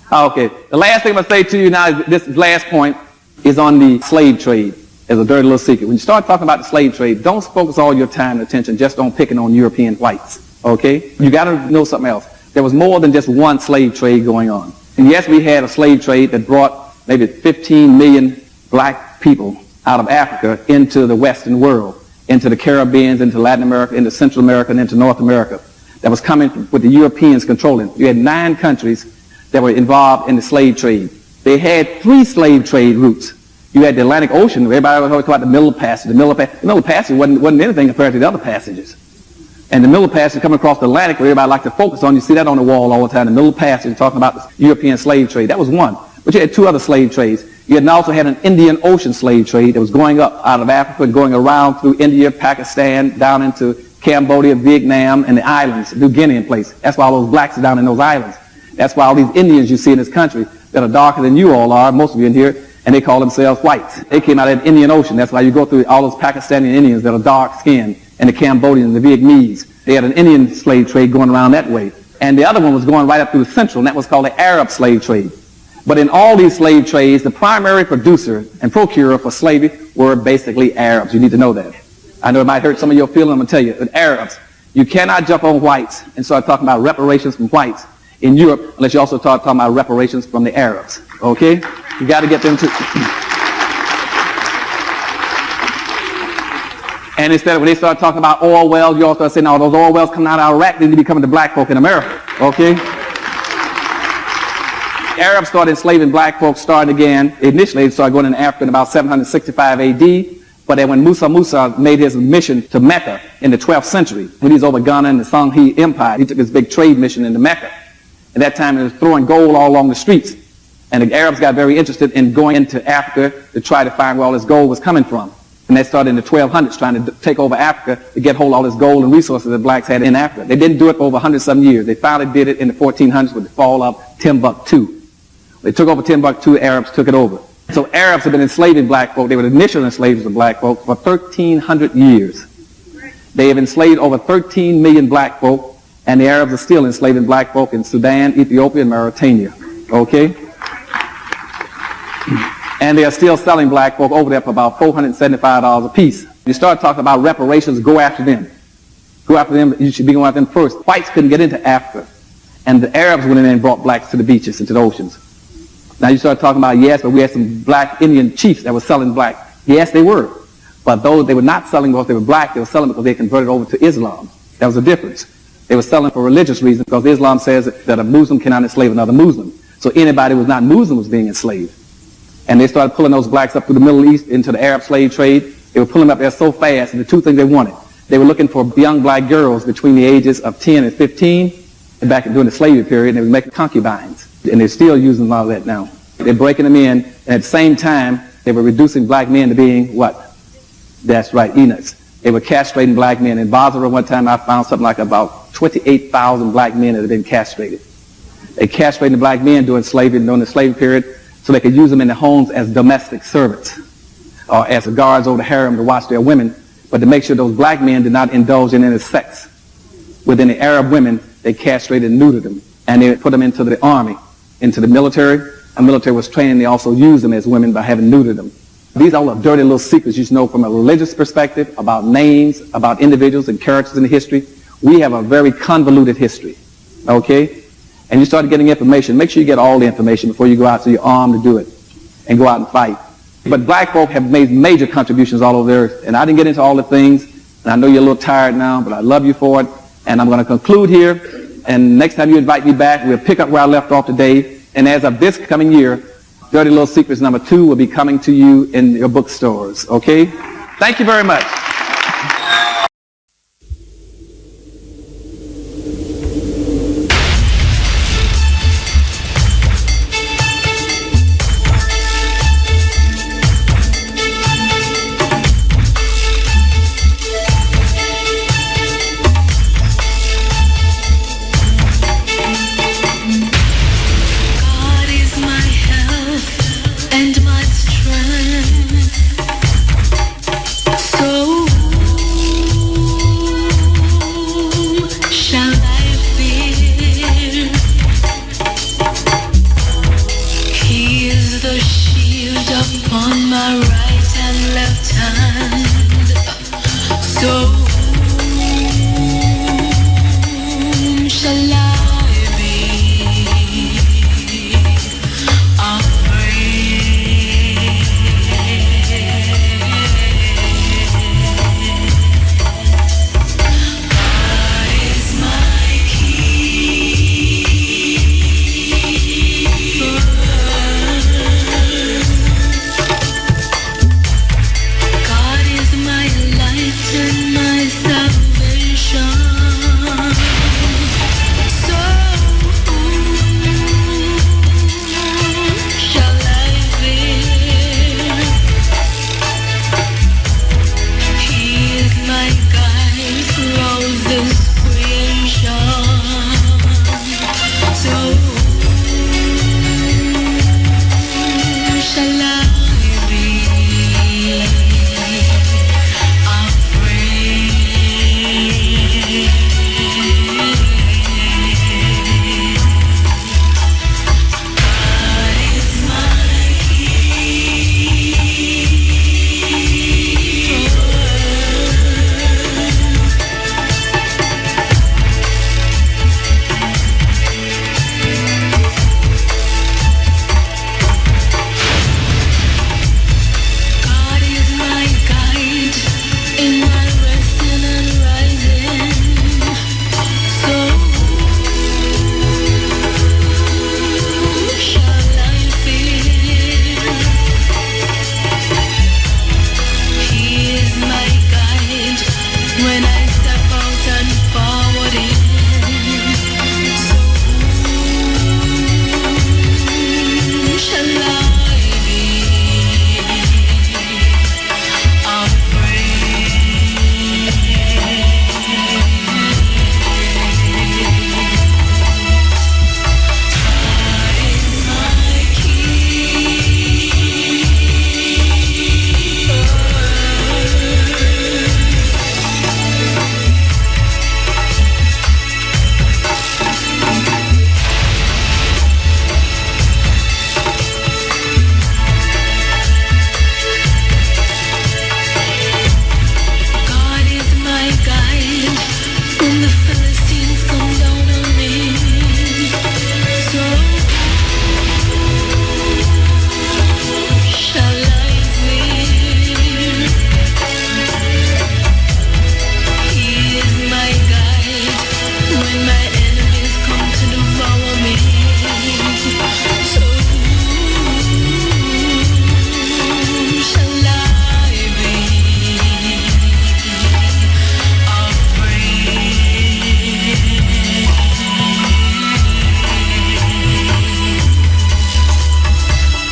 Okay, the last thing I'm going to say to you now is this last point is on the slave trade as a dirty little secret. When you start talking about the slave trade, don't focus all your time and attention just on picking on European whites, okay? You got to know something else. There was more than just one slave trade going on. And yes, we had a slave trade that brought maybe 15 million black people out of Africa into the Western world, into the Caribbean, into Latin America, into Central America, and into North America. That was coming with the Europeans controlling. You had 9 countries that were involved in the slave trade. They had 3 slave trade routes. You had the Atlantic Ocean. Everybody always talk about the Middle Passage. The Middle Passage wasn't anything compared to the other passages. And the Middle Passage coming across the Atlantic, where everybody likes to focus on. You see that on the wall all the time. The Middle Passage, talking about the European slave trade. That was one. But you had 2 other slave trades. You had also had an Indian Ocean slave trade that was going up out of Africa and going around through India, Pakistan, down into Cambodia, Vietnam, and the islands, New Guinea and place. That's why all those blacks are down in those islands. That's why all these Indians you see in this country that are darker than you all are, most of you in here, and they call themselves whites. They came out of the Indian Ocean. That's why you go through all those Pakistani Indians that are dark-skinned, and the Cambodians, the Vietnamese. They had an Indian slave trade going around that way. And the other one was going right up through the Central, and that was called the Arab slave trade. But in all these slave trades, the primary producer and procurer for slavery were basically Arabs. You need to know that. I know it might hurt some of your feelings. I'm going to tell you, but Arabs, you cannot jump on whites and start talking about reparations from whites in Europe unless you also start talking about reparations from the Arabs. Okay? You got to get them to... And instead of when they start talking about oil wells, you all start saying, oh, those oil wells coming out of Iraq, they need to be coming to black folk in America. Okay? Arabs started enslaving black folks starting again. Initially, they started going into Africa in about 765 A.D., but then when Musa made his mission to Mecca in the 12th century, when he was over Ghana and the Songhe Empire, he took his big trade mission into Mecca. At that time, he was throwing gold all along the streets. And the Arabs got very interested in going into Africa to try to find where all this gold was coming from. And they started in the 1200s trying to take over Africa to get hold of all this gold and resources that blacks had in Africa. They didn't do it for over 100-some years. They finally did it in the 1400s with the fall of Timbuktu. They took over Timbuktu, Arabs took it over. So Arabs have been enslaving black folk. They were the initial enslavers of black folk for 1,300 years. They have enslaved over 13 million black folk, and the Arabs are still enslaving black folk in Sudan, Ethiopia, and Mauritania. Okay? And they are still selling black folk over there for about $475 a piece. You start talking about reparations, go after them. Go after them. You should be going after them first. Whites couldn't get into Africa, and the Arabs went in there and brought blacks to the beaches and to the oceans. Now you start talking about, yes, but we had some black Indian chiefs that were selling black. Yes, they were. But those, they were not selling because they were black. They were selling because they converted over to Islam. That was the difference. They were selling for religious reasons because Islam says that a Muslim cannot enslave another Muslim. So anybody who was not Muslim was being enslaved. And they started pulling those blacks up through the Middle East into the Arab slave trade. They were pulling them up there so fast, and the 2 things they wanted. They were looking for young black girls between the ages of 10 and 15, and back during the slavery period, and they were making concubines. And they're still using a lot of that now. They're breaking them in, and at the same time, they were reducing black men to being what? That's right, eunuchs. They were castrating black men. In Basra one time, I found something like about 28,000 black men that had been castrated. They castrated the black men during slavery, during the slavery period, so they could use them in their homes as domestic servants, or as guards over the harem to watch their women, but to make sure those black men did not indulge in any sex. Within the Arab women, they castrated and neutered them, and they put them into the army, into the military. The military was training. They also used them as women by having neutered them. These are all the dirty little secrets you should know from a religious perspective, about names, about individuals and characters in the history. We have a very convoluted history, okay? And you start getting information. Make sure you get all the information before you go out so you're armed to do it and go out and fight. But black folk have made major contributions all over the earth. And I didn't get into all the things, and I know you're a little tired now, but I love you for it. And I'm going to conclude here. And next time you invite me back, we'll pick up where I left off today. And as of this coming year, Dirty Little Secrets #2 will be coming to you in your bookstores, okay? Thank you very much. And my strength, so my right and left hand. So whom shall I be afraid? God is my keeper. God is my light and my salvation. So whom shall I fear? He is my guide throughout this creation. So whom shall I be afraid? God is my God is my guide in my resting and rising. So whom shall I fear? He is my guide when I step out and forward in. So whom shall I be God is my guide when the Philistines come down on me. So shall I fear? He is my guide when my enemies come to devour me. So whom shall I be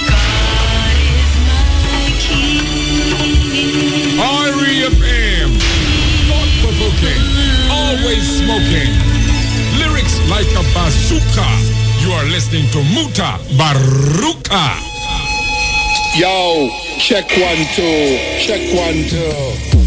God is my key. R.E.F.M. Thought-provoking, always smoking. Lyrics like a bazooka. You are listening to Mutabaruka. Yo, check 1 2, check 1 2.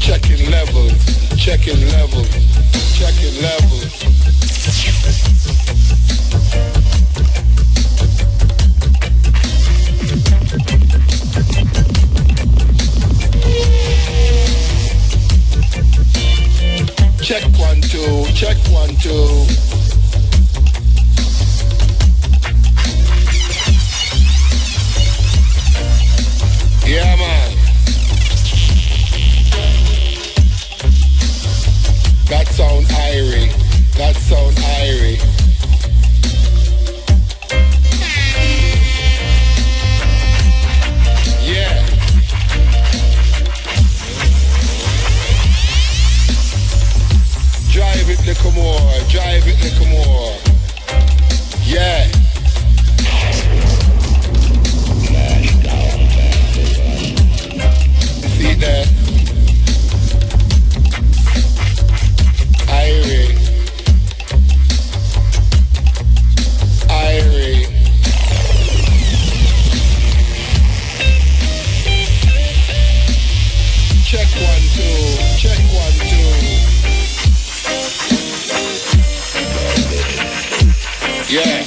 Checking levels, checking levels. Check 1 2, check 1 2. Yeah, man. That sound irie. That sound irie. Yeah. Drive it, little more. drive it little more. Yeah. See that? Irie. Check 1, 2. Check 1, 2. Yeah.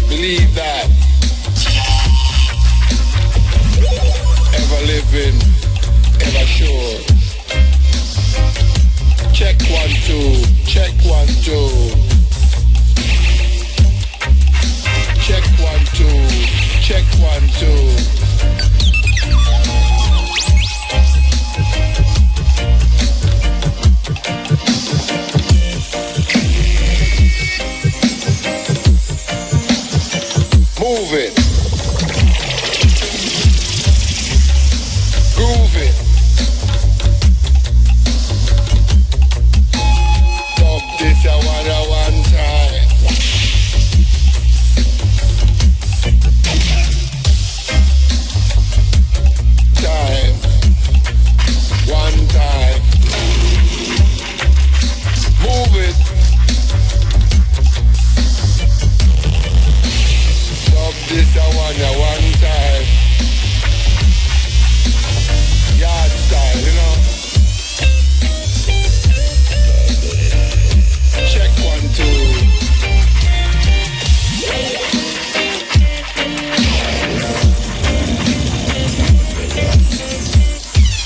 Believe that. Ever living, ever sure. Check 1, 2. Check 1, 2. Check 1, 2. Check 1, 2. Move it. Groove it. Dub this a one time. Time. One time. Move it. Dub this a one time. Yard style, you know. Check 1, 2.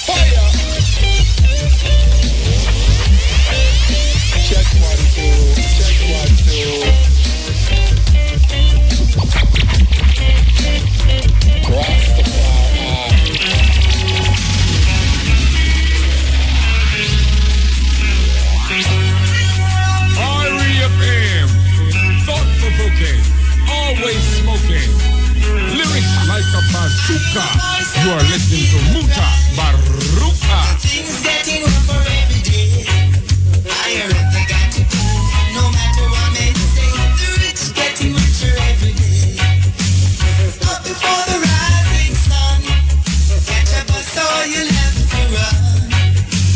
Fire. Check 1, 2. Check 1, 2. Rastafari. R.E.F.M. Thought-provoking, always smoking. Lyrics like a bazooka. You are listening to Mutabaruka. Things getting rougher every day. Higher up they got to go. No matter what men say, the rich getting richer every day. Up before the rising sun. Catch a bus or you'll have to run.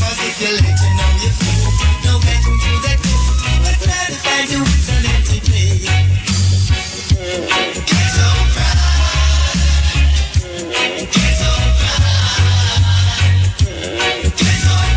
'Cause if you let you know you feel, no getting through that door. But try to find you with a little play. Get over. Get over. Get over.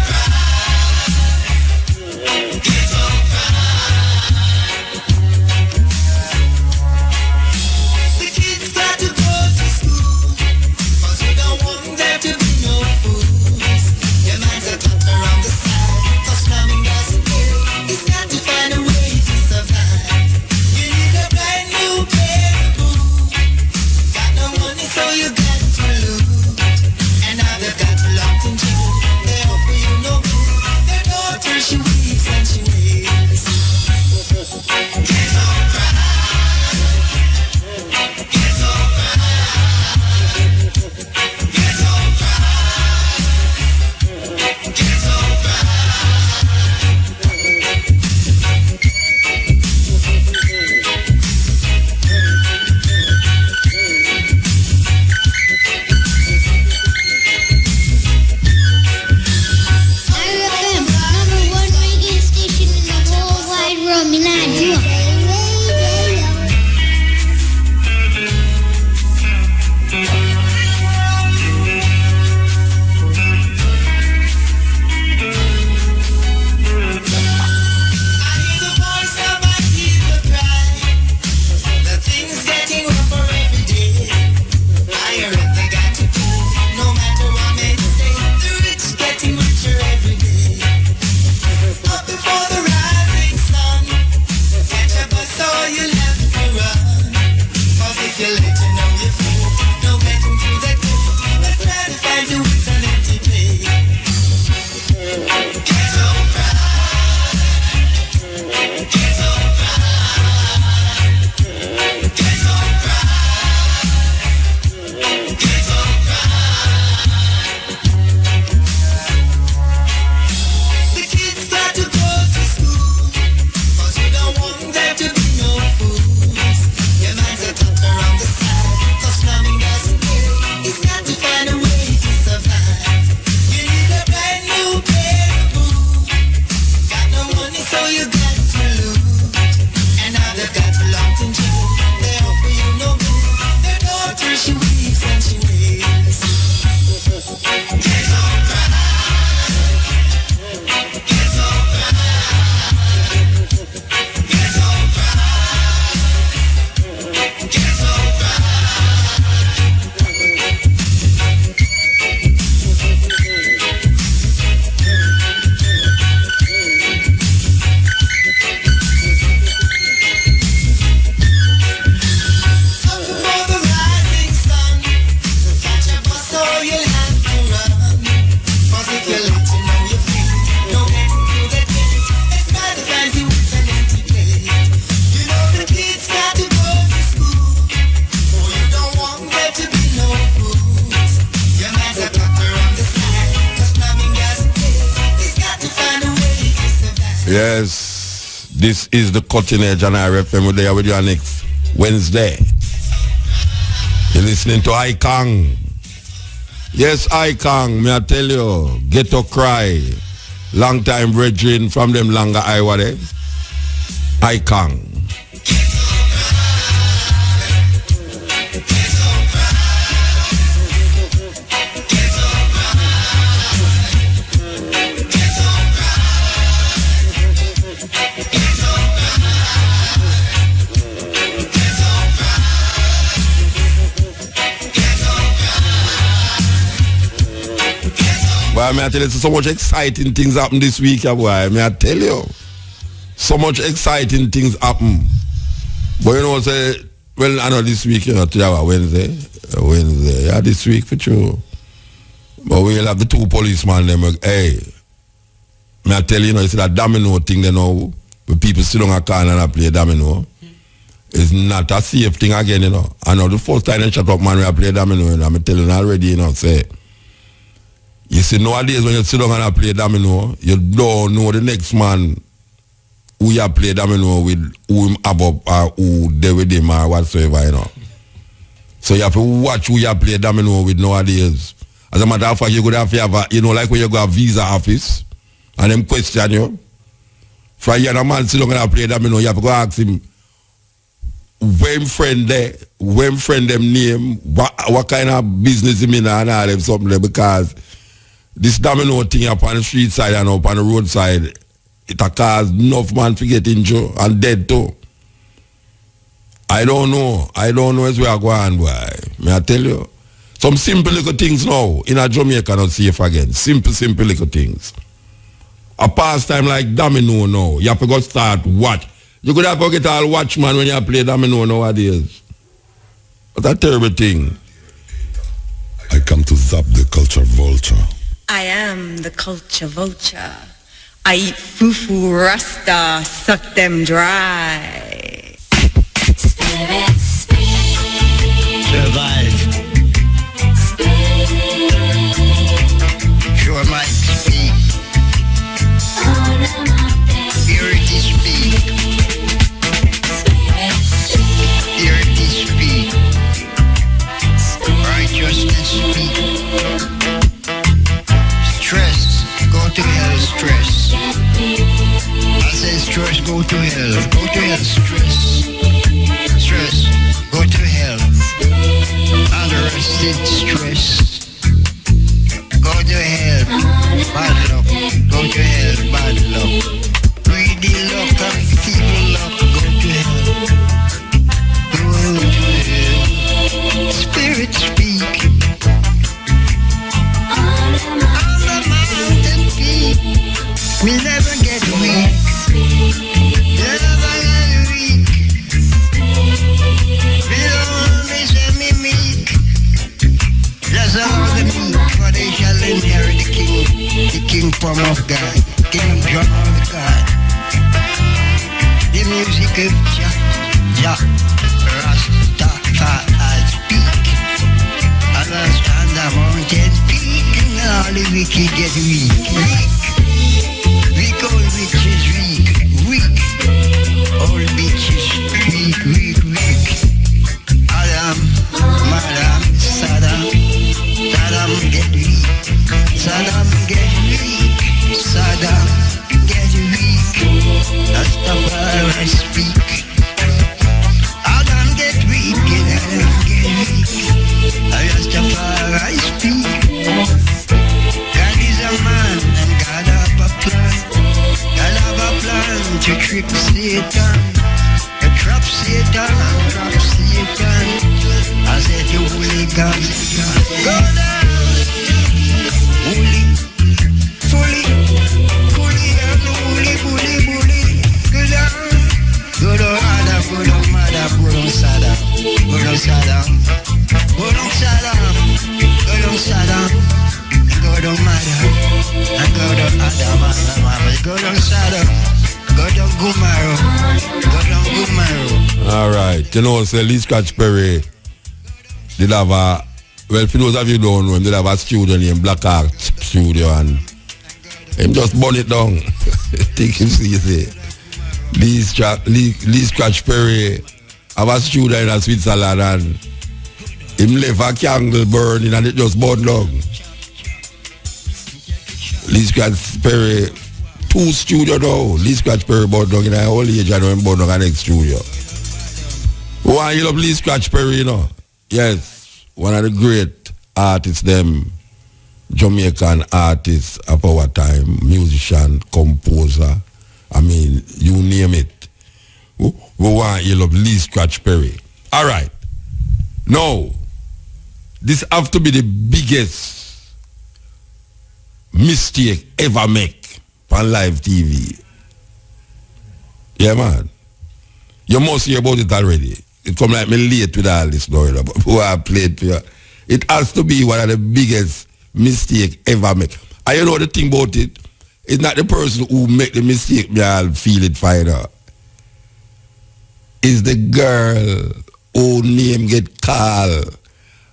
Yes, this is the Cutting Edge on RFM. We're there with you next Wednesday. You're listening to Ikong. Yes, Ikong, may I tell you, Ghetto Cry. Long time brethren from them longer Iowa there. Ikong. Boy, may I tell you, so much exciting things happen this week, boy. May I tell you, so much exciting things happen. But you know, say, well, I know this week, you know, today was Wednesday, yeah, this week for sure. But we'll have the two policemen, them, hey, may I tell you, you know, it's that domino thing, you know, when people sit on a car and play domino. It's not a safe thing again, you know. I know the first time they shut up, man, when I play domino, you know, I'm telling you already, you know, say, you see, nowadays when you sit down and play domino, you don't know the next man who you play domino with, who him above or who they with him or whatsoever, you know. So you have to watch who you play domino with nowadays. As a matter of fact, you could have you know, like when you go to visa office and them question you. For you and a man sit down and play domino, you have to go ask him, when friend there, when friend them name, what kind of business him in and all them something there, because this domino thing up on the street side and up on the road side, it a cause enough man to get injured and dead too. I don't know as we are going, boy. May I tell you? Some simple little things now in a Jamaica not safe again. Simple little things. A pastime like domino now, you have to go start watch. You could have to get all watchman when you play domino nowadays. What a terrible thing. I come to zap the culture vulture. I am the culture vulture. I eat fufu rasta, suck them dry. Survive. Sure might speak. Purity speak. Purity speak. Righteousness speak. Stress, go to hell, stress. I say stress, go to hell. Go to hell, stress. Stress, go to hell. Unarrested stress. Go to hell, bad luck. Go to hell, bad luck. Greedy luck and feeble luck. Go to hell. Go to hell. Spirit speak. We never get weak. Never get weak. We don't miss me meek. Just all the meek, for they shall inherit the kingdom of God, kingdom of God. The music of Jah, Rastafari speak. Understand the mountain peak, and all the wicked get weak. Weak, old bitches weak. Old bitches weak. Adam, Madam, Saddam get weak. Saddam get weak. Rastafari speak. Adam get weak. Rastafari speak. God is a man and God have a plan. God have a plan to trick Satan, to trap Satan and trap Satan. I said you holy God, go down, holy, fully, and holy, go down, go down, Adam, go down, Madam, go down, Saddam, go down, Saddam, go down, Saddam, go down, Saddam. Go down Madam, and go down Adam, go down Saddam, go down Gumaro. All right, you know, say Lee Scratch Perry did have a, well, for those of you who don't know him, did have a studio named Black Art Studio, and Him just burn it down. Take him seriously. Lee Scratch Perry have a student in Switzerland and him left a candle burning and it just burned down. Lee Scratch Perry, 2 studio now. Lee Scratch Perry burned down in a whole age and him burned down the next studio. Why you love Lee Scratch Perry, you know? Yes, one of the great artists, them Jamaican artists of our time, musician, composer, I mean, you name it. We want you love Lee Scratch Perry. All right. Now, this have to be the biggest mistake ever make on live TV. Yeah, man. You must hear about it already. It come like me late with all this story, but who I played for you. It has to be one of the biggest mistake ever make. And you know the thing about it? It's not the person who make the mistake me I'll feel it fine out. It's the girl who name get called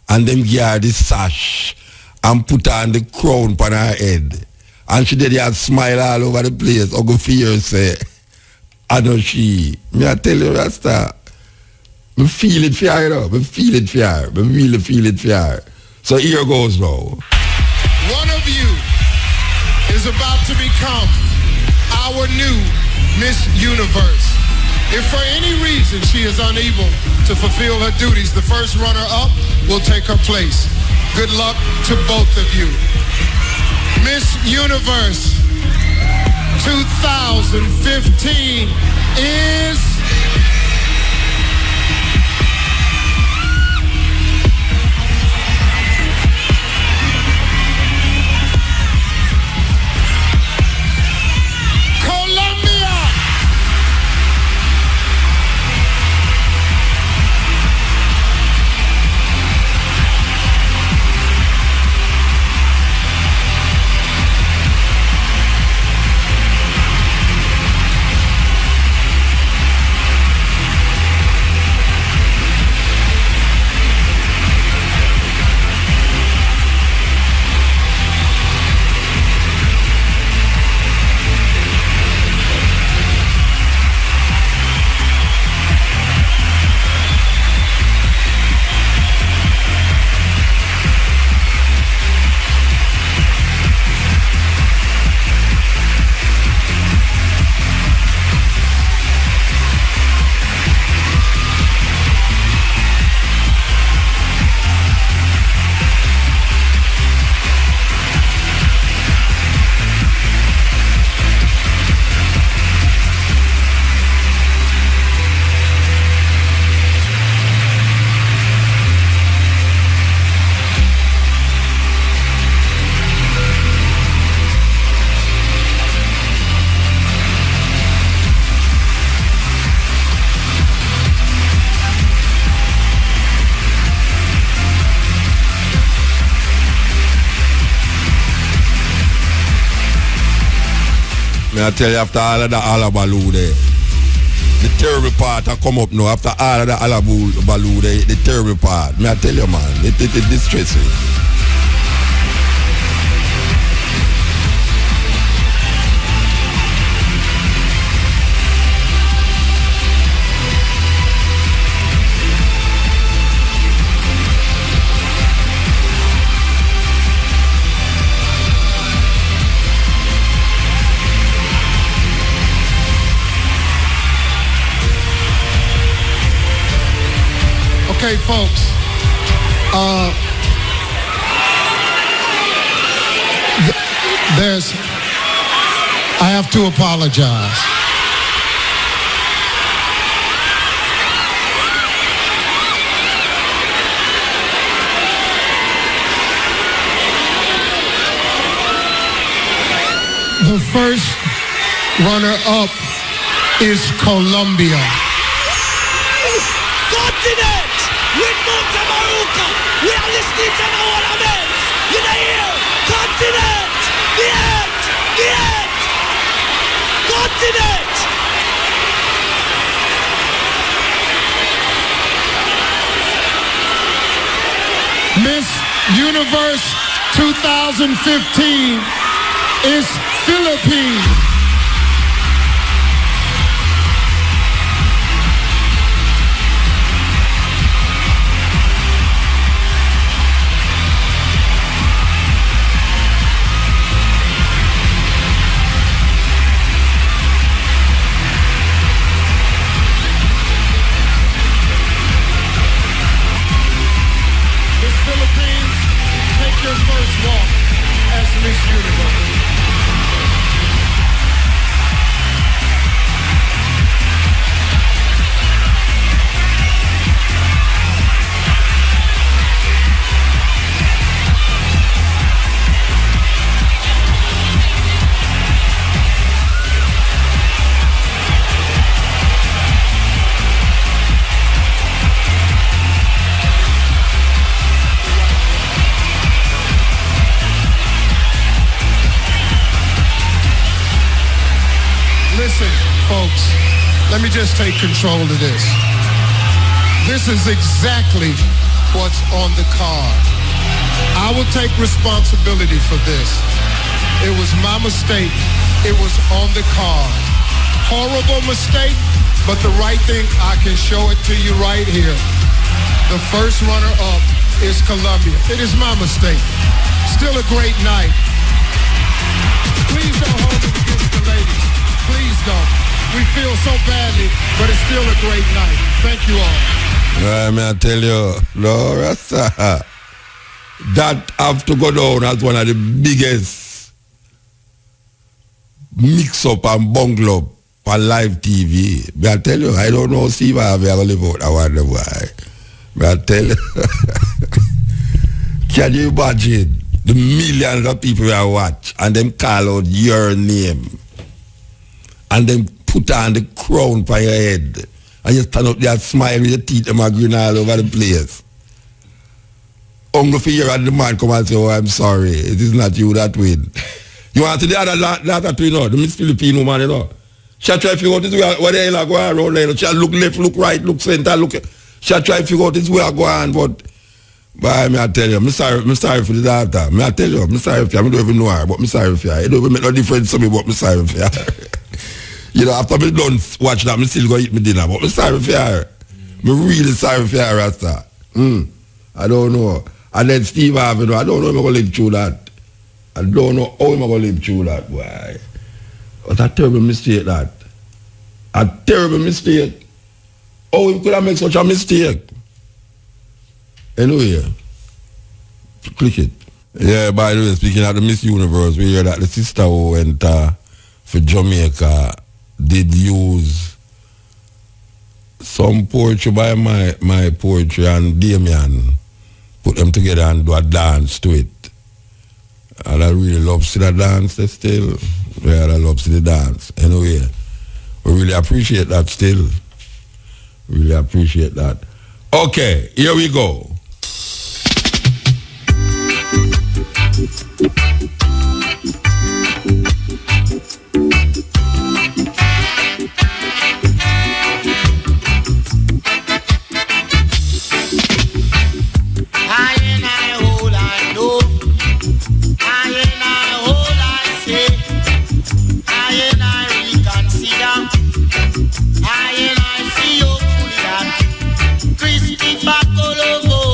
and them give her the sash and put her on the crown on her head. And she did that smile all over the place. Or go fear say, I know she. Me I tell you, Rasta. I feel it for her, you know. I feel it for her. I really feel it for her. So here goes now. One of you is about to become our new Miss Universe. If for any reason she is unable to fulfill her duties, the first runner-up will take her place. Good luck to both of you. Miss Universe 2015 is... I tell you, after all of the alabaloo there, the terrible part I come up now. After all of the alabaloo there, the terrible part. I tell you, man, it distressing. Okay, folks. I have to apologize. The first runner-up is Colombia. Continent with Mutabaruka. We are listening to the ornaments. You know here. Continent. The end. The end. Continent. Miss Universe 2015 is Philippines. Your first walk as Miss Universe. Listen, folks, let me just take control of this. This is exactly what's on the card. I will take responsibility for this. It was my mistake. It was on the card. Horrible mistake, but the right thing, I can show it to you right here. The first runner-up is Colombia. It is my mistake. Still a great night. Please don't hold it against the ladies. Please don't. We feel so badly, but it's still a great night. Thank you all. May I tell you, Laura, that have to go down as one of the biggest mix-up and bungle on live TV. May I tell you, I don't know Steve Harvey ever live out. I wonder why. May I tell you, can you imagine the millions of people that watch and them call out your name and then put on the crown for your head and you stand up there and smile with your teeth and my grin all over the place. Only for you and the man come and say, oh, I'm sorry, it is not you that win. You want to the other that win, the Miss Filipino man, you know. She try to figure out this way, what the hell I go around there, she look left, look right, look center, look. She try to figure out this way I go on, but I tell you, I'm sorry for the daughter. I tell you, I'm sorry for you. I don't even know her, but I'm sorry for you. It don't even make no difference to me, but I'm sorry for you. You know, after I done watch that, I'm still going to eat my dinner, but I'm sorry for you. I'm really sorry for you, Rasta. I don't know. And then Steve Harvey, I don't know if I'm going to live through that. I don't know how I'm going to live through that, boy. What a terrible mistake, that. A terrible mistake. How he could have made such a mistake? Anyway, click it. Yeah, by the way, speaking of the Miss Universe, we hear that the sister who went for Jamaica did use some poetry by my poetry and Damien, put them together and do a dance to it. And I really love to see the dance still. Yeah, I love to see the dance. Anyway, we really appreciate that still. Really appreciate that. Okay, here we go. Christopher Colombo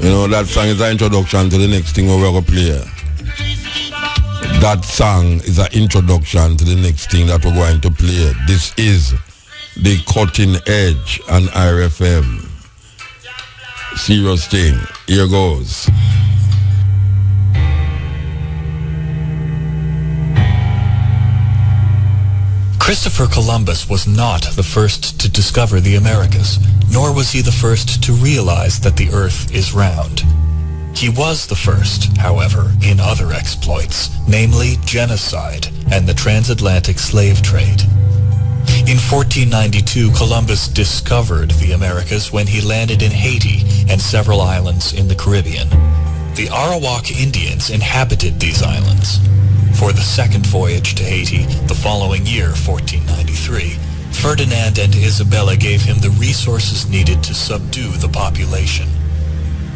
You know, that song is an introduction to the next thing we're going to play. That song is an introduction to the next thing that we're going to play. This is The Cutting Edge on RFM. Serious thing. Here goes. Christopher Columbus was not the first to discover the Americas, nor was he the first to realize that the earth is round. He was the first, however, in other exploits, namely genocide and the transatlantic slave trade. In 1492, Columbus discovered the Americas when he landed in Haiti and several islands in the Caribbean. The Arawak Indians inhabited these islands. For the second voyage to Haiti, the following year, 1493, Ferdinand and Isabella gave him the resources needed to subdue the population.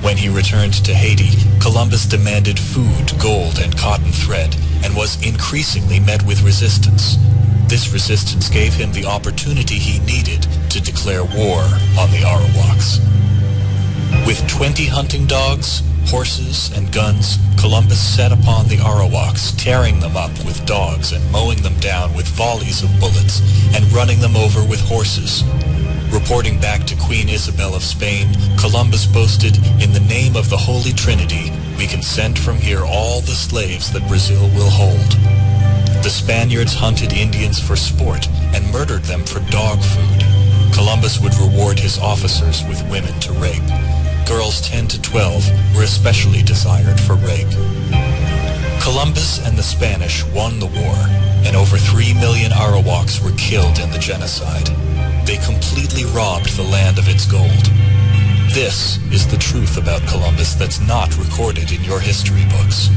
When he returned to Haiti, Columbus demanded food, gold, and cotton thread, and was increasingly met with resistance. This resistance gave him the opportunity he needed to declare war on the Arawaks. With 20 hunting dogs, horses, and guns, Columbus set upon the Arawaks, tearing them up with dogs and mowing them down with volleys of bullets and running them over with horses. Reporting back to Queen Isabel of Spain, Columbus boasted, "In the name of the Holy Trinity, we can send from here all the slaves that Brazil will hold." The Spaniards hunted Indians for sport and murdered them for dog food. Columbus would reward his officers with women to rape. Girls 10 to 12 were especially desired for rape. Columbus and the Spanish won the war, and over 3 million Arawaks were killed in the genocide. They completely robbed the land of its gold. This is the truth about Columbus that's not recorded in your history books.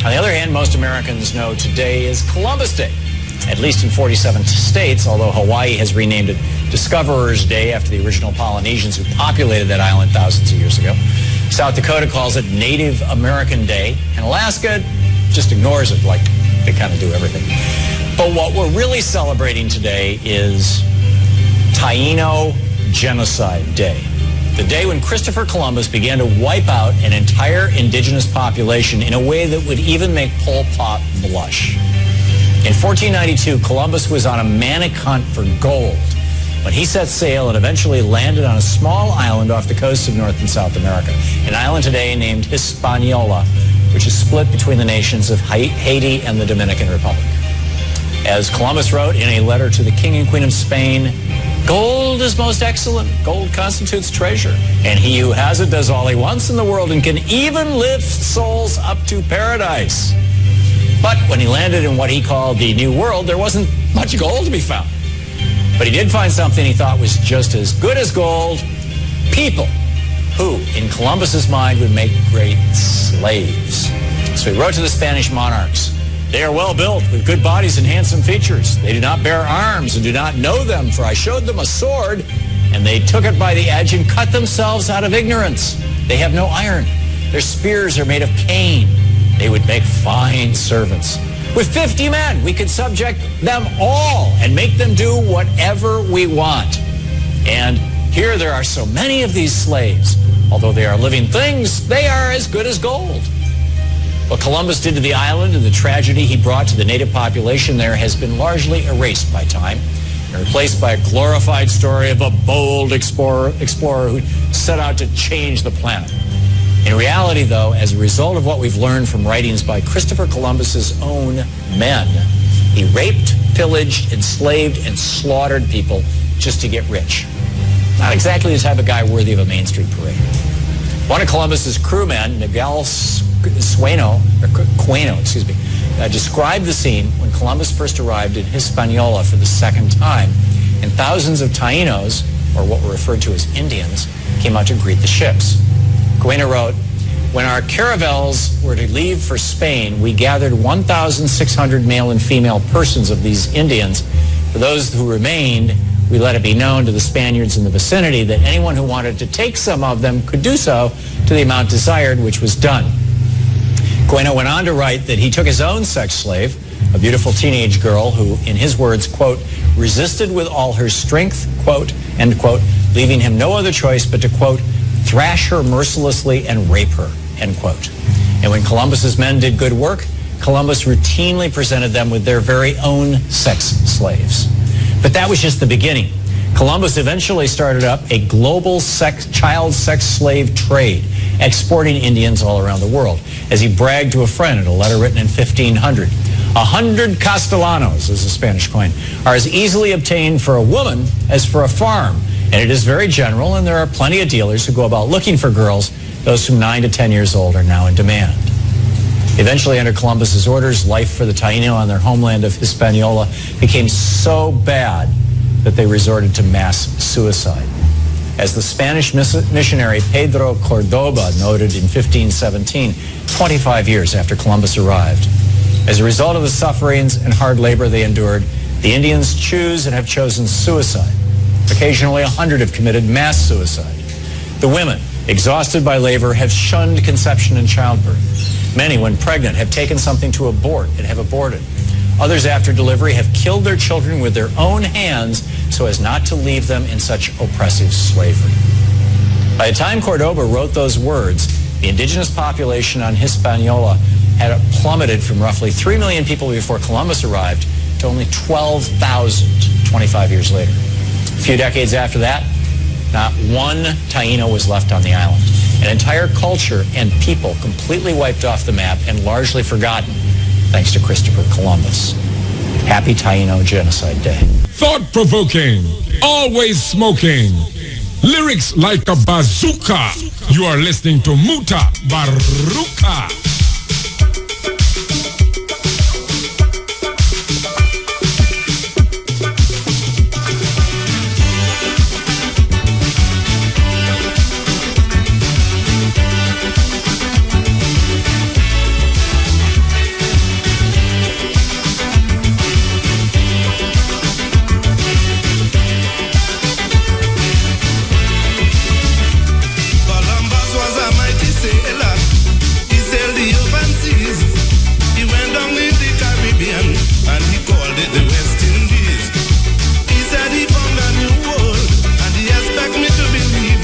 On the other hand, most Americans know today is Columbus Day, at least in 47 states, although Hawaii has renamed it Discoverers Day after the original Polynesians who populated that island thousands of years ago. South Dakota calls it Native American Day, and Alaska just ignores it like they kind of do everything. But what we're really celebrating today is Taino Genocide Day, the day when Christopher Columbus began to wipe out an entire indigenous population in a way that would even make Pol Pot blush. In 1492, Columbus was on a manic hunt for gold when he set sail and eventually landed on a small island off the coast of North and South America, an island today named Hispaniola, which is split between the nations of Haiti and the Dominican Republic. As Columbus wrote in a letter to the King and Queen of Spain, "Gold is most excellent. Gold constitutes treasure. And he who has it does all he wants in the world and can even lift souls up to paradise." But when he landed in what he called the New World, there wasn't much gold to be found. But he did find something he thought was just as good as gold: people, who, in Columbus's mind, would make great slaves. So he wrote to the Spanish monarchs, "They are well built, with good bodies and handsome features. They do not bear arms and do not know them, for I showed them a sword, and they took it by the edge and cut themselves out of ignorance. They have no iron. Their spears are made of cane. They would make fine servants. With 50 men, we could subject them all and make them do whatever we want. And here there are so many of these slaves. Although they are living things, they are as good as gold." What Columbus did to the island and the tragedy he brought to the native population there has been largely erased by time and replaced by a glorified story of a bold explorer who set out to change the planet. In reality, though, as a result of what we've learned from writings by Christopher Columbus's own men, he raped, pillaged, enslaved, and slaughtered people just to get rich. Not exactly the type of guy worthy of a Main Street parade. One of Columbus's crewmen, Miguel Queno, described the scene when Columbus first arrived in Hispaniola for the second time, and thousands of Tainos, or what were referred to as Indians, came out to greet the ships. Queno wrote, "When our caravels were to leave for Spain, we gathered 1,600 male and female persons of these Indians. For those who remained, we let it be known to the Spaniards in the vicinity that anyone who wanted to take some of them could do so to the amount desired, which was done." Queno went on to write that he took his own sex slave, a beautiful teenage girl who, in his words, quote, "resisted with all her strength," quote, end quote, leaving him no other choice but to, quote, thrash her mercilessly and rape her, end quote. And when Columbus's men did good work, Columbus routinely presented them with their very own sex slaves. But that was just the beginning. Columbus eventually started up a global child sex slave trade, exporting Indians all around the world, as he bragged to a friend in a letter written in 1500. 100 castellanos, as the Spanish coin, are as easily obtained for a woman as for a farm. And it is very general, and there are plenty of dealers who go about looking for girls. Those from 9 to 10 years old are now in demand. Eventually, under Columbus's orders, life for the Taino on their homeland of Hispaniola became so bad that they resorted to mass suicide. As the Spanish missionary Pedro Cordoba noted in 1517, 25 years after Columbus arrived. As a result of the sufferings and hard labor they endured, the Indians choose and have chosen suicide. Occasionally, 100 have committed mass suicide. The women, exhausted by labor, have shunned conception and childbirth. Many, when pregnant, have taken something to abort and have aborted. Others, after delivery, have killed their children with their own hands so as not to leave them in such oppressive slavery. By the time Cordoba wrote those words, the indigenous population on Hispaniola had plummeted from roughly 3 million people before Columbus arrived to only 12,000 25 years later. A few decades after that, not one Taino was left on the island. An entire culture and people completely wiped off the map and largely forgotten, thanks to Christopher Columbus. Happy Taino Genocide Day. Thought-provoking, always smoking, lyrics like a bazooka. You are listening to Mutabaruka. Columbus was a mighty sailor. He sailed the open seas. He went down in the Caribbean and he called it the West Indies. He said he found a new world and he expect me to believe.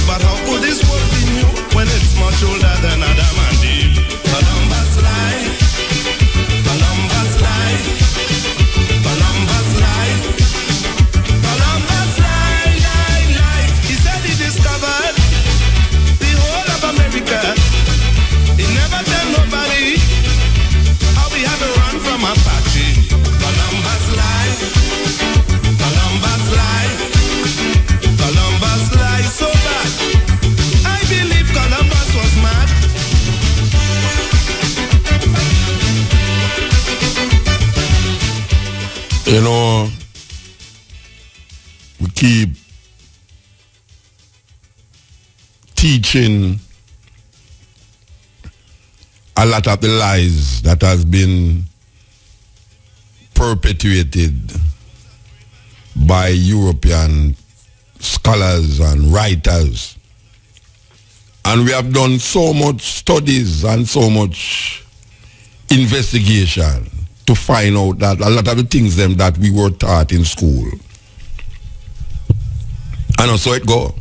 But how could this world be new when it's much older than Adam and Eve? Columbus lied. Columbus lied. Columbus lied. Columbus lied, lied, lied. He said he discovered the whole of America. He never tell nobody how we had to run from Apache. Columbus lied. Columbus lied. Columbus lied so bad. I believe Columbus was mad. You know, we keep teaching a lot of the lies that has been perpetuated by European scholars and writers. And we have done so much studies and so much investigation to find out that a lot of the things them that we were taught in school. And so it go.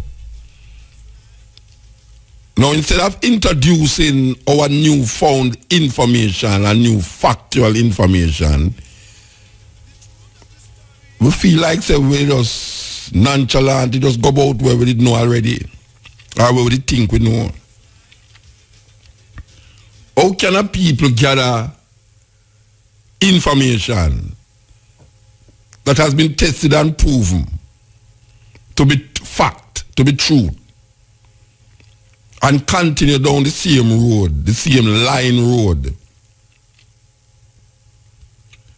Now, instead of introducing our newfound information and new factual information, we feel like say we just nonchalant, we just go about where we didn't know already, or where we did think we know. How can a people gather information that has been tested and proven to be fact, to be true, and continue down the same road, the same line road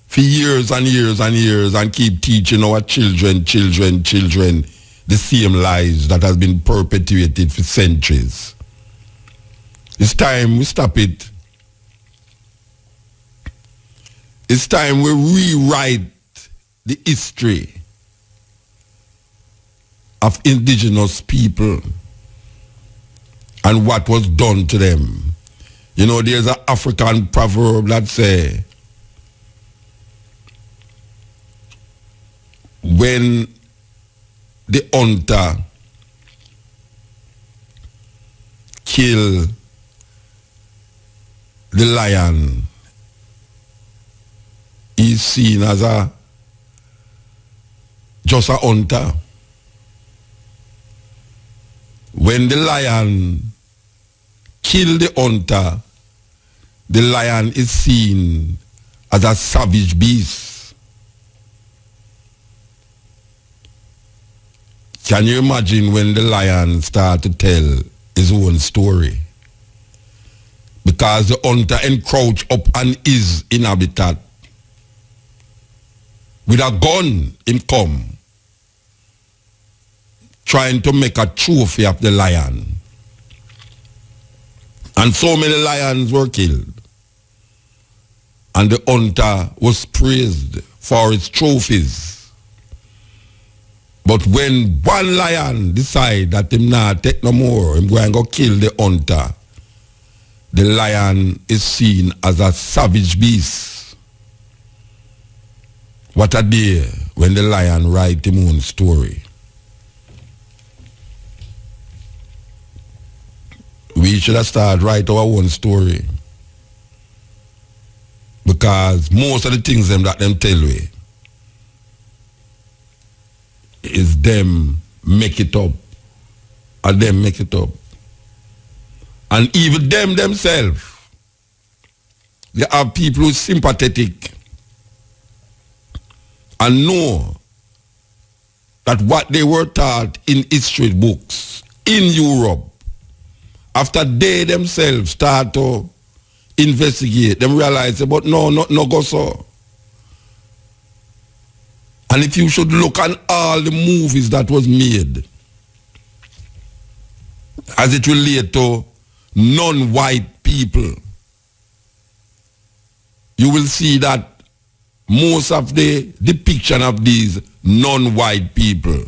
for years and years and years and keep teaching our children the same lies that has been perpetuated for centuries? It's time we stop it. It's time we rewrite the history of indigenous people and what was done to them. You know, there's an African proverb that say, when the hunter kill the lion is seen as just a hunter. When the lion kill the hunter, the lion is seen as a savage beast. Can you imagine when the lion start to tell his own story? Because the hunter encroach up on his habitat. With a gun, him come, trying to make a trophy of the lion. And so many lions were killed. And the hunter was praised for his trophies. But when one lion decide that him not take no more, him going to go kill the hunter, the lion is seen as a savage beast. What a day when the lion write his own story. We should have started write our own story. Because most of the things them that them tell we is them make it up. Or them make it up. And even them themselves, they have people who are sympathetic and know that what they were taught in history books in Europe, after they themselves start to investigate, them realize, but no go so. And if you should look at all the movies that was made as it relates to non-white people, you will see that most of the depiction of these non-white people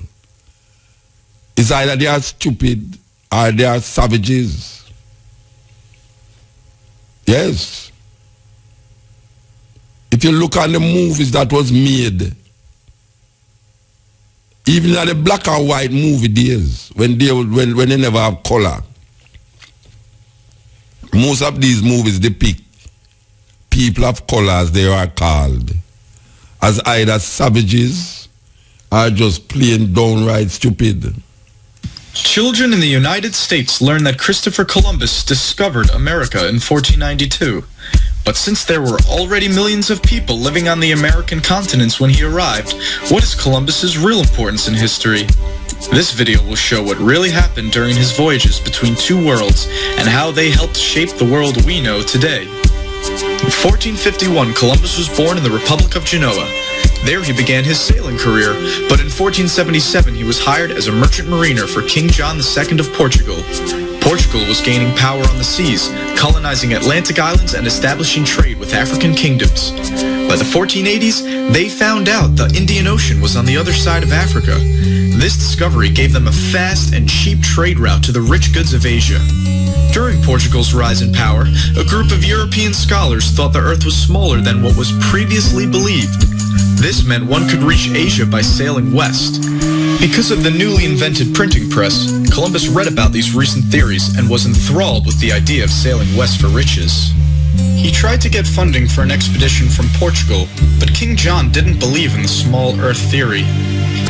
is either they are stupid or they are savages. Yes. If you look at the movies that was made, even at the black and white movie days, when they never have color, most of these movies depict people of color, as they are called, as either savages or just plain downright stupid. Children in the United States learned that Christopher Columbus discovered America in 1492. But since there were already millions of people living on the American continents when he arrived, what is Columbus's real importance in history? This video will show what really happened during his voyages between two worlds and how they helped shape the world we know today. In 1451, Columbus was born in the Republic of Genoa. There he began his sailing career, but in 1477 he was hired as a merchant mariner for King John II of Portugal. Portugal was gaining power on the seas, colonizing Atlantic islands and establishing trade with African kingdoms. By the 1480s, they found out the Indian Ocean was on the other side of Africa. This discovery gave them a fast and cheap trade route to the rich goods of Asia. During Portugal's rise in power, a group of European scholars thought the Earth was smaller than what was previously believed. This meant one could reach Asia by sailing west. Because of the newly invented printing press, Columbus read about these recent theories and was enthralled with the idea of sailing west for riches. He tried to get funding for an expedition from Portugal, but King John didn't believe in the small Earth theory.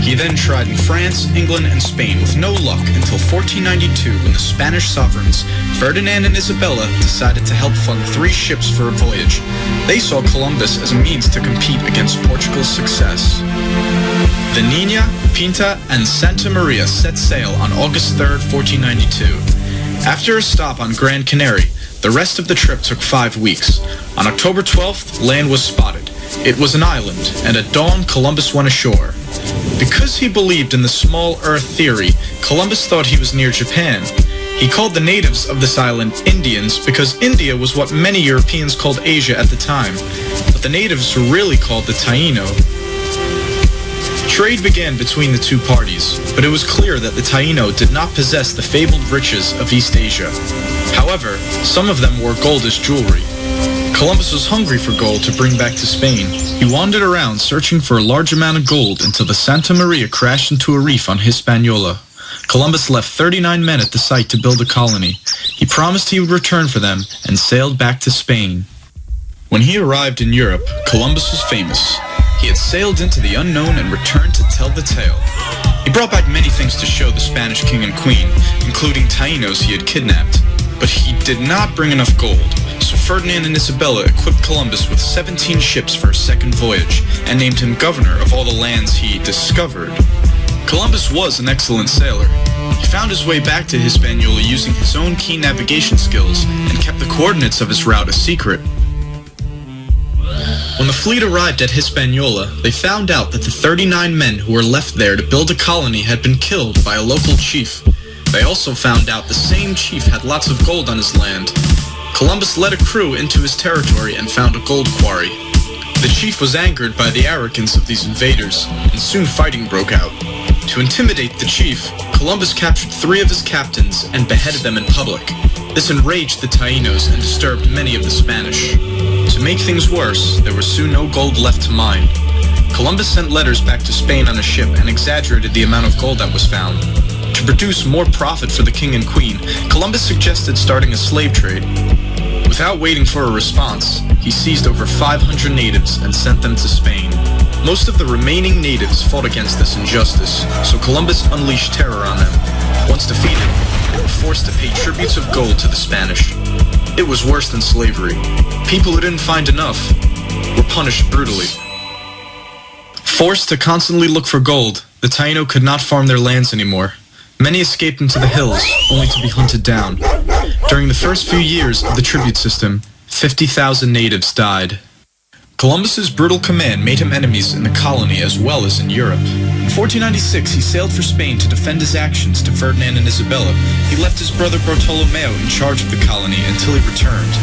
He then tried in France, England, and Spain with no luck until 1492 when the Spanish sovereigns, Ferdinand and Isabella, decided to help fund 3 ships for a voyage. They saw Columbus as a means to compete against Portugal's success. The Nina, Pinta, and Santa Maria set sail on August 3, 1492. After a stop on Gran Canaria, the rest of the trip took 5 weeks. On October 12th, land was spotted. It was an island, and at dawn, Columbus went ashore. Because he believed in the small Earth theory, Columbus thought he was near Japan. He called the natives of this island Indians because India was what many Europeans called Asia at the time, but the natives were really called the Taino. Trade began between the two parties, but it was clear that the Taino did not possess the fabled riches of East Asia. However, some of them wore gold as jewelry. Columbus was hungry for gold to bring back to Spain. He wandered around searching for a large amount of gold until the Santa Maria crashed into a reef on Hispaniola. Columbus left 39 men at the site to build a colony. He promised he would return for them and sailed back to Spain. When he arrived in Europe, Columbus was famous. He had sailed into the unknown and returned to tell the tale. He brought back many things to show the Spanish king and queen, including Taínos he had kidnapped. But he did not bring enough gold, so Ferdinand and Isabella equipped Columbus with 17 ships for his second voyage and named him governor of all the lands he discovered. Columbus was an excellent sailor. He found his way back to Hispaniola using his own keen navigation skills and kept the coordinates of his route a secret. When the fleet arrived at Hispaniola, they found out that the 39 men who were left there to build a colony had been killed by a local chief. They also found out the same chief had lots of gold on his land. Columbus led a crew into his territory and found a gold quarry. The chief was angered by the arrogance of these invaders, and soon fighting broke out. To intimidate the chief, Columbus captured 3 of his captains and beheaded them in public. This enraged the Taínos and disturbed many of the Spanish. To make things worse, there was soon no gold left to mine. Columbus sent letters back to Spain on a ship and exaggerated the amount of gold that was found. To produce more profit for the king and queen, Columbus suggested starting a slave trade. Without waiting for a response, he seized over 500 natives and sent them to Spain. Most of the remaining natives fought against this injustice, so Columbus unleashed terror on them. Once defeated, they were forced to pay tributes of gold to the Spanish. It was worse than slavery. People who didn't find enough were punished brutally. Forced to constantly look for gold, the Taíno could not farm their lands anymore. Many escaped into the hills, only to be hunted down. During the first few years of the tribute system, 50,000 natives died. Columbus's brutal command made him enemies in the colony as well as in Europe. In 1496, he sailed for Spain to defend his actions to Ferdinand and Isabella. He left his brother Bartolomeo in charge of the colony until he returned.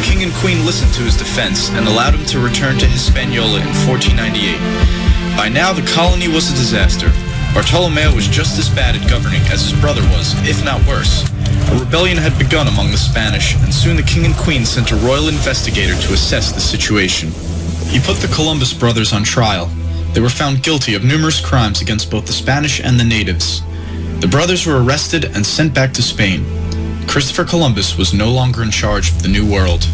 King and Queen listened to his defense and allowed him to return to Hispaniola in 1498. By now, the colony was a disaster. Bartolomeo was just as bad at governing as his brother was, if not worse. A rebellion had begun among the Spanish, and soon the king and queen sent a royal investigator to assess the situation. He put the Columbus brothers on trial. They were found guilty of numerous crimes against both the Spanish and the natives. The brothers were arrested and sent back to Spain. Christopher Columbus was no longer in charge of the New World.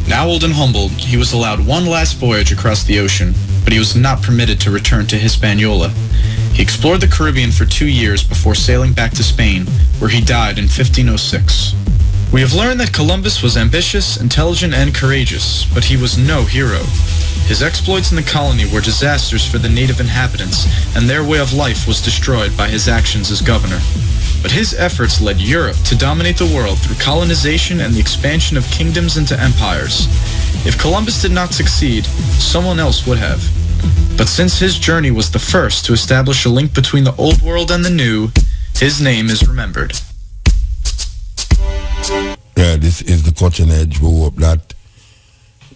Now old and humbled, he was allowed one last voyage across the ocean, but he was not permitted to return to Hispaniola. He explored the Caribbean for 2 years before sailing back to Spain, where he died in 1506. We have learned that Columbus was ambitious, intelligent, and courageous, but he was no hero. His exploits in the colony were disasters for the native inhabitants, and their way of life was destroyed by his actions as governor. But his efforts led Europe to dominate the world through colonization and the expansion of kingdoms into empires. If Columbus did not succeed, someone else would have. But since his journey was the first to establish a link between the old world and the new, his name is remembered. Yeah, this is the cutting edge. We hope that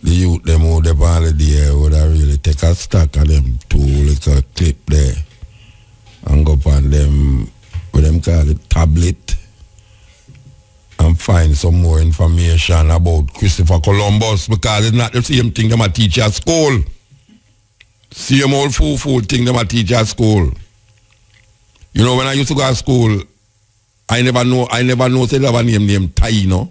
the youth them who they holiday would really take a stock of them two little clip there and go upon them, what them call it, tablet, and find some more information about Christopher Columbus, because it's not the same thing them a teach at school. Same old fool thing them a teach at school. You know, when I used to go to school, I never know say they have a name named Taíno.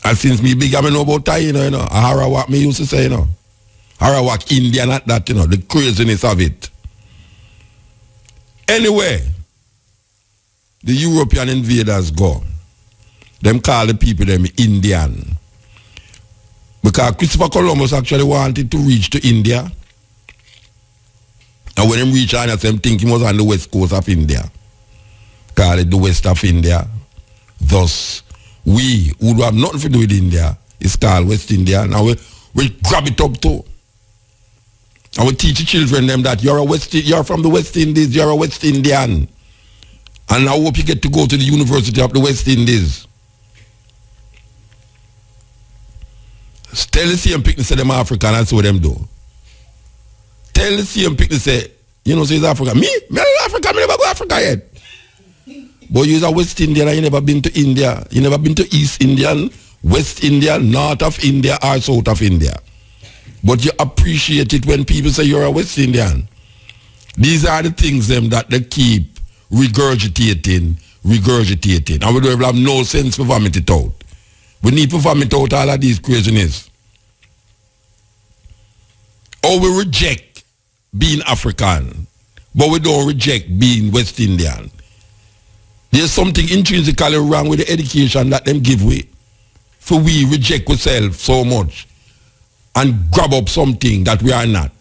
And since me big, I know about Taíno, you know. Arawak me used to say, you know. Arawak Indian at that, you know, the craziness of it. Anyway, the European invaders go. Them call the people them Indian. Because Christopher Columbus actually wanted to reach to India. And when he reached China, them think he was on the west coast of India. Call it the west of India. Thus, we who have nothing to do with India, it's called West India. Now we grab it up too. And we teach the children them that you're from the West Indies, you're a West Indian. And I hope you get to go to the University of the West Indies. Tell the same people say them African, that's what them do. Tell the same people say, you know, say it's Africa. Me not Africa, me never go to Africa yet. But you're a West Indian and you never been to India. You never been to East Indian, West India, North of India, or South of India. But you appreciate it when people say you're a West Indian. These are the things them that they keep regurgitating. And we don't have no sense to vomit it out. We need to vomit out all of these craziness. Or we reject being African, but we don't reject being West Indian. There's something intrinsically wrong with the education that them give we. For we reject ourselves so much and grab up something that we are not.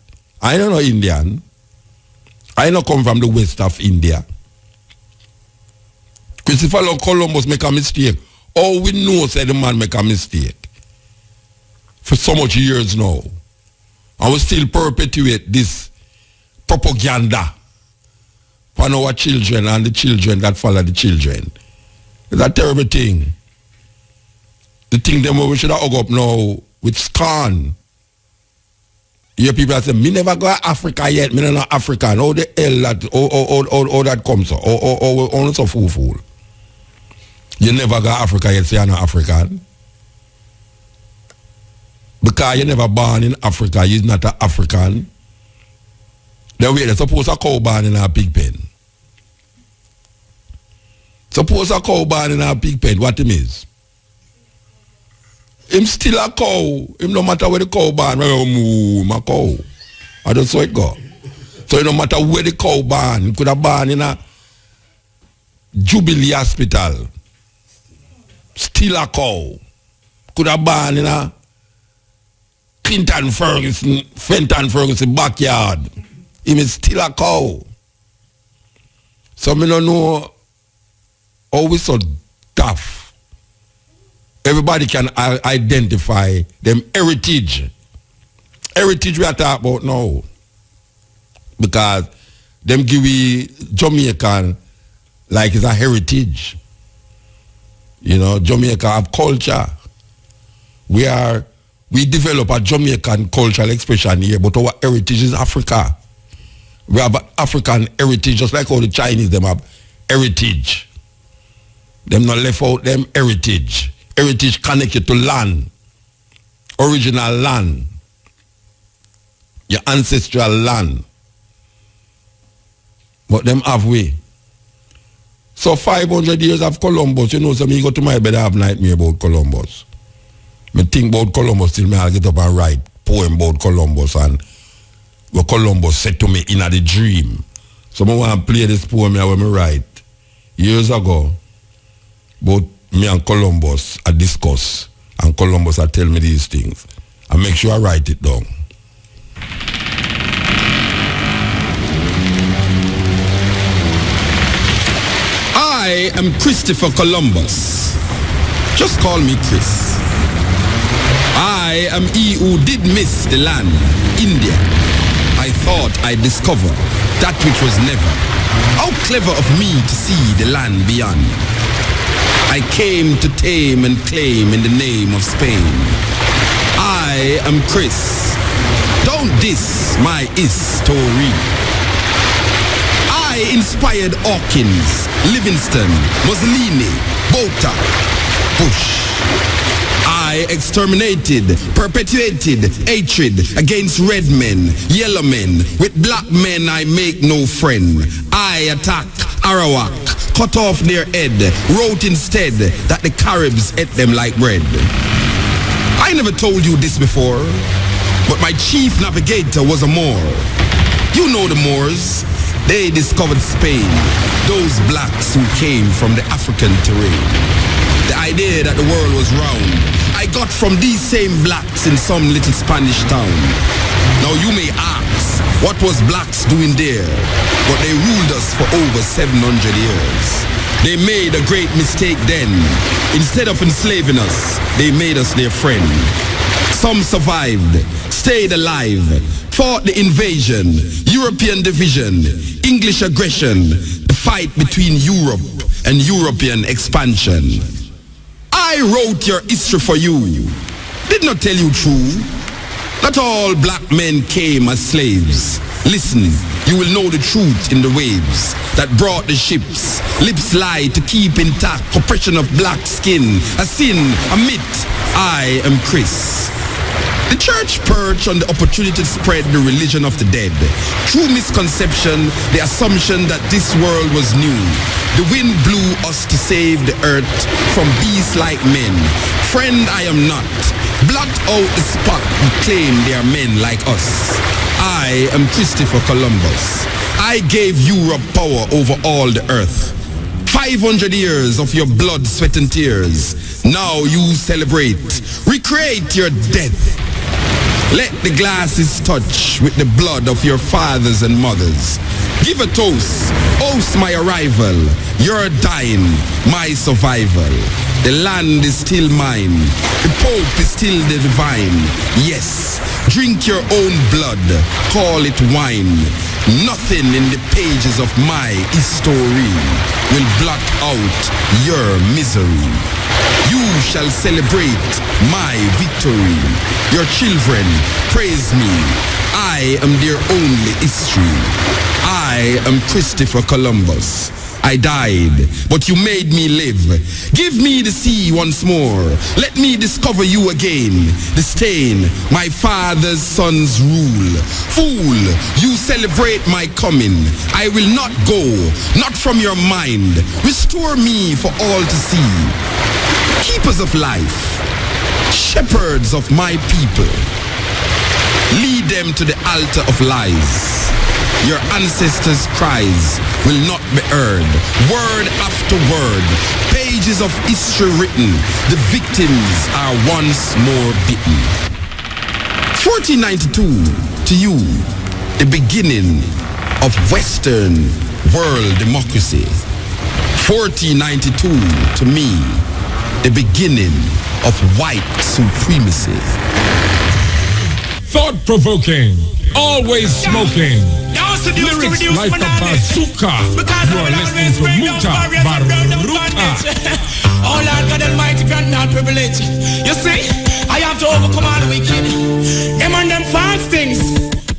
I don't know Indian. I don't come from the west of India. Christopher Columbus make a mistake. All we know said the man make a mistake. For so much years now. And we still perpetuate this propaganda for our children and the children that follow the children. It's a terrible thing. The thing them we should have hug up now with scorn. You hear people that say, me never go to Africa yet, me not African. How the hell that, how that comes so? How so fool. You never go to Africa yet, so you're not African. Because you never born in Africa, you're not an African. Then wait, suppose a cow born in a pig pen. Suppose a cow born in a pig pen, what him is? Him still a cow. Him no matter where the cow born, my cow. I just saw it go. So it no matter where the cow born, he could have born in a Jubilee Hospital. Still a cow. Could have born in a Fenton Ferguson backyard. Him is still a cow. So me don't know how we so tough. Everybody can identify them heritage. Heritage we are talking about now. Because them give we Jamaican like it's a heritage. You know, Jamaica have culture. We develop a Jamaican cultural expression here, but our heritage is Africa. We have African heritage, just like all the Chinese, them have heritage. Them not left out them heritage. Heritage connected to land. Original land. Your ancestral land. But them have we. So 500 years of Columbus, you know, so me go to my bed, I have nightmare about Columbus. Me think about Columbus till me I'll get up and write poem about Columbus and what Columbus said to me in a dream. So I want to play this poem here when me write years ago about me and Columbus I discuss and Columbus I tell me these things. I make sure I write it down. I am Christopher Columbus. Just call me Chris. I am he who did miss the land, India. I thought I'd discover that which was never. How clever of me to see the land beyond. I came to tame and claim in the name of Spain. I am Chris. Don't diss my history. I inspired Hawkins, Livingston, Mussolini, Botha, Bush. I exterminated, perpetuated hatred against red men, yellow men. With black men I make no friend. I attack Arawak, cut off their head, wrote instead that the Caribs ate them like bread. I never told you this before, but my chief navigator was a Moor. You know the Moors. They discovered Spain, those blacks who came from the African terrain. The idea that the world was round, I got from these same blacks in some little Spanish town. Now you may ask, what was blacks doing there? But they ruled us for over 700 years. They made a great mistake then. Instead of enslaving us, they made us their friend. Some survived, stayed alive, fought the invasion, European division, English aggression, the fight between Europe and European expansion. I wrote your history for you. Did not tell you true. Not all black men came as slaves. Listen, you will know the truth in the waves that brought the ships. Lips lie to keep intact oppression of black skin. A sin, a myth. I am Chris. The church perched on the opportunity to spread the religion of the dead. Through misconception, the assumption that this world was new. The wind blew us to save the earth from beasts like men. Friend, I am not. Blot out the spot who claim they are men like us. I am Christopher Columbus. I gave Europe power over all the earth. 500 years of your blood, sweat, and tears. Now you celebrate. Recreate your death. Let the glasses touch with the blood of your fathers and mothers. Give a toast. Oast my arrival. You're dying, my survival. The land is still mine. The Pope is still the divine. Yes, drink your own blood. Call it wine. Nothing in the pages of my history will blot out your misery. You shall celebrate my victory. Your children praise me. I am their only history. I am Christopher Columbus. I died, but you made me live. Give me the sea once more. Let me discover you again. The stain, my father's son's rule. Fool, you celebrate my coming. I will not go, not from your mind. Restore me for all to see. Keepers of life, shepherds of my people. Lead them to the altar of lies. Your ancestors' cries will not be heard. Word after word, pages of history written. The victims are once more bitten. 1492 to you, the beginning of Western world democracy. 1492 to me, the beginning of white supremacy. Thought-provoking, always smoking. Lyrics like a bazooka. You are listening to Mutabaruka. Oh Lord God Almighty, grant me all privilege. You see, I have to overcome all the wicked. Them and them false things.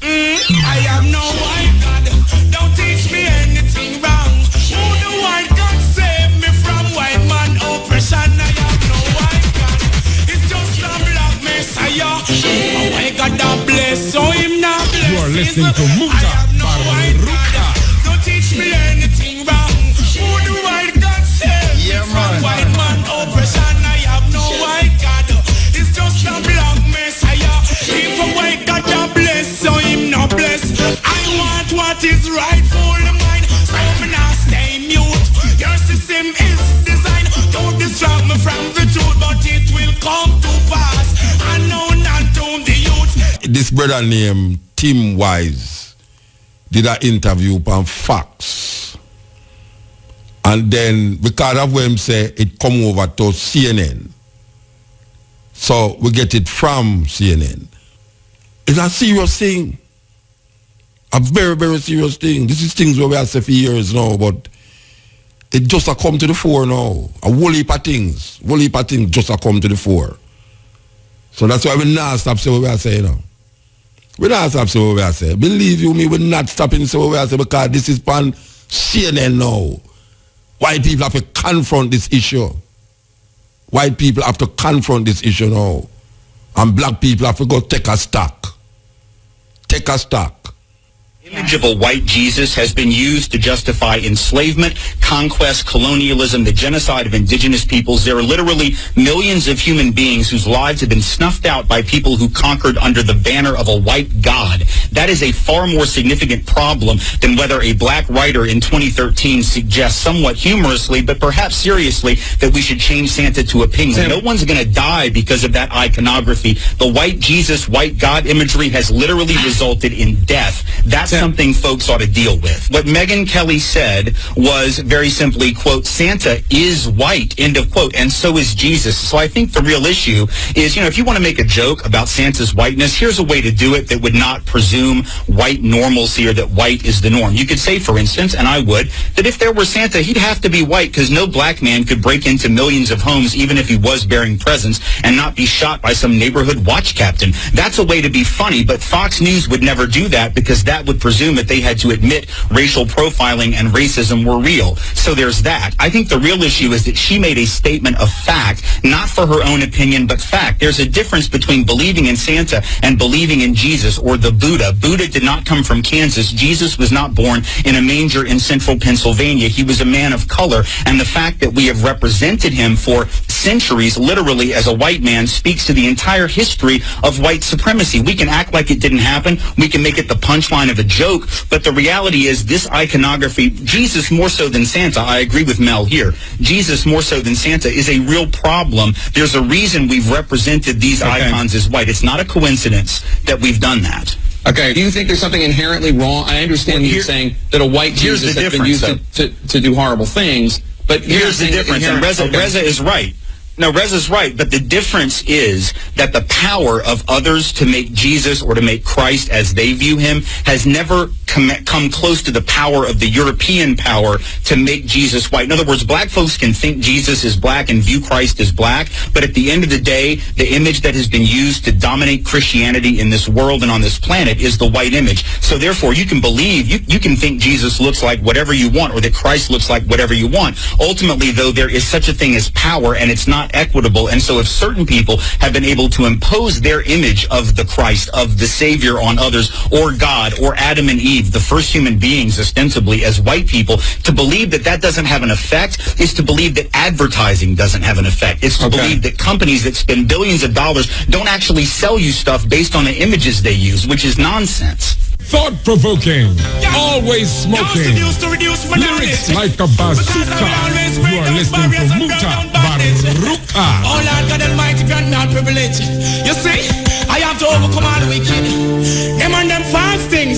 I have no white God. Don't teach me anything wrong. Who the white God save me from white man oppression? I have no white God. It's just a black messiah. Oh white God that bless, so him not bless. You are listening to Mutabaruka. Don't teach me anything wrong. Who the white God save me from white man oppression? I have no white God. It's just a black messiah. If a white God that bless, so him not bless. I want what is rightful mine, so me not stay mute. Your system is designed to distract me from the truth, but it will come to pass. I know not to the youth. This brother named Tim Wise did an interview on Fox. And then, because of what him say, it come over to CNN. So we get it from CNN. It's a serious thing. A very, very serious thing. This is things where we have said for years now, but it just a come to the fore now. A whole heap of things just a come to the fore. So that's why we not stop saying what we are saying now. We not stop saying what we are saying. Believe you me, we're not stopping saying what we are saying because this is on CNN now. White people have to confront this issue. White people have to confront this issue now. And black people have to go take a stock. Take a stock. Image of a white Jesus has been used to justify enslavement, conquest, colonialism, the genocide of indigenous peoples. There are literally millions of human beings whose lives have been snuffed out by people who conquered under the banner of a white god. That is a far more significant problem than whether a black writer in 2013 suggests somewhat humorously, but perhaps seriously, that we should change Santa to a penguin. No one's going to die because of that iconography. The white Jesus, white God imagery has literally resulted in death. That's something folks ought to deal with. What Megyn Kelly said was very simply, quote, Santa is white, end of quote, and so is Jesus. So I think the real issue is, if you want to make a joke about Santa's whiteness, here's a way to do it that would not presume white normalcy or that white is the norm. You could say, for instance, and I would, that if there were Santa, he'd have to be white because no black man could break into millions of homes even if he was bearing presents and not be shot by some neighborhood watch captain. That's a way to be funny, but Fox News would never do that because that would presume that they had to admit racial profiling and racism were real. So there's that. I think the real issue is that she made a statement of fact, not for her own opinion, but fact. There's a difference between believing in Santa and believing in Jesus or the Buddha. Buddha did not come from Kansas. Jesus was not born in a manger in central Pennsylvania. He was a man of color, and the fact that we have represented him for centuries, literally as a white man, speaks to the entire history of white supremacy. We can act like it didn't happen. We can make it the punchline of a joke, but the reality is this iconography, Jesus more so than Santa, I agree with Mel here, Jesus more so than Santa is a real problem. There's a reason we've represented these icons as white. It's not a coincidence that we've done that. Okay. Do you think there's something inherently wrong? I understand you saying that a white Jesus has been used to do horrible things, but here's the difference, and Reza is right. No, Reza's right, but the difference is that the power of others to make Jesus or to make Christ as they view him has never come close to the power of the European power to make Jesus white. In other words, black folks can think Jesus is black and view Christ as black, but at the end of the day, the image that has been used to dominate Christianity in this world and on this planet is the white image. So therefore, you can believe, you can think Jesus looks like whatever you want or that Christ looks like whatever you want. Ultimately, though, there is such a thing as power, and it's not equitable. And so if certain people have been able to impose their image of the Christ, of the Savior on others, or God, or Adam and Eve, the first human beings ostensibly as white people, to believe that that doesn't have an effect is to believe that advertising doesn't have an effect. It's to believe that companies that spend billions of dollars don't actually sell you stuff based on the images they use, which is nonsense. Thought-provoking, always smoking, lyrics like a bazooka. You are listening to Mutabaruka. Oh Lord God Almighty, grant me all privilege. You see, I have to overcome all the wicked. Them and them false things.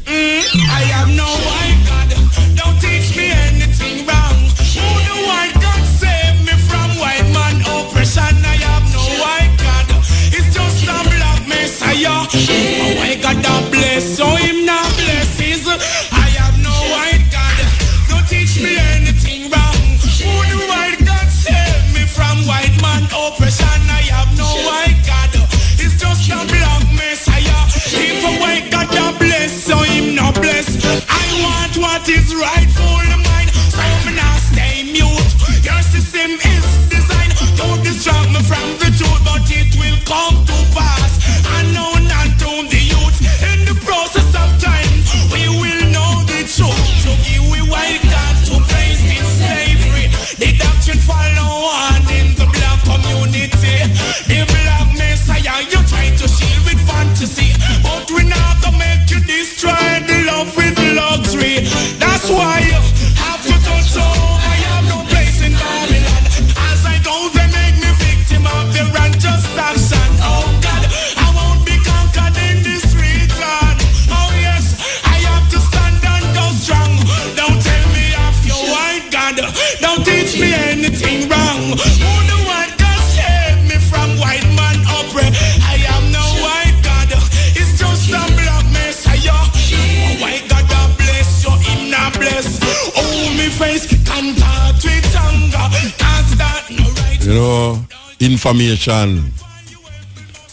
I have no white God. Don't teach me anything wrong. Who the white God save me from white man oppression? I have no white God. It's just a black messiah. A white God that bless, so him not blesses. I have no white God. Don't teach me anything wrong. Who the white God save me from white man oppression? I have no white God. It's just a black messiah. If a white God that bless, so him not bless. I want what is rightful mine, so me not stay mute. Your system is designed to distract me from the truth, but it will come to pass. I know not to the youth. In the process of time, we will know the truth. So give we white God to praise in slavery. The doctrine follow on in the black community. The black messiah you try to shield with fantasy, but we not gonna make you destroy the love with luxury. That's why you have to touch so I have no place in Babylon. As I go, they make me victim of their unjust action. Oh God, I won't be conquered in this region. Oh yes, I have to stand and go strong. Don't tell me off your white God. Don't teach me anything wrong. Who the white God save me from white man oppress? I am no white God. It's just a black messiah. A white God that bless you, him not bless. Oh, me face contact with anger. Can't start no right. You know, information.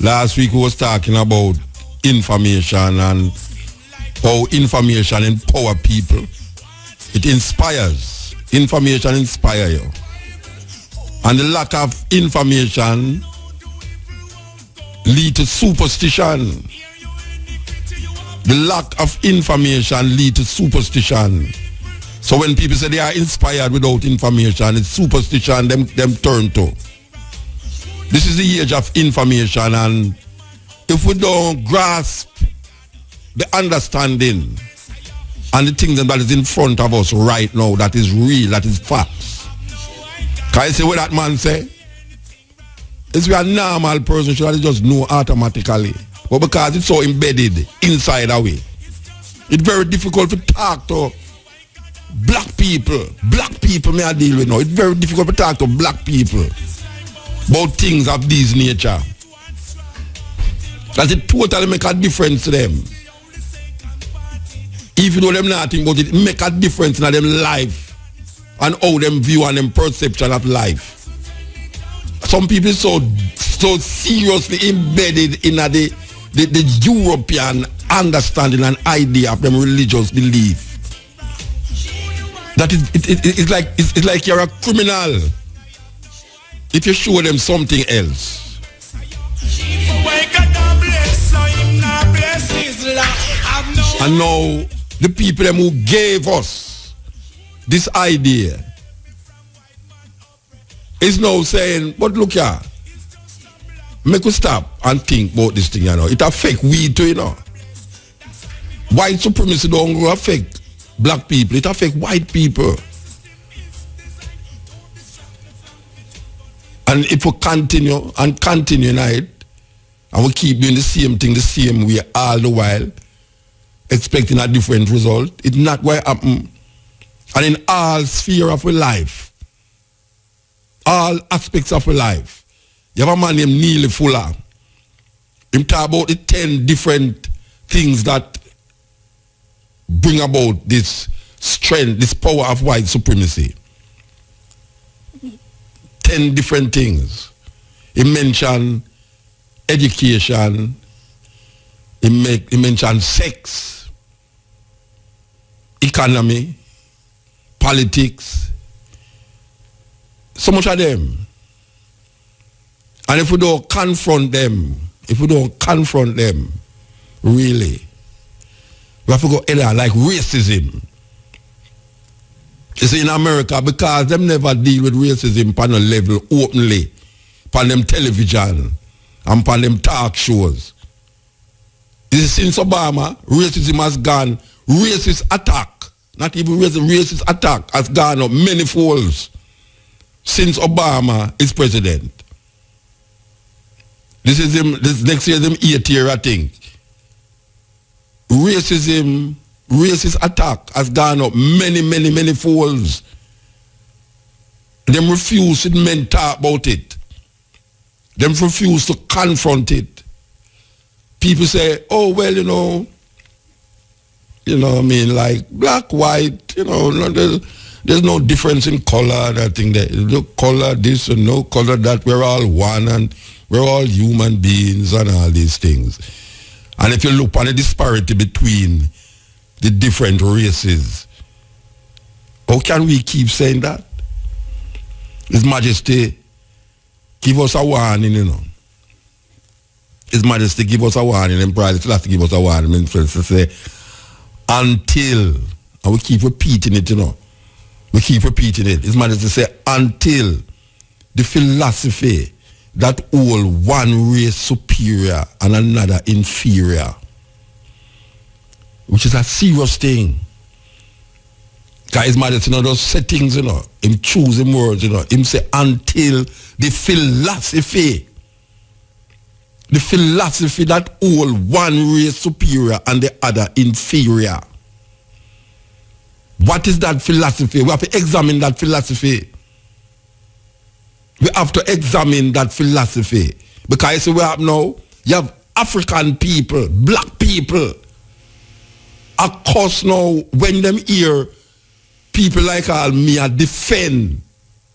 Last week we was talking about information and how information empower people. It inspires. Information inspires you. And the lack of information lead to superstition. The lack of information lead to superstition. So when people say they are inspired without information, it's superstition them turn to. This is the age of information, and if we don't grasp the understanding and the things that is in front of us right now, that is real, that is facts. Can I say what that man say? If we are a normal person, should just know automatically. But because it's so embedded inside our way, it's very difficult to talk to black people. Black people may I deal with now. It's very difficult to talk to black people about things of this nature. That it totally make a difference to them. Even though them not think about it, make a difference in them life and how them view and them perception of life. Some people so seriously embedded in the the European understanding and idea of them religious belief. That it's like you're a criminal if you show them something else. And now the people them who gave us this idea is now saying, but look here, make us stop and think about this thing, you know. It affect we too, you know. White supremacy don't affect black people, it affect white people. And if we continue night, and we keep doing the same thing the same way all the while, expecting a different result, it's not what happen. And in all sphere of our life, all aspects of our life, you have a man named Neely Fuller. Him talk about the 10 different things that bring about this strength, this power of white supremacy. 10 different things. He mentioned education, he mentioned sex, economy, politics, so much of them. And if we don't confront them, really, we have to go either like racism. You see, in America, because them never deal with racism on a level openly, on them television and on them talk shows. You see, since Obama, racism has gone, racist attack, not even racist attack has gone up many folds since Obama is president. This next year, them 8 year, I think. Racist attack has gone up many folds. Them refuse to men talk about it. Them refuse to confront it. People say, oh, well, you know what I mean, like black, white, there's no difference in color. I think that no color this and no color that. We're all one and we're all human beings and all these things. And if you look on the disparity between the different races, how can we keep saying that? His Majesty give us a warning, His Majesty give us a warning, and probably still have to give us a warning, to say, until, and we keep repeating it, We keep repeating it. His Majesty say, until the philosophy that all one race superior and another inferior, which is a serious thing. Because His Majesty, those settings, him choosing words, him say, until the philosophy that all one race superior and the other inferior. What is that philosophy? We have to examine that philosophy. We have to examine that philosophy. Because we have now, you have African people, black people. Of course now, when them hear people like me defend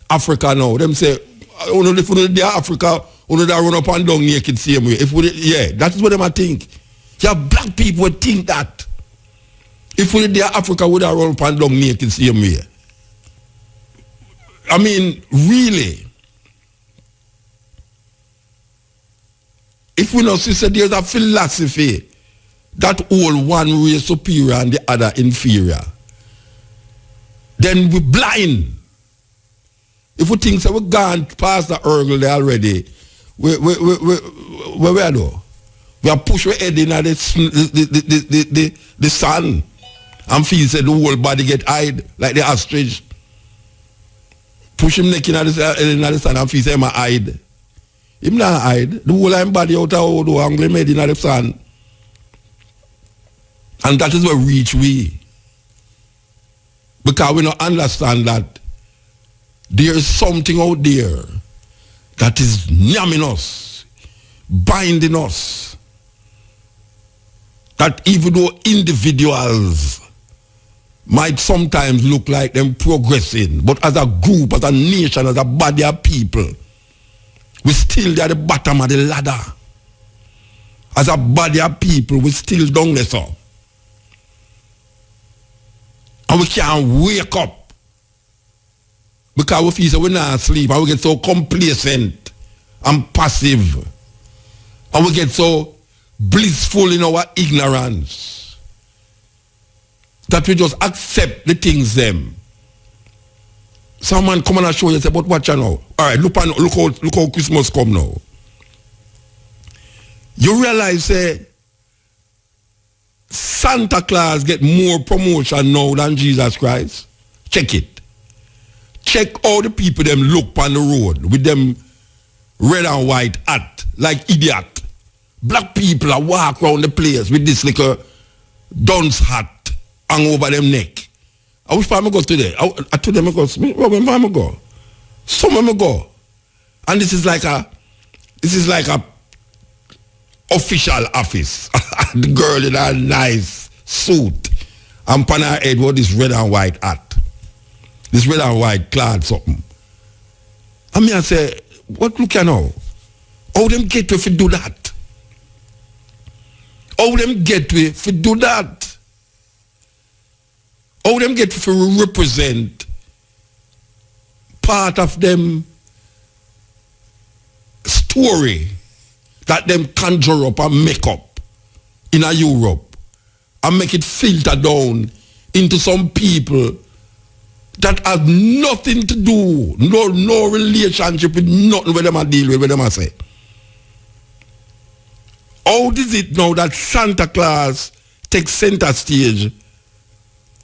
Africa now, them say, if we are Africa, we run up and down naked same way. That is what them think. You have black people who think that. If we there Africa, would have run up and down naked same way. I mean, really. If we know, sister, there's a philosophy that all one race superior and the other inferior, then we're blind. If we think so, we're gone past the hurdle there already. We do? We are push our head in the sun and feel say the whole body get hide like the ostrich. Push him neck in the sun and feel say him hide. Him not hide. The whole of him body out of the angle made in the sun. And that is where reach we. Because we don't understand that there is something out there that is numbing us, binding us. That even though individuals might sometimes look like them progressing, but as a group, as a nation, as a body of people, we still at the bottom of the ladder. as a body of people, we still down there, so. And we can't wake up. Because we feel so we're not asleep and we get so complacent and passive. And we get so blissful in our ignorance that we just accept the things them. Someone come and show you say, but watch you now. Alright, look how Christmas come now. You realize Santa Claus get more promotion now than Jesus Christ? Check it. Check all the people them look on the road with them red and white hat like idiot. Black people are walk around the place with this little dunce hat hang over them neck. I wish I go today. I told them I go. When I go, some I go, and this is like a official office. The girl in a nice suit and pan her head with this red and white hat, this red and white clad something. I mean, I say, what look you now? How them get to do that? How them get to do that? How them get to represent part of them story that them conjure up and make up in a Europe and make it filter down into some people that have nothing to do, no relationship with nothing with them I deal with them I say. How is it now that Santa Claus takes center stage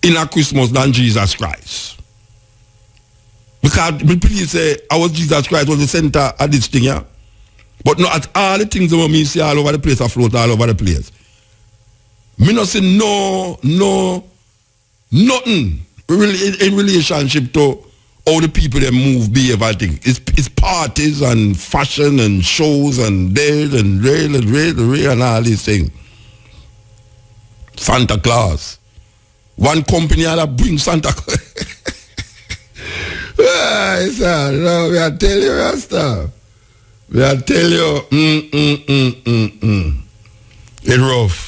in a Christmas than Jesus Christ? Because please say our Jesus Christ was the center of this thing, yeah? But not at all the things that me see all over the place, afloat all over the place. Me not see nothing in relationship to how the people that move, behave, I think. It's parties and fashion and shows and days and rail and all these things. Santa Claus. One company that brings Santa Claus. No, I tell you that stuff. I tell you, it's rough.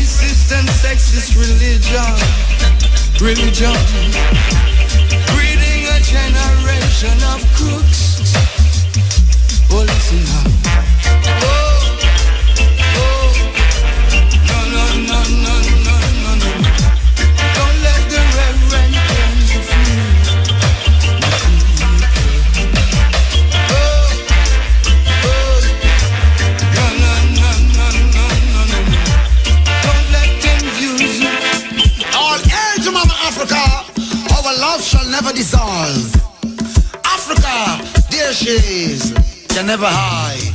racist and sexist religion. Breeding a generation of crooks. Oh, listen now. No. Don't let the reverend turn you fool. Don't let them use you. All hail to Mama Africa. Our love shall never dissolve. Africa, there she is. Can never hide.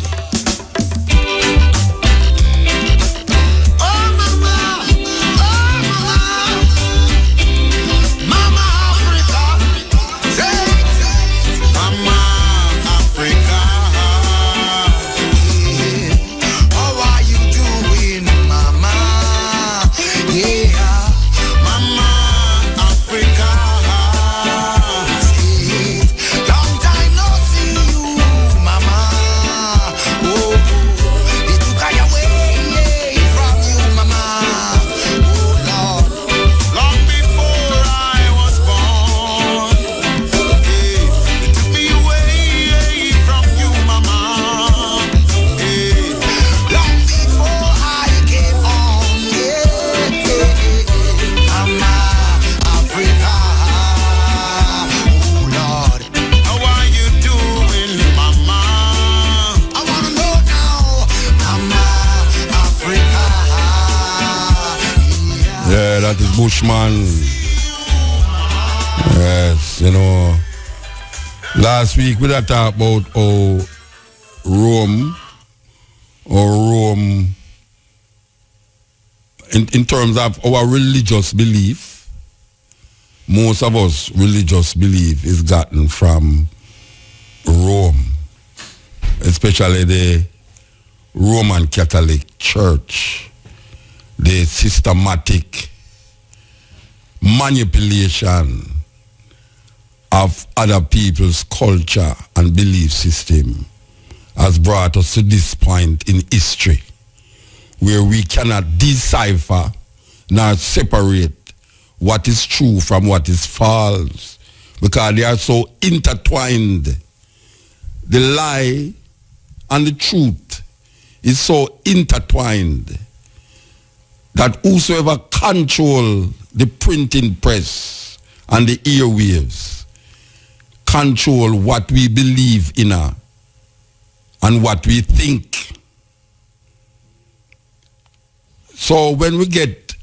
That is Bushman. Yes, you know. Last week we had talked about how Rome, in terms of our religious belief, most of us religious belief is gotten from Rome, especially the Roman Catholic Church. The systematic manipulation of other people's culture and belief system has brought us to this point in history where we cannot decipher nor separate what is true from what is false because they are so intertwined. The lie and the truth is so intertwined that whosoever control the printing press and the airwaves control what we believe in and what we think. So when we get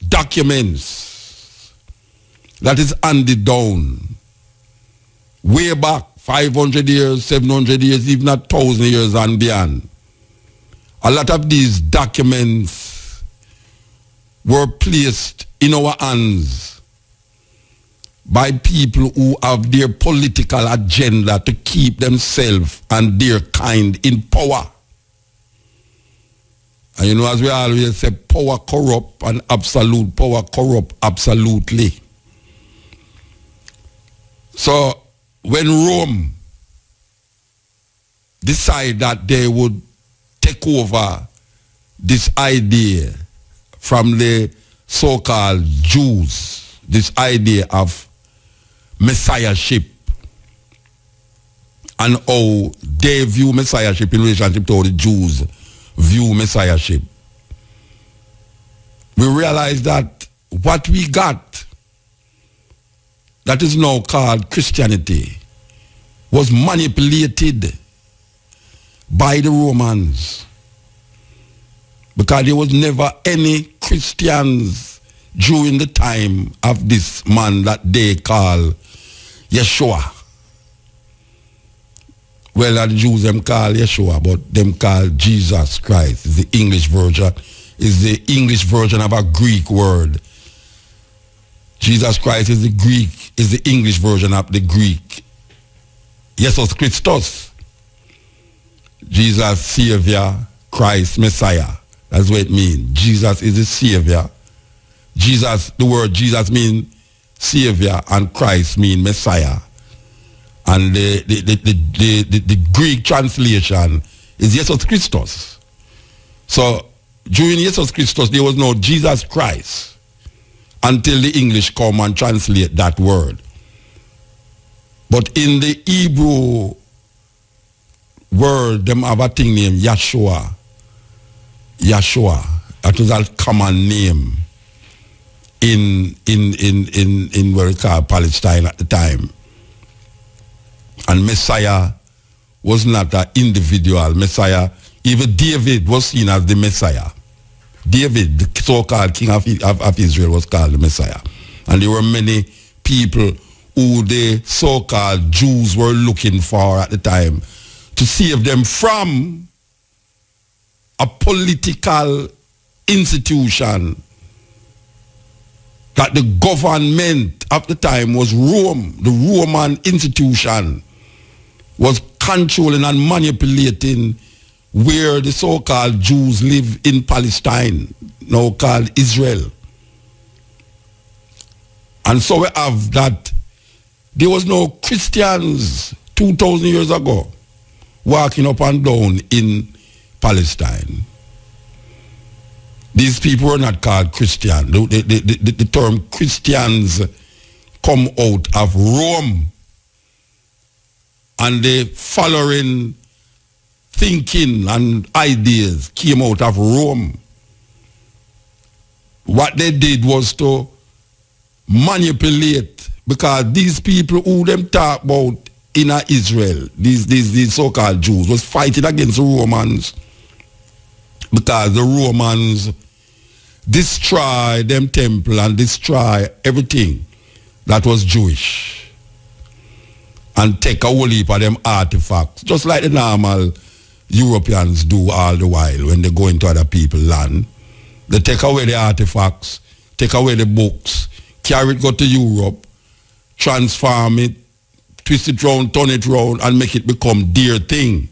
documents that is handed down way back 500 years, 700 years, if not 1,000 years and beyond, a lot of these documents were placed in our hands by people who have their political agenda to keep themselves and their kind in power. And you know, as we always say, power corrupt and absolute power corrupt absolutely. So when Rome decided that they would take over this idea from the so-called Jews, this idea of messiahship and how they view messiahship in relationship to how the Jews view messiahship. We realize that what we got that is now called Christianity was manipulated by the Romans, because there was never any Christians during the time of this man that they call Yeshua. Well, the Jews them call Yeshua, but them call Jesus Christ. It's the English version. Is the English version of a Greek word. Jesus Christ is the English version of the Greek Jesus Christos. Jesus, Savior, Christ, Messiah. That's what it means. Jesus is the Savior. Jesus, the word Jesus means Savior and Christ means Messiah. And the Greek translation is Jesus Christos. So during Jesus Christus, there was no Jesus Christ until the English come and translate that word. But in the Hebrew word, them have a thing named Yeshua. Yeshua. That was a common name in where we call Palestine at the time. And Messiah was not an individual. Messiah, even David was seen as the Messiah. David, the so-called king of Israel, was called the Messiah. And there were many people who the so-called Jews were looking for at the time to save them from a political institution that the government at the time was Rome. The Roman institution was controlling and manipulating where the so-called Jews live in Palestine, now called Israel. And so we have that there was no Christians 2,000 years ago walking up and down in Palestine. These people were not called Christian. The term Christians come out of Rome. And the following thinking and ideas came out of Rome. What they did was to manipulate, because these people who them talk about in Israel, these so-called Jews, was fighting against the Romans, because the Romans destroy them temple and destroy everything that was Jewish and take a whole heap of them artifacts, just like the normal Europeans do all the while when they go into other people's land. They take away the artifacts, take away the books, carry it, go to Europe, transform it, twist it round, turn it round, and make it become their thing.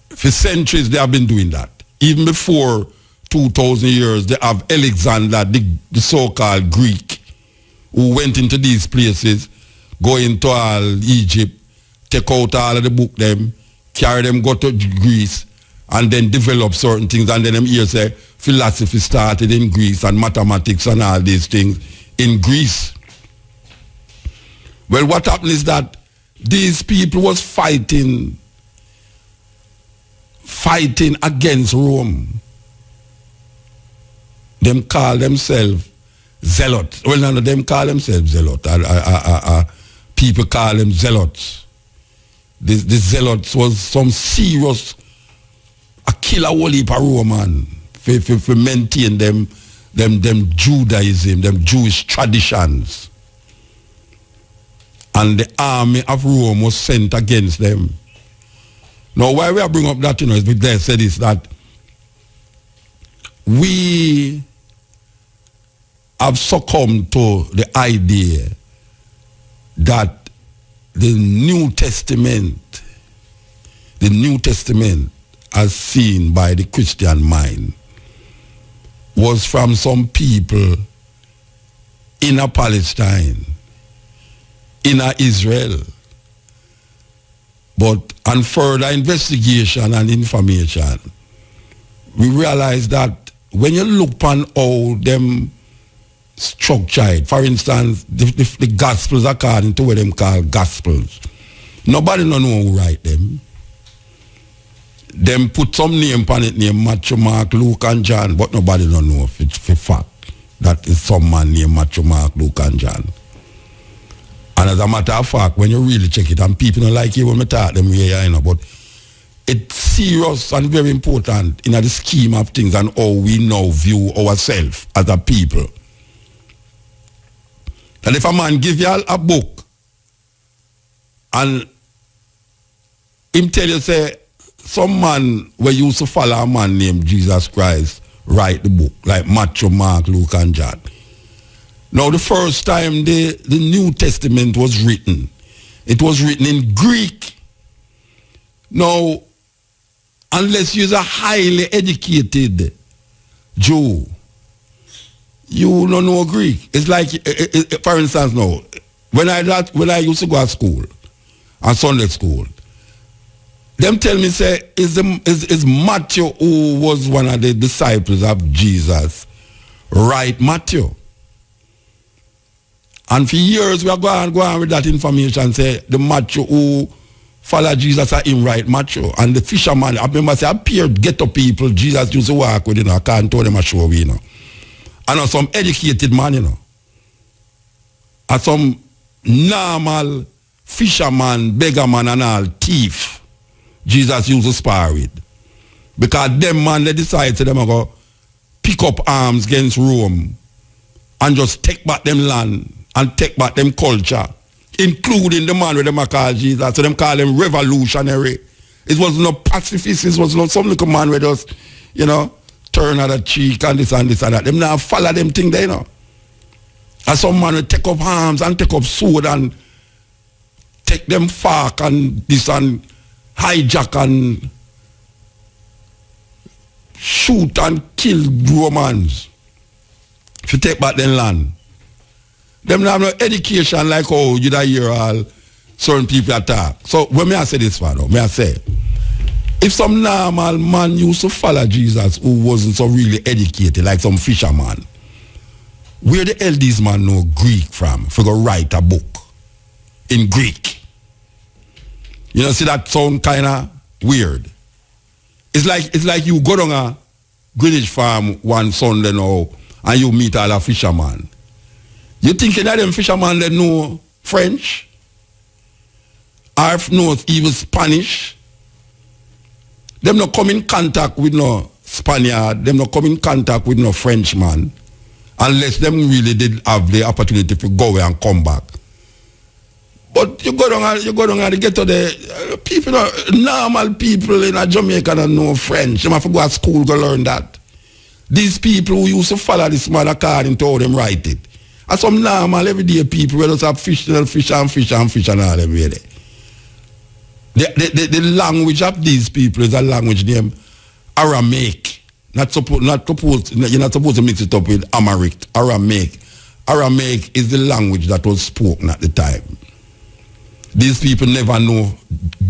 For centuries they have been doing that. Even before 2,000 years, they have Alexander, the so-called Greek, who went into these places, go into all Egypt, take out all of the book them, carry them, go to Greece, and then develop certain things. And then them here say philosophy started in Greece and mathematics and all these things in Greece. Well, what happened is that these people was fighting against Rome. Them call themselves zealots. Well, none of them call themselves zealots. People call them zealots. The zealots was some serious, a killer whole heap of Roman for maintain them Judaism, them Jewish traditions. And the army of Rome was sent against them. Now, why we bring up that, is because they said is that we have succumbed to the idea that the New Testament as seen by the Christian mind was from some people in Palestine, in Israel. But on further investigation and information, we realize that when you look upon how them structured, for instance, the Gospels according to what them call Gospels, nobody don't know who write them. Them put some name upon it, named Matthew, Mark, Luke, and John, but nobody don't know if it's for fact that is some man named Matthew, Mark, Luke, and John. And as a matter of fact, when you really check it, and people don't like it when we talk them here, but it's serious and very important in the scheme of things and how we now view ourselves as a people. And if a man give you a book and him tell you, say, some man where used to follow a man named Jesus Christ write the book, like Matthew, Mark, Luke, and John. Now, the first time the New Testament was written, it was written in Greek. Now, unless you're a highly educated Jew, you don't know Greek. It's like, for instance, now, when I used to go to school, at Sunday school, Them tell me, say, is Matthew, who was one of the disciples of Jesus, right Matthew? And for years we are going with that information, say the Matthew who follow Jesus are him right Matthew. And the fisherman, I remember say, appeared ghetto people, Jesus used to walk with, I can't tell them a show, And some educated man, and some normal fisherman, beggar man and all, thief, Jesus used to spar with. Because them man, they decide to them go pick up arms against Rome and just take back them land and take back them culture, including the man with them call Jesus. So them call him revolutionary. It was no pacifist, it was not some little man with us, turn at the cheek and this and that. Them now follow them thing there, And some man will take up arms and take up sword and take them fork and this and hijack and shoot and kill Romans if you take back them land. Them have no education like how you hear all certain people attack. So when I say this, may I say, if some normal man used to follow Jesus who wasn't so really educated, like some fisherman, where the hell these man know Greek from? For go write a book in Greek. See that sound kind of weird. It's like you go down a Greenwich farm one Sunday now and you meet all a fisherman. You thinking that them fishermen that know French? Or if knows even Spanish? Them not come in contact with no Spaniard, them not come in contact with no Frenchman, unless them really did have the opportunity to go away and come back. But you go down and get to the people, normal people in Jamaica that know French. They have to go to school to learn that. These people who used to follow this man according to how them write it. And some normal everyday people who just have fish and all them really. The language of these people is a language named Aramaic. You're not supposed to mix it up with Amharic. Aramaic. Aramaic is the language that was spoken at the time. These people never know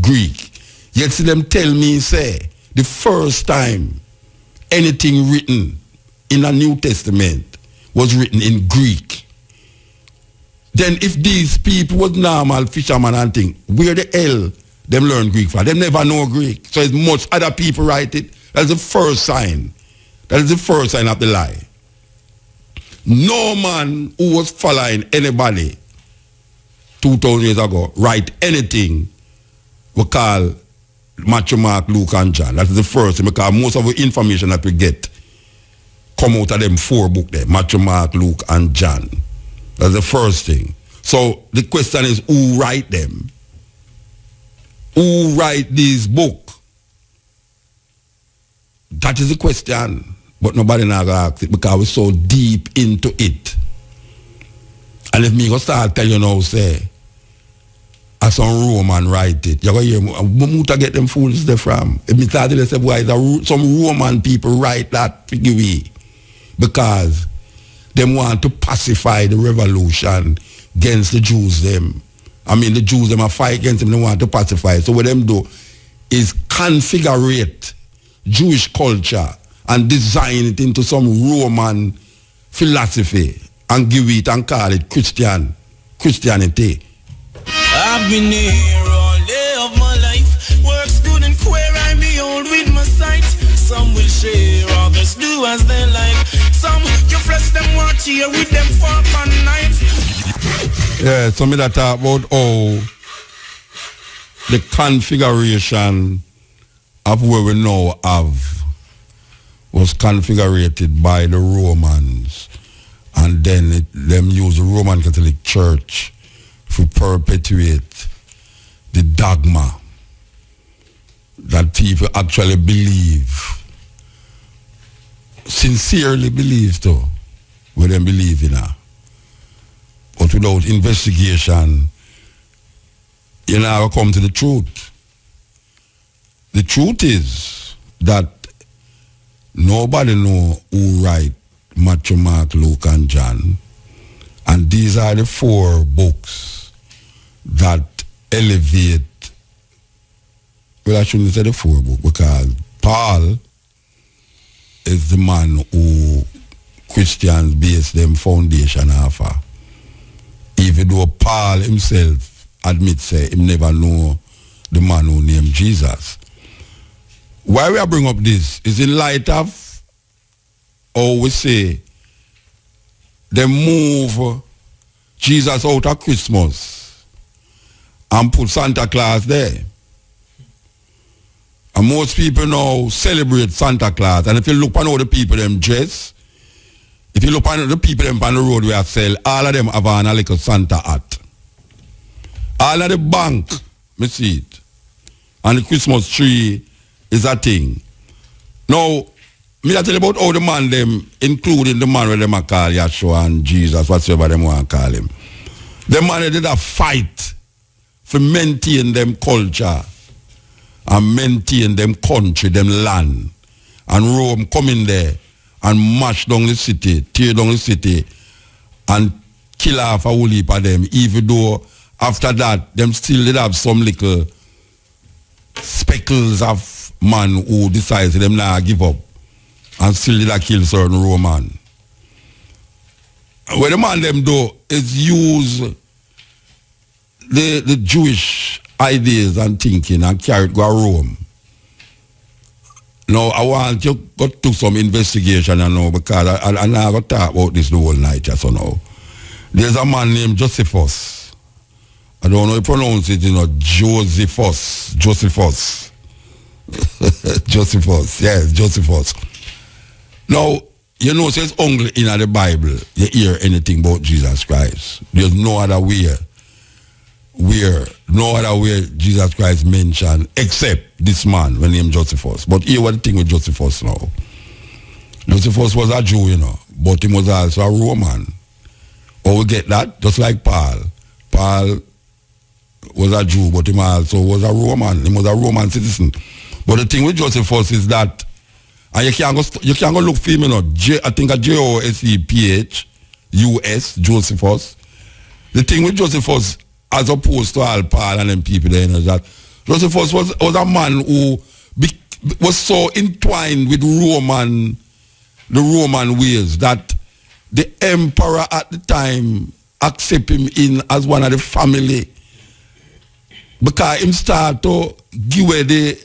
Greek. Yet see them tell me, say, the first time anything written in a New Testament was written in Greek. Then if these people was normal fishermen and thing, where the hell them learn Greek from? Them never know Greek. So it's much other people write it. That's the first sign. That is the first sign of the lie. No man who was following anybody 2,000 years ago write anything we call Matthew, Mark, Luke, and John. That's the first thing, because most of the information that we get come out of them 4 books there, Matthew, Mark, Luke, and John. That's the first thing. So the question is, who write them? Who write these books? That is the question. But nobody now ask it because we're so deep into it. And if me go start tell you now, say, as some Roman write it, you're going to hear, where to get them fools there from? If me start to say, why some Roman people write that figure way? Because they want to pacify the revolution against the Jews them. I mean, the Jews them are fight against them, they want to pacify. So what them do is configure Jewish culture and design it into some Roman philosophy and give it and call it Christianity. I've been here all day of my life. Works good and queer, I behold with my sight. Some will share, others do as they like. Some you flesh them watch here with them fork and knife. Yeah, some of that talk about how the configuration of where we now have was configured by the Romans, and then them use the Roman Catholic Church to perpetuate the dogma that people actually believe, sincerely believe too, what they believe in. But without investigation, you never come to the truth. The truth is that nobody know who write Matthew, Mark, Luke, and John. And these are the 4 books that elevate Well, I shouldn't say the 4 book because Paul is the man who Christians base them foundation off of. Even though Paul himself admits say him never know the man who named Jesus. Why we bring up this is in light of how we say they move Jesus out of Christmas and put Santa Claus there. And most people now celebrate Santa Claus. And if you look on all the people them dress, if you look on the people them on the road where I sell, all of them have on a little Santa hat. All of the bank, me see it. And the Christmas tree is a thing. Now, me I tell you about all the man them, including the man where them a call Yeshua and Jesus, whatsoever them want to call him. The man they did a fight for maintain them culture and maintain them country, them land. And Rome come in there and mash down the city, tear down the city, and kill off a whole heap of them, even though after that, them still did have some little speckles of man who decides them now give up and still did a kill certain Roman. What the man them do is use the Jewish ideas and thinking and carry it go Rome. Now I want you to go do some investigation and know because I now go talk about this the whole night just so now. There's a man named Josephus. I don't know how you pronounce it, Josephus. Josephus, yes, Josephus. Now, you know, says only in the Bible you hear anything about Jesus Christ. There's no other way Jesus Christ mentioned except this man named Josephus. But here what the thing with Josephus now. Josephus was a Jew, but he was also a Roman. Or we get that? Just like Paul. Paul was a Jew, but he also was a Roman. He was a Roman citizen. But the thing with Josephus is that, and you can't go look for him, I think a Josephus, Josephus. The thing with Josephus, as opposed to all Paul and them people there, is that Josephus was a man who was so entwined with the Roman ways that the emperor at the time accepted him in as one of the family because him start to give away the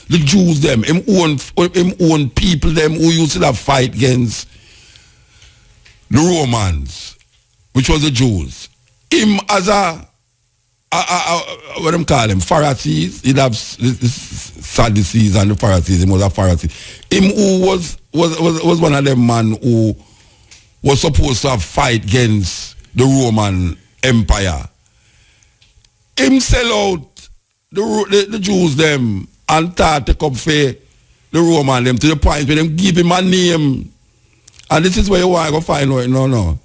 Jews them, him own people them who used to have fight against the Romans, which was the Jews. Him as a what them call them, Pharisees, he'd have the Sadducees and the Pharisees, he was a Pharisee. Him who was one of them man who was supposed to have fight against the Roman Empire. Him sell out the Jews them and start to come for the Roman them to the point where them give him a name. And this is where you want to go find out, no.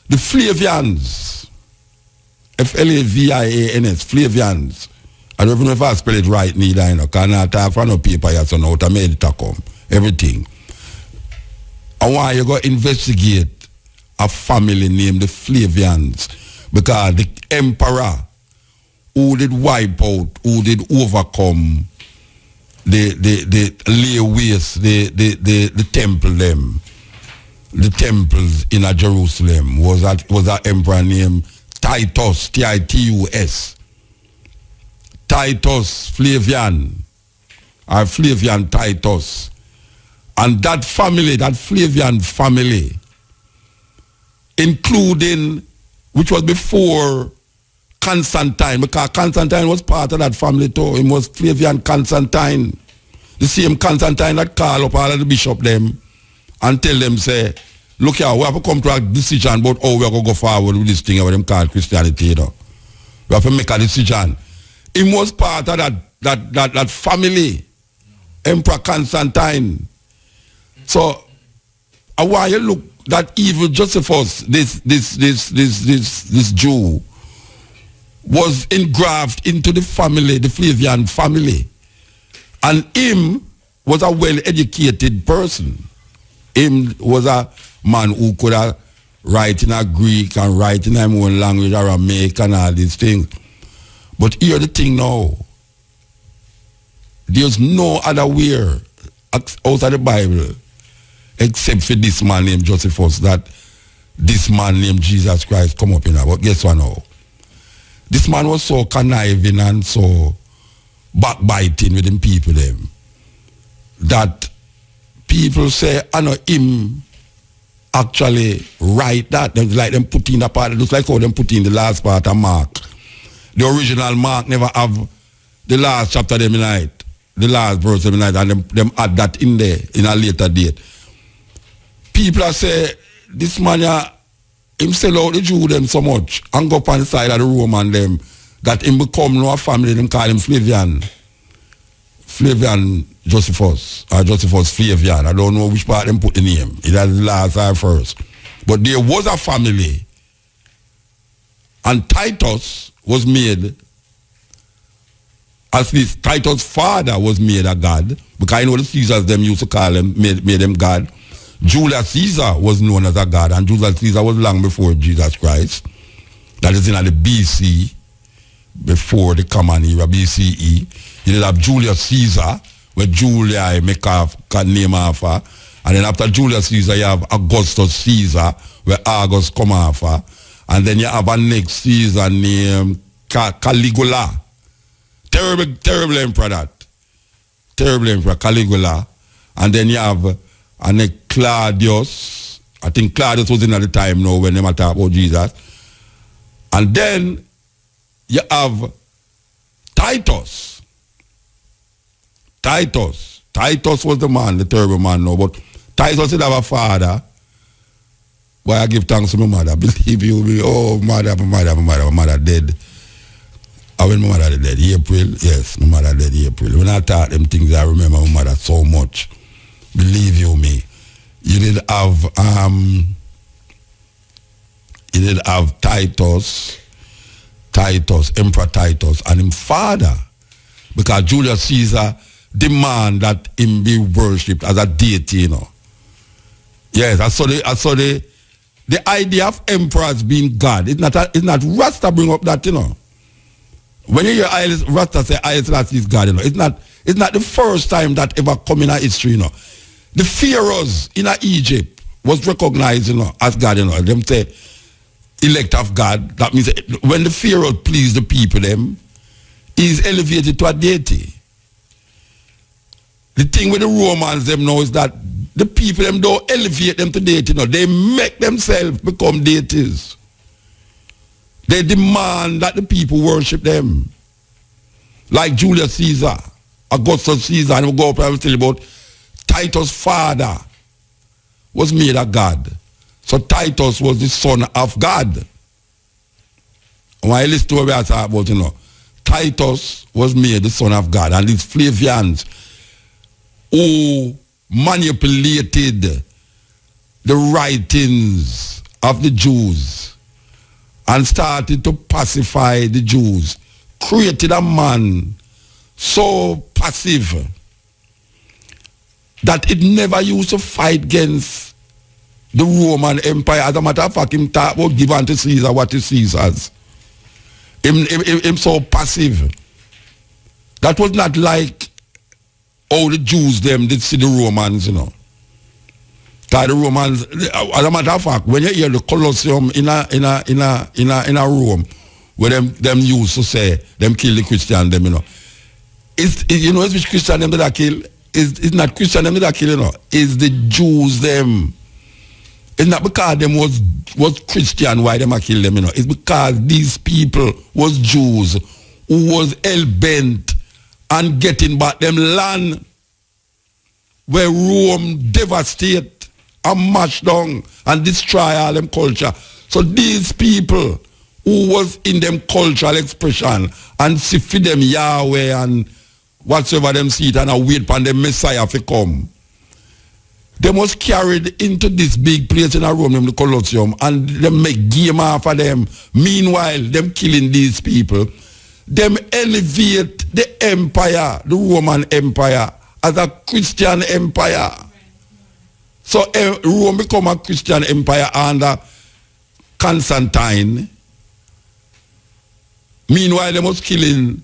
The Flavians. Flavians, Flavians. I don't know if I spell it right neither, because I talk from no paper yet, so now I made it come. Everything. I want you to go investigate a family named the Flavians, because the emperor who did wipe out, who did overcome the lay waste, the temple them, the temples in Jerusalem was that emperor named Titus, Titus, Titus Flavian, or Flavian Titus. And that family, that Flavian family, including, which was before Constantine, because Constantine was part of that family too. He was Flavian Constantine. The same Constantine that called up all of the bishop them and tell them, say, look here, we have to come to a decision about how we are going to go forward with this thing, what them call Christianity. We have to make a decision. He was part of that family, Emperor Constantine. So, I want you look that evil Josephus, this Jew, was engraved into the family, the Flavian family. And him was a well-educated person. Him was a man who could write in a Greek and write in his own language, Aramaic and all these things. But here the thing now. There's no other way outside the Bible except for this man named Josephus that this man named Jesus Christ come up in her. But guess what now? This man was so conniving and so backbiting with them people them that people say, I know him actually write that. Like them put in the part, just like how them put in the last part of Mark. The original Mark never have the last chapter them in it, the last verse them in it, and them add that in there in a later date. People are say, this man him sell out the Jew them so much and go up on the side of the Roman them that him become no family, them call him Flavian Josephus, or Josephus Flavian. I don't know which part them put the name. It has the last or first. But there was a family, and Titus was made, at least Titus' father was made a god, because I know the Caesars them used to call him, made them god. Julius Caesar was known as a god, and Julius Caesar was long before Jesus Christ. That is in the BC, before the common era, BCE. You did have Julius Caesar, where Julia make a name after, and then after Julius Caesar you have Augustus Caesar, where August come after, and then you have a next Caesar named Caligula. Terrible emperor that. Terrible emperor, Caligula. And then you have Claudius. I think Claudius was in at the time now when they talk about Jesus. And then you have Titus. Titus was the man, the terrible man now. But Titus did have a father. Why I give thanks to my mother. Believe you, oh, my mother dead. When my mother dead, April, yes, my mother dead April. When I thought them things, I remember my mother so much. Believe you me. You did have Titus, Emperor Titus, and his father, because Julius Caesar demand that him be worshipped as a deity, you know. Yes, I saw the idea of emperors being God. It's not Rasta bring up that, you know. When you hear Rasta say Haile Selassie is God, you know, it's not the first time that ever come in our history, you know. The pharaohs in Egypt was recognized, you know, as God, you know. Them say elect of God. That means when the pharaoh please the people, them, he's elevated to a deity. The thing with the Romans, them now, is that the people, them don't elevate them to deity, you know. They make themselves become deities. They demand that the people worship them. Like Julius Caesar, Augustus Caesar, and we'll go up and tell you about Titus' father was made a god. So Titus was the son of God. When I listen to what we are talking about, you know, Titus was made the son of God. And these Flavians who manipulated the writings of the Jews and started to pacify the Jews, created a man so passive that it never used to fight against the Roman Empire. As a matter of fact, him talk about give unto Caesar what is Caesar's. Him so passive. That was not like how the Jews them did see the Romans, you know. Because the Romans, as a matter of fact, when you hear the Colosseum in a Rome, where them used to say them kill the Christian them, you know. You know which Christian them that kill? It's not Christian them that kill, you know. It's the Jews them. It's not because them was Christian why them a kill them, you know. It's because these people was Jews who was hell-bent on getting back them land where Rome devastate and mash down and destroy all them culture. So these people who was in them cultural expression and see for them Yahweh and whatsoever them see it and wait for them Messiah to come, they was carried into this big place in a Rome, the Colosseum, and them make game off of them. Meanwhile, them killing these people, them elevate the empire, the Roman Empire, as a Christian empire. So Rome become a Christian empire under Constantine. Meanwhile, they was killing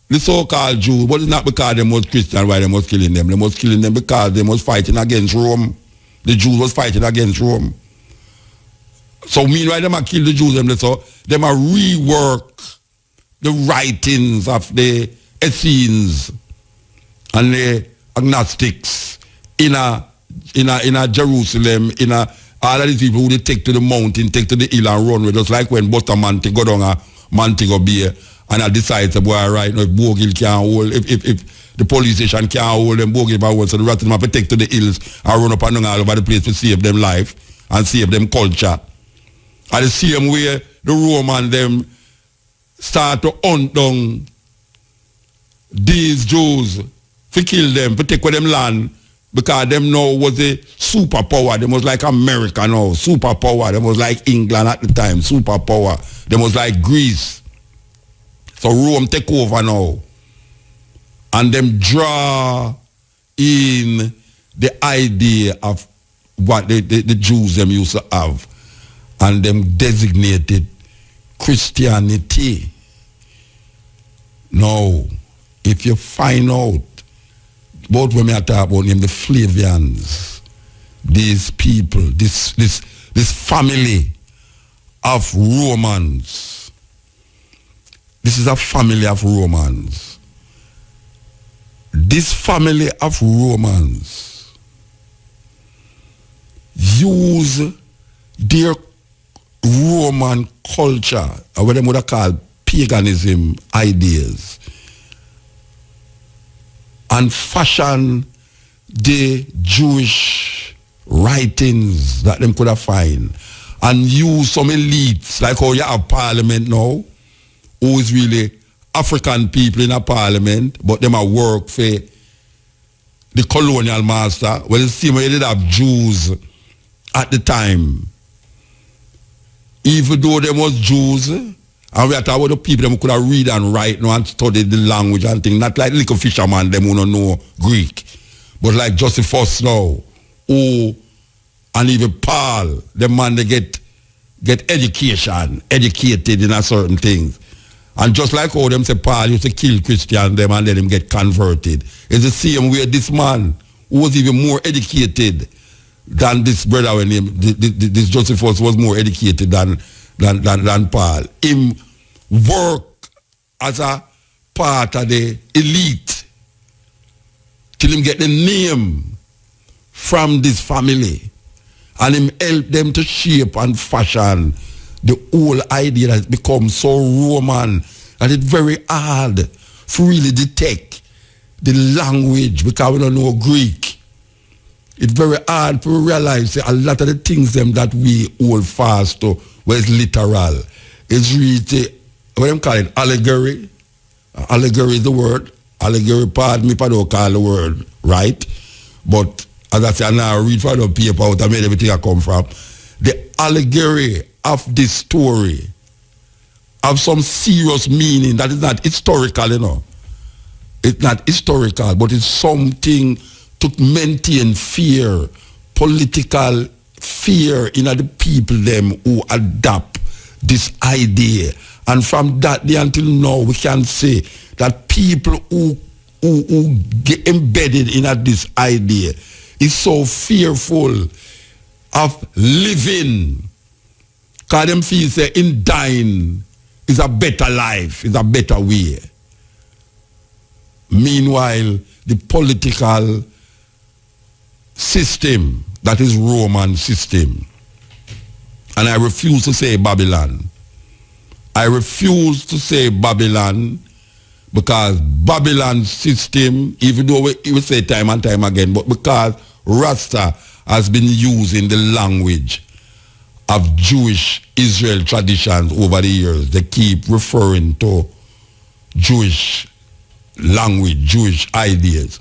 the so-called Jews, but it's not because they was Christian why they was killing them. They was killing them because they was fighting against Rome. The Jews was fighting against Rome. So meanwhile, them are kill the Jews, so them are rework the writings of the Essenes and the agnostics in a Jerusalem, all of these people who they take to the mountain, take to the hill and run with us, like when Bustamante go down a Montego Bay and I decide to boy, right, no, if Bogil can't hold, if the police station can't hold them, Bogil by one, so the rest of them have to take to the hills and run up and down all over the place to save them life and save them culture. And the same way the Roman them start to hunt down these Jews, to kill them, to take with them land, because them now was a superpower. Them was like America now, superpower. Them was like England at the time, superpower. Them was like Greece. So Rome take over now. And them draw in the idea of what the Jews them used to have. And them designated Christianity. Now, if you find out about when I talk about them, the Flavians, these people, this family of Romans. This is a family of Romans. This family of Romans use their Roman culture, or what they would have called paganism ideas, and fashion the Jewish writings that them could have find, and use some elites, like how you have parliament now, who is really African people in a parliament, but them are work for the colonial master. Well, it's the same way they did have Jews at the time. Even though them was Jews, and we are talking about the people who could have read and write now and study the language and things, not like little fisherman, them who don't know Greek, but like Josephus now, who, and even Paul, the man they get educated in a certain things. And just like how them say Paul used to kill Christians them and let them get converted, it's the same way this man, who was even more educated than this brother when him, this Josephus was more educated than Paul. Him work as a part of the elite till him get the name from this family, and him help them to shape and fashion the whole idea that becomes so Roman that it's very hard to really detect the language because we don't know Greek. It's very hard to realize a lot of the things them that we hold fast to, where it's literal. It's really, what them call it, allegory. Allegory is the word. Allegory, pardon me if I don't call the word right. But as I say, I now read for the paper out, I made everything I come from. The allegory of this story have some serious meaning that is not historical, you know. It's not historical, but it's something to maintain fear, political fear in the people them who adopt this idea. And from that day until now, we can say that people who get embedded in this idea is so fearful of living, because them feel say in dying is a better life, is a better way. Meanwhile, the political system, that is Roman system, and I refuse to say Babylon. I refuse to say Babylon because Babylon system, even though we say time and time again, but because Rasta has been using the language of Jewish Israel traditions over the years. They keep referring to Jewish language, Jewish ideas.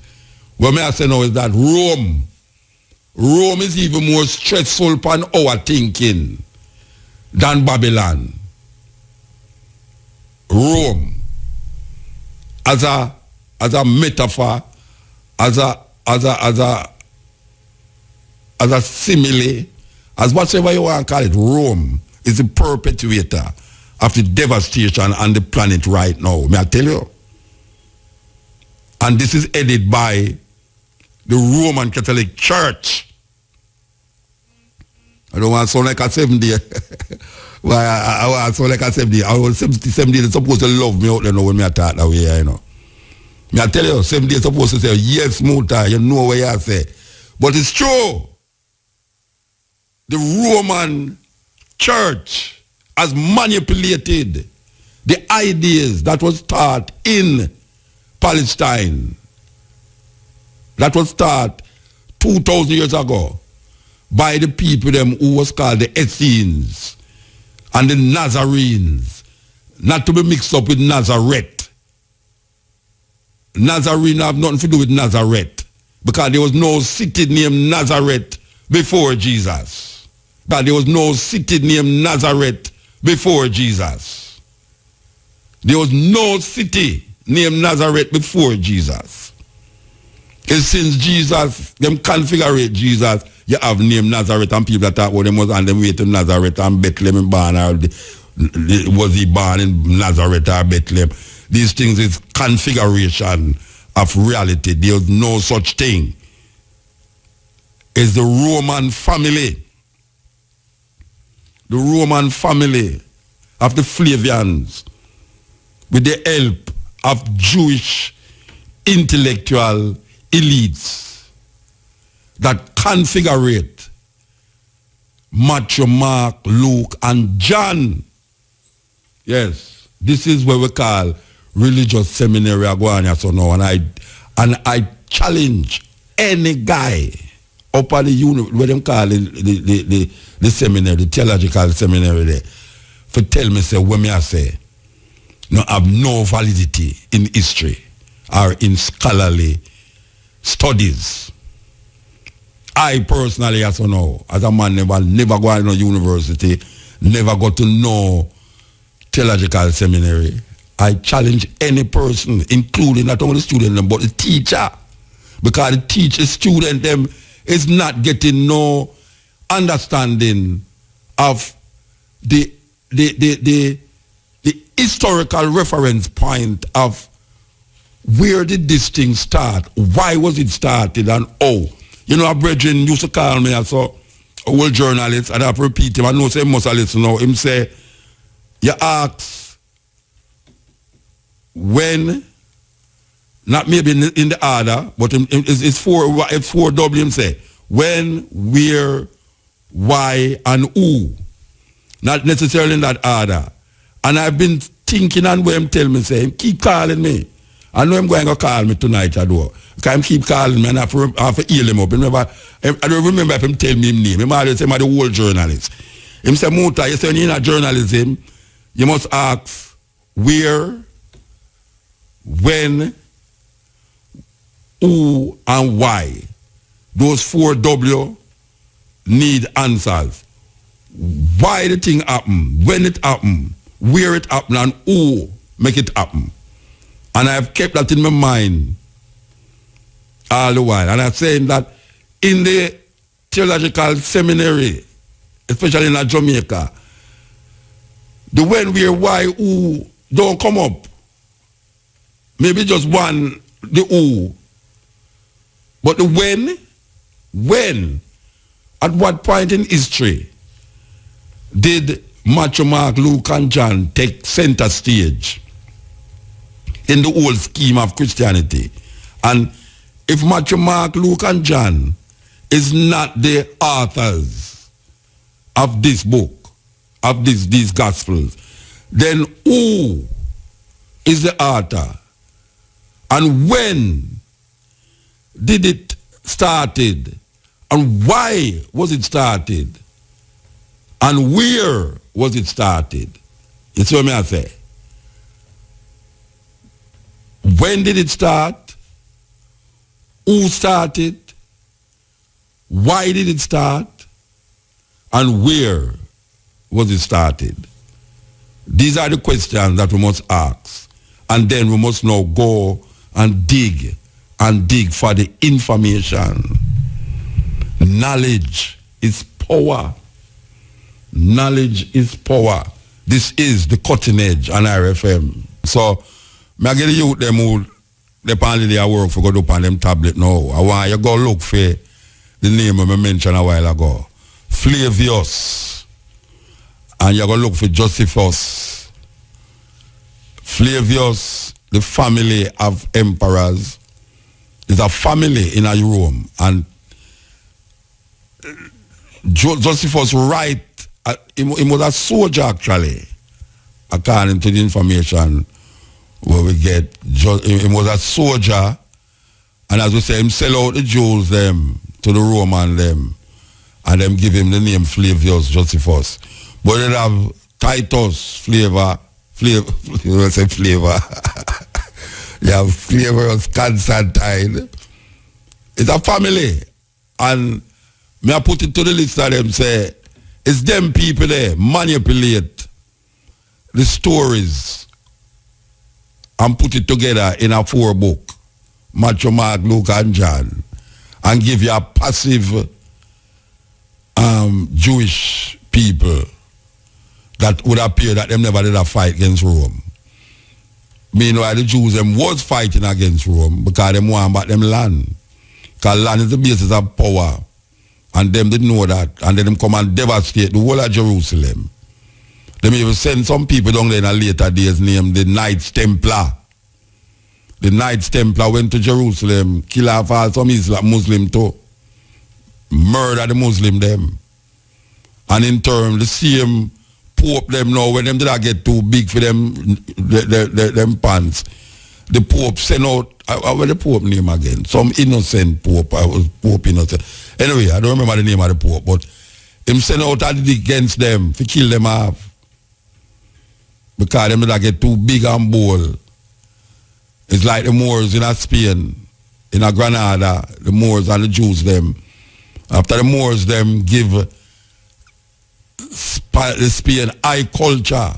What I say now is that Rome is even more stressful upon our thinking than Babylon. Rome, as a metaphor, as a simile, as whatever you want to call it, Rome is the perpetuator of the devastation on the planet right now. May I tell you? And this is headed by the Roman Catholic Church. I don't want to sound like a 70. Why I want to sound like a 70. I was 70 they're supposed to love me out there now when I talk that way, you know. Me I tell you, 70 is supposed to say, yes, Muta, you know what you say. But it's true. The Roman Church has manipulated the ideas that was taught in Palestine, that was taught 2,000 years ago by the people them who was called the Essenes and the Nazarenes, not to be mixed up with Nazareth. Nazarene have nothing to do with Nazareth, because there was no city named Nazareth before Jesus. But there was no city named Nazareth before Jesus. There was no city named Nazareth before Jesus. And since Jesus, them configure Jesus, you have named Nazareth, and people that talk about them was on them way to Nazareth and Bethlehem and born, or was he born in Nazareth or Bethlehem? These things is configuration of reality. There is no such thing. It's the Roman family. The Roman family of the Flavians, with the help of Jewish intellectual elites that configure Matthew, Mark, Luke, and John. Yes, this is what we call religious seminary Aguania. So now, and I challenge any guy up at the university, what them call the seminary, the theological seminary there, for tell me, say, what me I say, no have no validity in history or in scholarly studies. I personally, as you know, as a man, never go to university, never got to know theological seminary. I challenge any person, including not only the student, but the teacher, because the teacher, student, them is not getting no understanding of the historical reference point of where did this thing start, why was it started, and how. You know, a brethren used to call me as a old journalist, and I have to repeat him. I know say he must have listened now. Him say, you ask when, not maybe in the order, but it's 4W him say, when, where, why, and who. Not necessarily in that order. And I've been thinking, and when him tell me, say, keep calling me. I know him going to call me tonight at all. Because him keep calling me and I have to heal him up. I don't remember if him tell me his name. Him always say, I'm the whole journalist. Him say, Muta, you say when you're in journalism, you must ask where, when, who, and why. Those 4W need answers. Why the thing happen, when it happen, where it happen, and who make it happen. And I have kept that in my mind all the while. And I'm saying that in the theological seminary, especially in Jamaica, the when, where, why, who don't come up. Maybe just one, the who. But the when, at what point in history did Matthew, Mark, Luke, and John take center stage in the whole scheme of Christianity? And if Matthew, Mark, Luke, and John is not the authors of this book, of these gospels, then who is the author? And when did it started? And why was it started? And where was it started? You see what I say? When did it start? Who started? Why did it start? And where was it started? These are the questions that we must ask. And then we must now go and dig for the information. Knowledge is power. Knowledge is power. This is the cutting edge on RFM. So, I get the youth them who they probably they work for go up on them tablet now. I want you go look for the name I mentioned a while ago. Flavius. And you go look for Josephus. Flavius, the family of emperors, is a family in a Rome. And Josephus right, he was a soldier actually, according to the information where we get. He was a soldier, and as we say, him sell out the Jews them to the Roman them, and them give him the name Flavius Josephus. But they have Titus Flavor. You have Flavius Constantine. It's a family, and me I put it to the list of them, say, it's them people there manipulate the stories and put it together in a 4-book, Matthew, Mark, Luke, and John, and give you a passive Jewish people that would appear that them never did a fight against Rome. Meanwhile, the Jews them was fighting against Rome because them want back them land. Because land is the basis of power. And them didn't know that. And then them come and devastate the whole of Jerusalem. Them even send some people down there in a later days named the Knights Templar. The Knights Templar went to Jerusalem, kill off all some Muslim too. Murder the Muslim them. And in turn, the same Pope them now, when them did not get too big for them, them pants, the Pope sent out, what the Pope name again? Some innocent Pope. I was Pope innocent. Anyway, I don't remember the name of the Pope, but him sent out against them to kill them off. Because them did not get too big and bold. It's like the Moors in Spain, in Granada, the Moors and the Jews them. After the Moors them give the Spain high culture.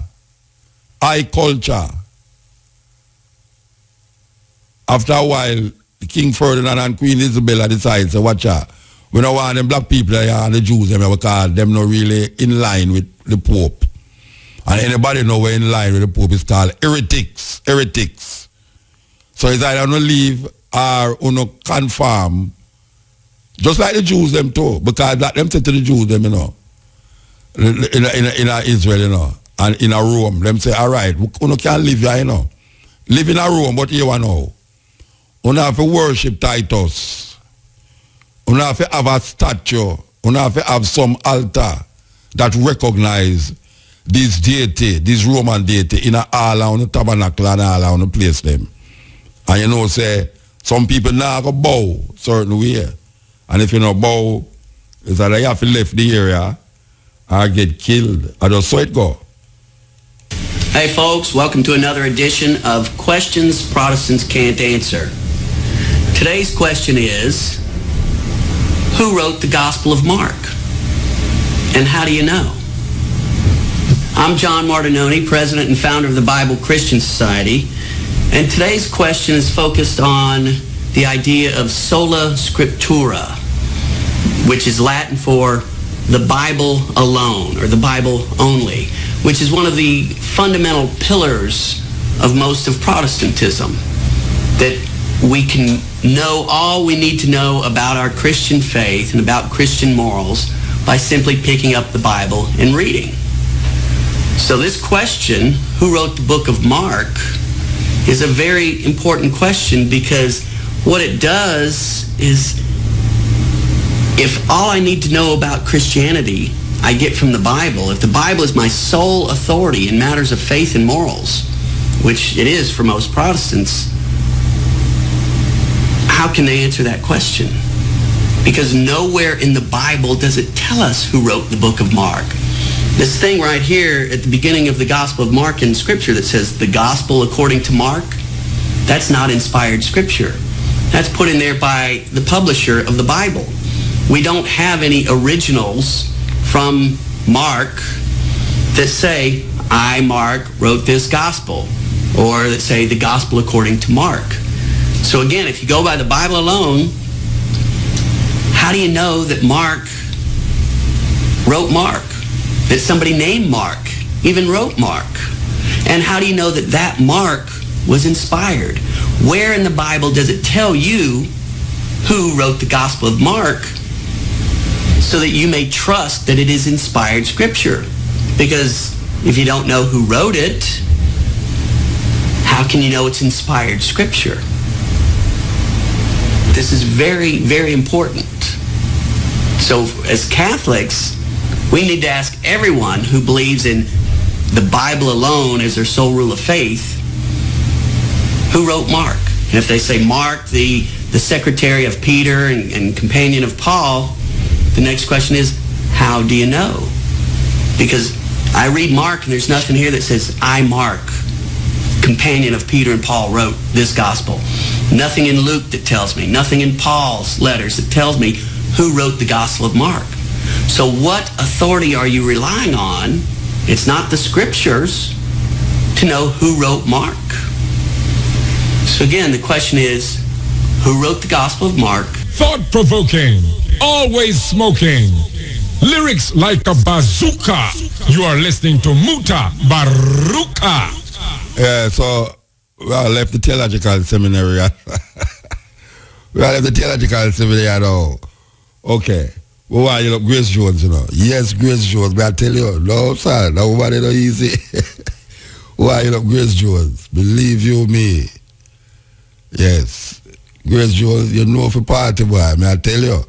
After a while, King Ferdinand and Queen Isabella decide, so watch out. We don't want them black people and the Jews them because them not really in line with the Pope. And anybody know we're in line with the Pope is called heretics. So it's either no leave or no confirm. Just like the Jews them too. Because that them said to the Jews them, you know. In Israel, you know, and in a Rome, them say, all right, we can't live here, you know. Live in a Rome, but here now. We have to worship Titus. We have to have a statue. We have to have some altar that recognize this deity, this Roman deity, in a hall and the tabernacle and all and the place them. And you know, say, some people now go bow certain way. And if you know bow, it's that you have to left the area or get killed. I just saw it go. Hey folks, welcome to another edition of Questions Protestants Can't Answer. Today's question is, who wrote the Gospel of Mark? And how do you know? I'm John Martinoni, president and founder of the Bible Christian Society, and today's question is focused on the idea of sola scriptura, which is Latin for the Bible alone, or the Bible only, which is one of the fundamental pillars of most of Protestantism, that we can know all we need to know about our Christian faith and about Christian morals by simply picking up the Bible and reading. So this question, who wrote the book of Mark, is a very important question, because what it does is, if all I need to know about Christianity I get from the Bible, if the Bible is my sole authority in matters of faith and morals, which it is for most Protestants, how can they answer that question? Because nowhere in the Bible does it tell us who wrote the book of Mark. This thing right here at the beginning of the Gospel of Mark in Scripture that says the Gospel according to Mark, that's not inspired Scripture. That's put in there by the publisher of the Bible. We don't have any originals from Mark that say, I, Mark, wrote this gospel, or that say the gospel according to Mark. So again, if you go by the Bible alone, how do you know that Mark wrote Mark? That somebody named Mark even wrote Mark? And how do you know that that Mark was inspired? Where in the Bible does it tell you who wrote the Gospel of Mark so that you may trust that it is inspired Scripture? Because if you don't know who wrote it, how can you know it's inspired Scripture? This is very, very important. So as Catholics, we need to ask everyone who believes in the Bible alone as their sole rule of faith, who wrote Mark? And if they say Mark, the secretary of Peter and companion of Paul, the next question is, how do you know? Because I read Mark and there's nothing here that says, I, Mark, companion of Peter and Paul, wrote this gospel. Nothing in Luke that tells me, nothing in Paul's letters that tells me who wrote the Gospel of Mark. So what authority are you relying on? It's not the Scriptures to know who wrote Mark. So again, the question is, who wrote the Gospel of Mark? Thought-provoking, always smoking, lyrics like a bazooka. You are listening to Mutabaruka. Yeah, so we all left the theological seminary. We all left the theological seminary now. Okay. Well, why you look Grace Jones, you know? Yes, Grace Jones, but I tell you, no, sir, that woman is not easy. Why you look Grace Jones? Believe you me. Yes. Grace Jones, you know for party, boy. May I tell you.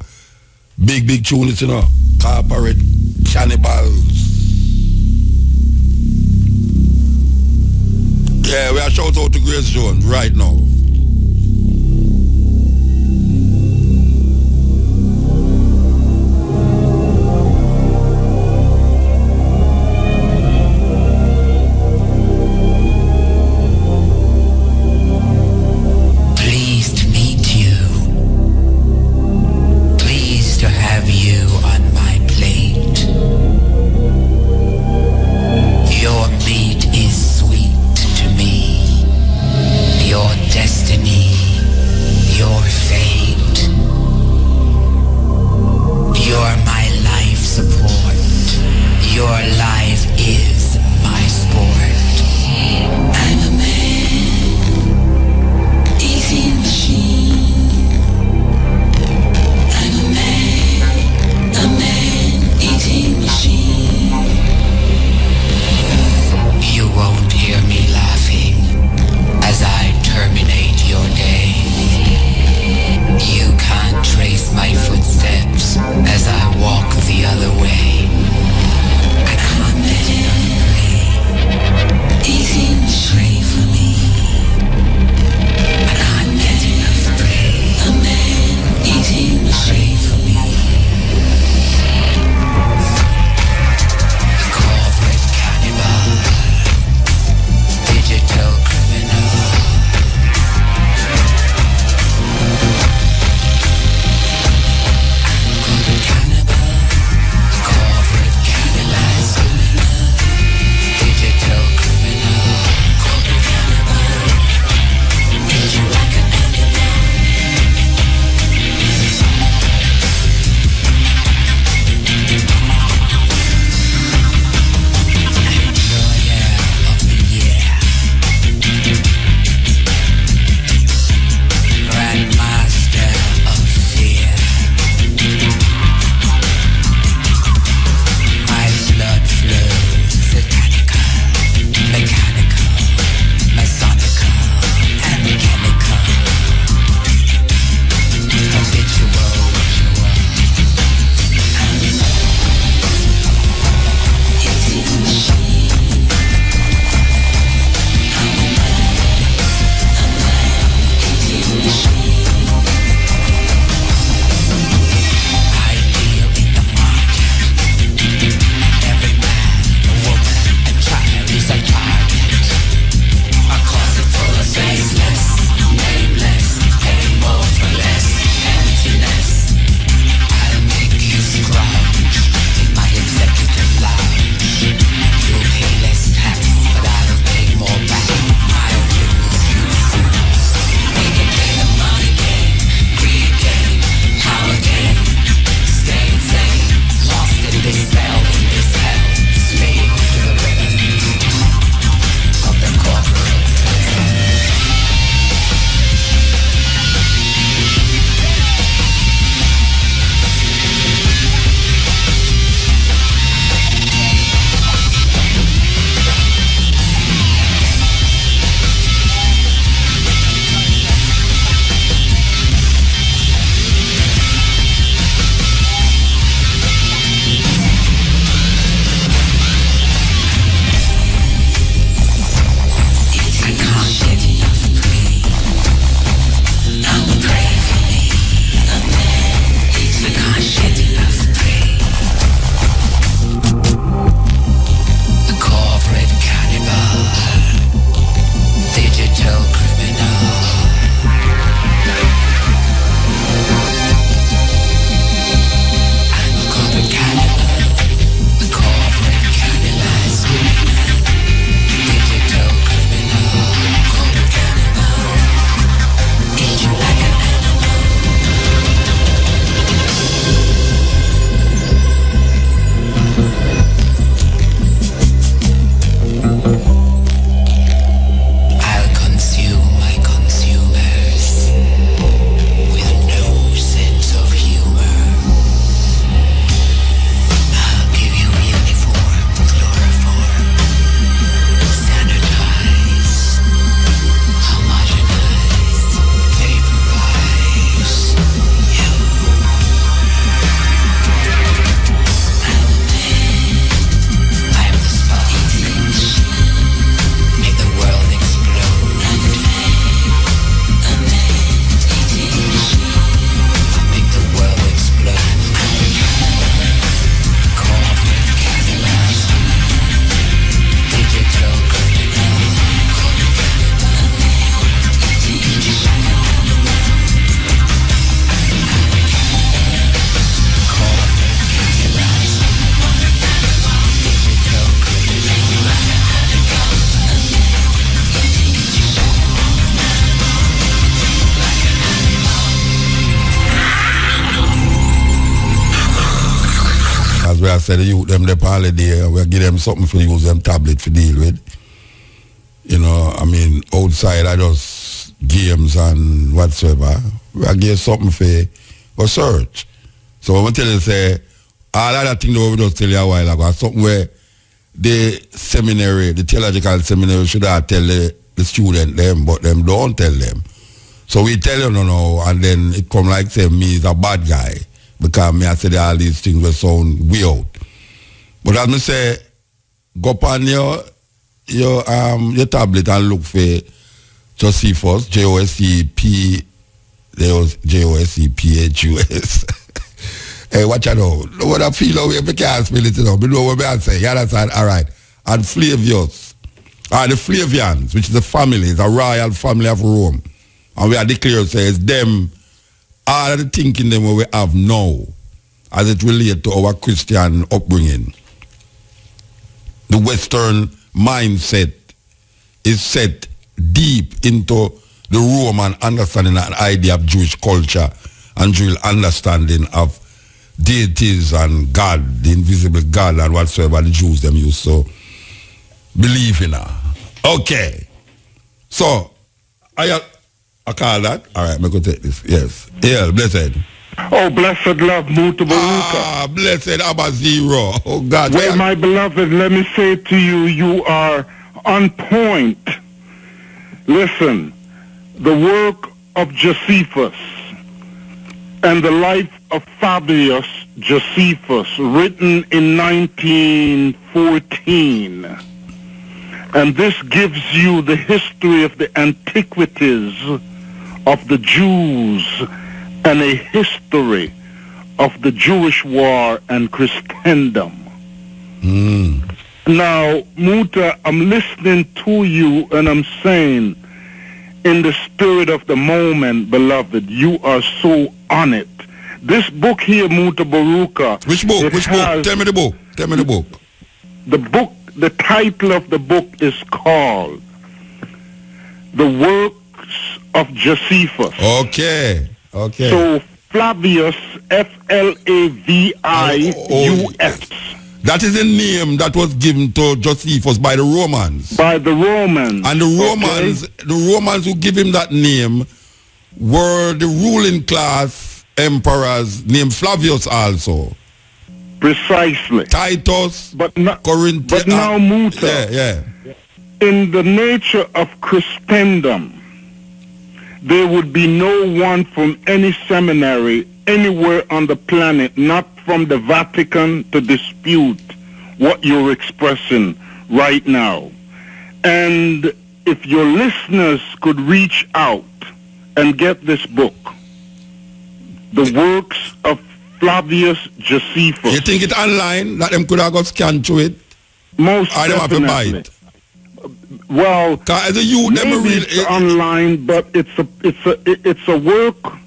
Big tunes, you know. Corporate cannibals. Yeah, we are shout out to Grace Jones right now. Pleased to meet you. Pleased to have you on my plate. Your meat is sweet to me. Your destiny as we have said, the youth them the holiday, we give them something for use them tablet for deal with. You know, I mean, outside I just games and whatsoever. We give something for search. So I'm tell you, say, all of that thing that we just tell you a while ago, something where the seminary, the theological seminary should have tell the student them, but them don't tell them. So we tell you no, and then it come like say me is a bad guy because me I say all these things will sound weird. But as me say, go upon your tablet and look for Josephus, Joseph, Josephus. Hey, watch out now. What I feel away, I can't spell it now. But know what I say. You understand? All right. And Flavius, the Flavians, which is a family, it's a royal family of Rome. And we are declared, say, it's them, all of the thinking them we have now, as it relates to our Christian upbringing. The Western mindset is set deep into the Roman understanding and idea of Jewish culture and Jewish understanding of deities and God, the invisible God and whatsoever the Jews them used to believe in. Okay. So, I call that. All right, I'm going to take this. Yes. Yeah, blessed. Oh, blessed love, Mutabaruka. Ah, blessed Abba Zero. Oh, God. Well, my beloved, let me say to you, you are on point. Listen, the work of Josephus and the life of Fabius Josephus, written in 1914. And this gives you the history of the antiquities of the Jews and a history of the Jewish war and Christendom. Now, Muta, I'm listening to you and I'm saying, in the spirit of the moment, beloved, you are so on it. This book here, Mutabaruka. Which book? Which book? Tell me the book. Tell me the book. The book, the title of the book is called The Works of Josephus. Okay. Okay. So Flavius, Flavius. That is a name that was given to Josephus by the Romans. By the Romans. And the Romans who give him that name were the ruling class emperors named Flavius also. Precisely. Titus, Corinth. But now, Muta, yeah. In the nature of Christendom, there would be no one from any seminary anywhere on the planet, not from the Vatican, to dispute what you're expressing right now. And if your listeners could reach out and get this book, The Works of Flavius Josephus. You think it online, that them could have got scanned through it? Most I don't have to buy it. Well, as a youth, maybe it's online, but it's a work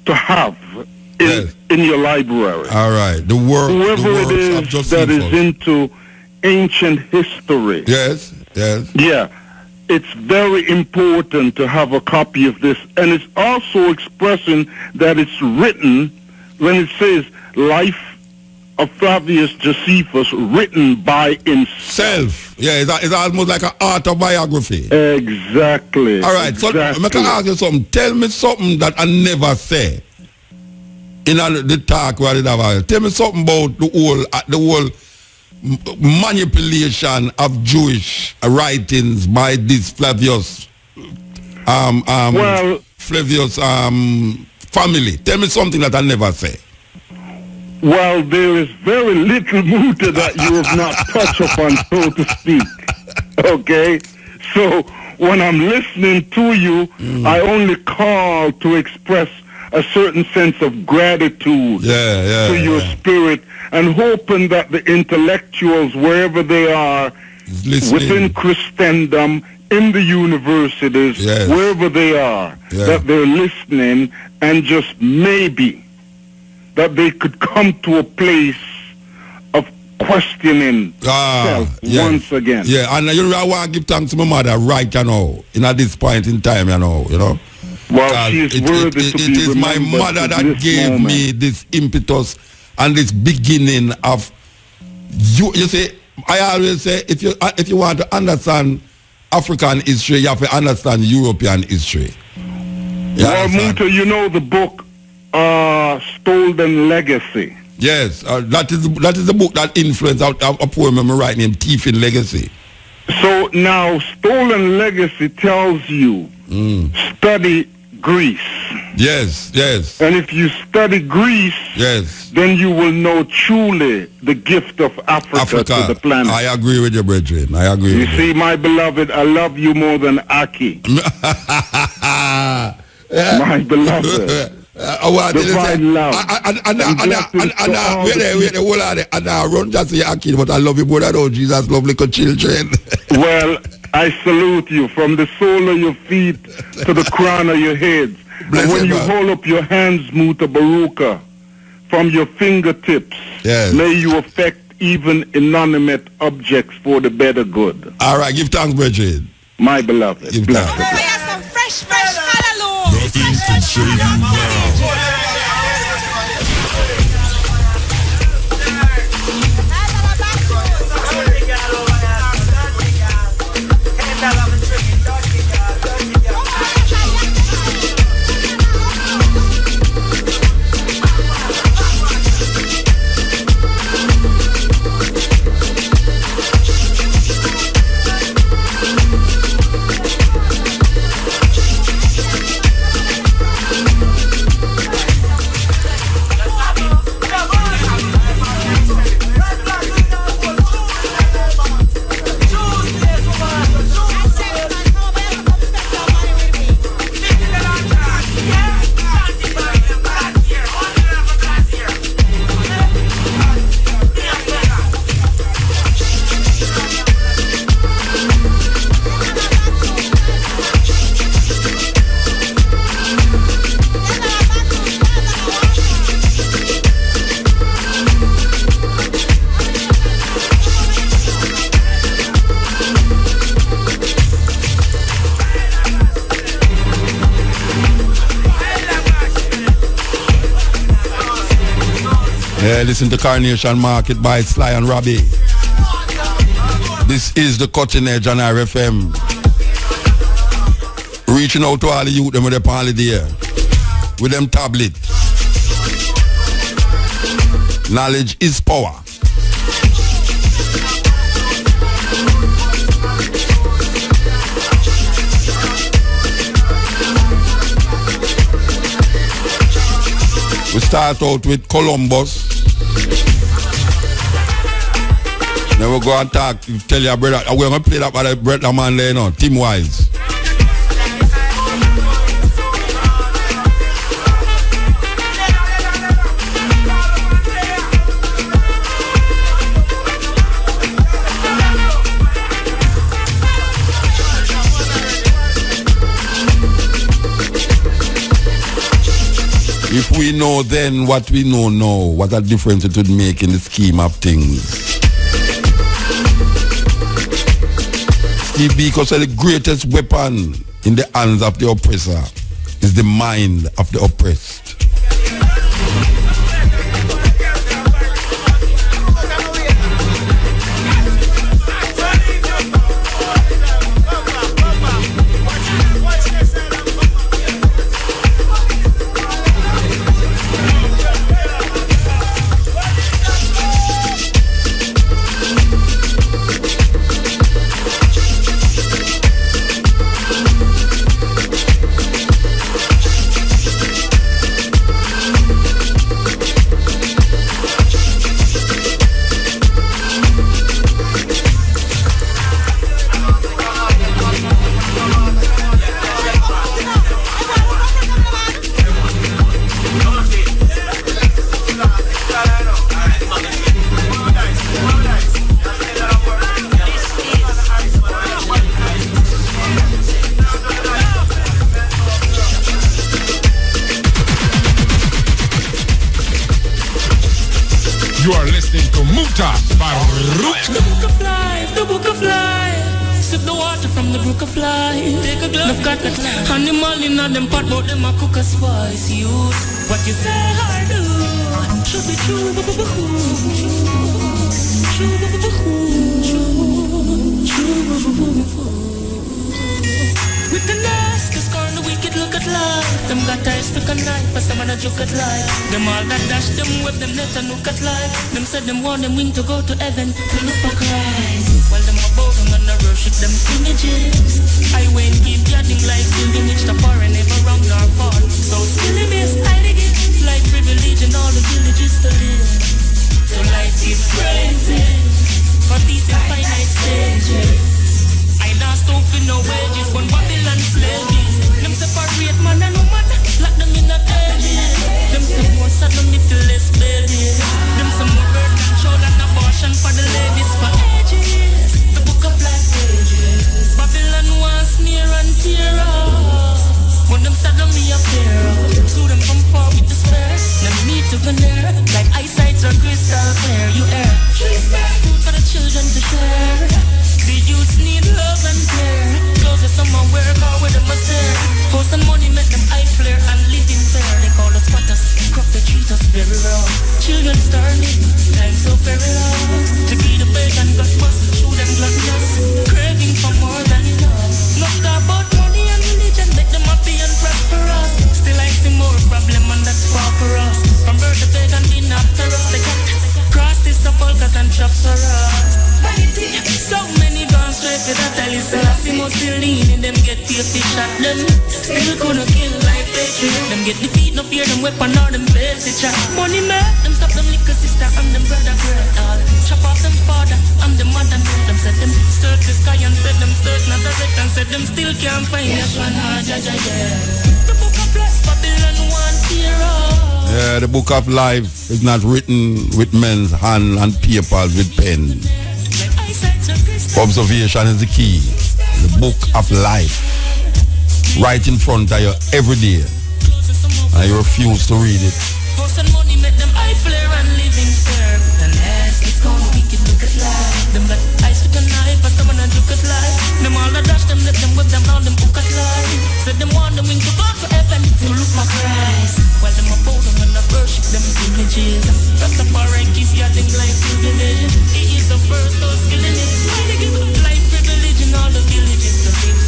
to have in your library. All right, whoever it is that is into ancient history. Yes. Yeah, it's very important to have a copy of this, and it's also expressing that it's written when it says life of Flavius Josephus, written by himself. Yeah, it's almost like an autobiography. Exactly. All right, so I can ask you something. Tell me something that I never say in the talk where I did have. Tell me something about the whole manipulation of Jewish writings by this Flavius Flavius family. Tell me something that I never say. Well, there is very little Muta that you have not touched upon, so to speak. Okay? So, when I'm listening to you, I only call to express a certain sense of gratitude to your spirit, and hoping that the intellectuals, wherever they are, within Christendom, in the universities, wherever they are, that they're listening, and just maybe that they could come to a place of questioning self once again. Yeah, and you know, I want to give thanks to my mother right now, at this point in time, you know. Well, she is worthy to be remembered. It is my mother that gave me this impetus and this beginning of You see, I always say if you want to understand African history, you have to understand European history. Well, Muta, you know the book Stolen Legacy. Yes, that is the book that influenced a poem I'm writing named Thief in Legacy. So now Stolen Legacy tells you study Greece. Yes. And if you study Greece, then you will know truly the gift of Africa to the planet. I agree with you, brethren. I agree. You see, my beloved, I love you more than Aki. My beloved. Divine love. And I run just say Aki, but I love you more than all Jesus love little children. Well, I salute you from the sole of your feet to the crown of your head. And when you hold up your hands, Mutabaruka, from your fingertips, may you affect even inanimate objects for the better good. All right, give thanks, brethren. My beloved. Give thanks. Fresh hallelujah. Nothing can save you now. Listen to Carnation Market by Sly and Robbie. This is the Cutting Edge on RFM. Reaching out to all the youth them with their holiday with them tablet. Knowledge is power. We start out with Columbus. Then we go and talk, tell your brother, we're going to play that by the brother man there now, Team Wise. If we know then what we know now, what a difference it would make in the scheme of things. Steve Biko said the greatest weapon in the hands of the oppressor is the mind of the oppressed. You are listening to Mutabaruka. The book of life, the book of life. Sip the water from the brook of life. Take a glass. Look at that animal in them pot, but them a cook a spice. Use what you say I do. Should be true. With the last, the scorn, the wicked look at life. Them got eyes to knife, but some a joke at life. Them all that dash, them whip them net and look at life. Them said them want them wing to go to heaven to look for Christ. While them about them and worship them images. I went keep getting like pilgrimage to foreign, never wrong nor fall. So still in this, I again like privilege and all the villages to live. So life is crazy for these infinite stages. I not stop for no wages, but Babylon slaves. Them separate man and woman, lock them in a cages. Them some more saddle middleless babies. Them some more birth control and abortion for the ladies for ages. The book of life pages. Babylon wants near and tear up. When them saddle me up here, so them come far with despair. Them need to go near, like eyesight or crystal clear. You air, food for the children to share. The youths need love and care. Clothes that someone wear, car with them a stare. House and money make them eye flare and live in fear. They call us squatters, crop they treat us very wrong. Children starving, time so perilous. To be the pagan got bust, show them gluttonous. Craving for more than enough. Not about money and religion, make them happy and prosperous. Still I see more problem and that's us. From birth to pagan being after us. They got crosses, sepulchres and traps for us. So many gone straight to that tell you Selassie must be lean. Them get tear fish at them. Still gonna kill like patriot. Them get defeat, no fear them weapon or them face it chat. Money man, them stop them liquor sister and them brother girl all. Chop off them father and them mother. Them said them search the sky and said them search Nazareth and said them still can't find Yeshua and Jaja. The book of life, Babylon one hero. Yeah, the book of life is not written with men's hand and papers with pen. Observation is the key. The book of life. Right in front of you every day. And you refuse to read it. House and money make them eye flare and live in fear. The last is gone, we can look at life. Them got eyes with a knife, but someone and look at life. Them all that dash them, let them whip them all them book at life. Said them want them wing to go to heaven to look for Christ. While them about them and worship them images. Rastafari keep yelling like pilgrimage. He is the first house killing it. Why they give up life privilege in all the villages to live?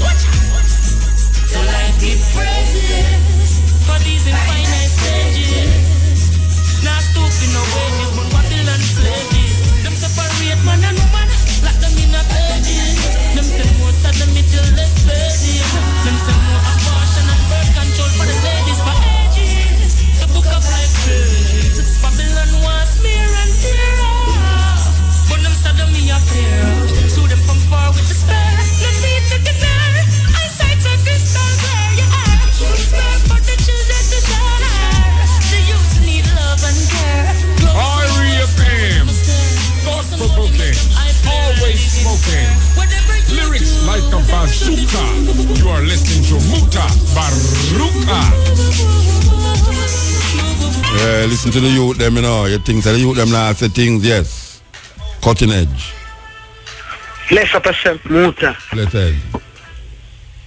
So life give praises for these infinite stages. Not stupid no wages, but Babylon slaves. Them separate man and woman, lock them in a cages. Them say more sad them middleless babies. Them say more abortion and birth control for the ladies for ages. The book of life pages. Babylon wants smear and tear off. But them sad them me a fear. Sue them from far with despair. Them need to get there. Eyesight a crystal clear. Yeah, spare for the children to share. The youth need love and care. R.E.F.M. Thoughtful cooking, always smoking. Lyrics like a bazooka. You are listening to Mutabaruka. Yeah, listen to the youth them, you know. You think that the youth them now say things, yes. Cutting edge. Bless up yourself, Muta. Blessed.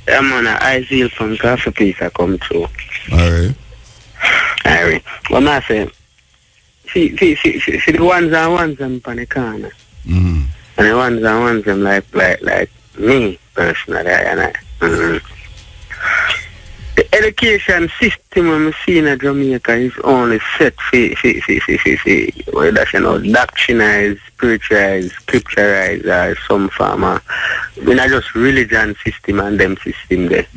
Yeah, man, I zeal from Coffee Piece I come through. Alright. Alright. What I say, see the ones and ones them on the corner. Mm-hmm. And the ones and ones them like me, personally, and I. Mm-hmm. The education system I'm seeing in Jamaica is only set for well, that's, you know, doctrinized, spiritualized, scripturized, or some form of, not just religion system and them system there.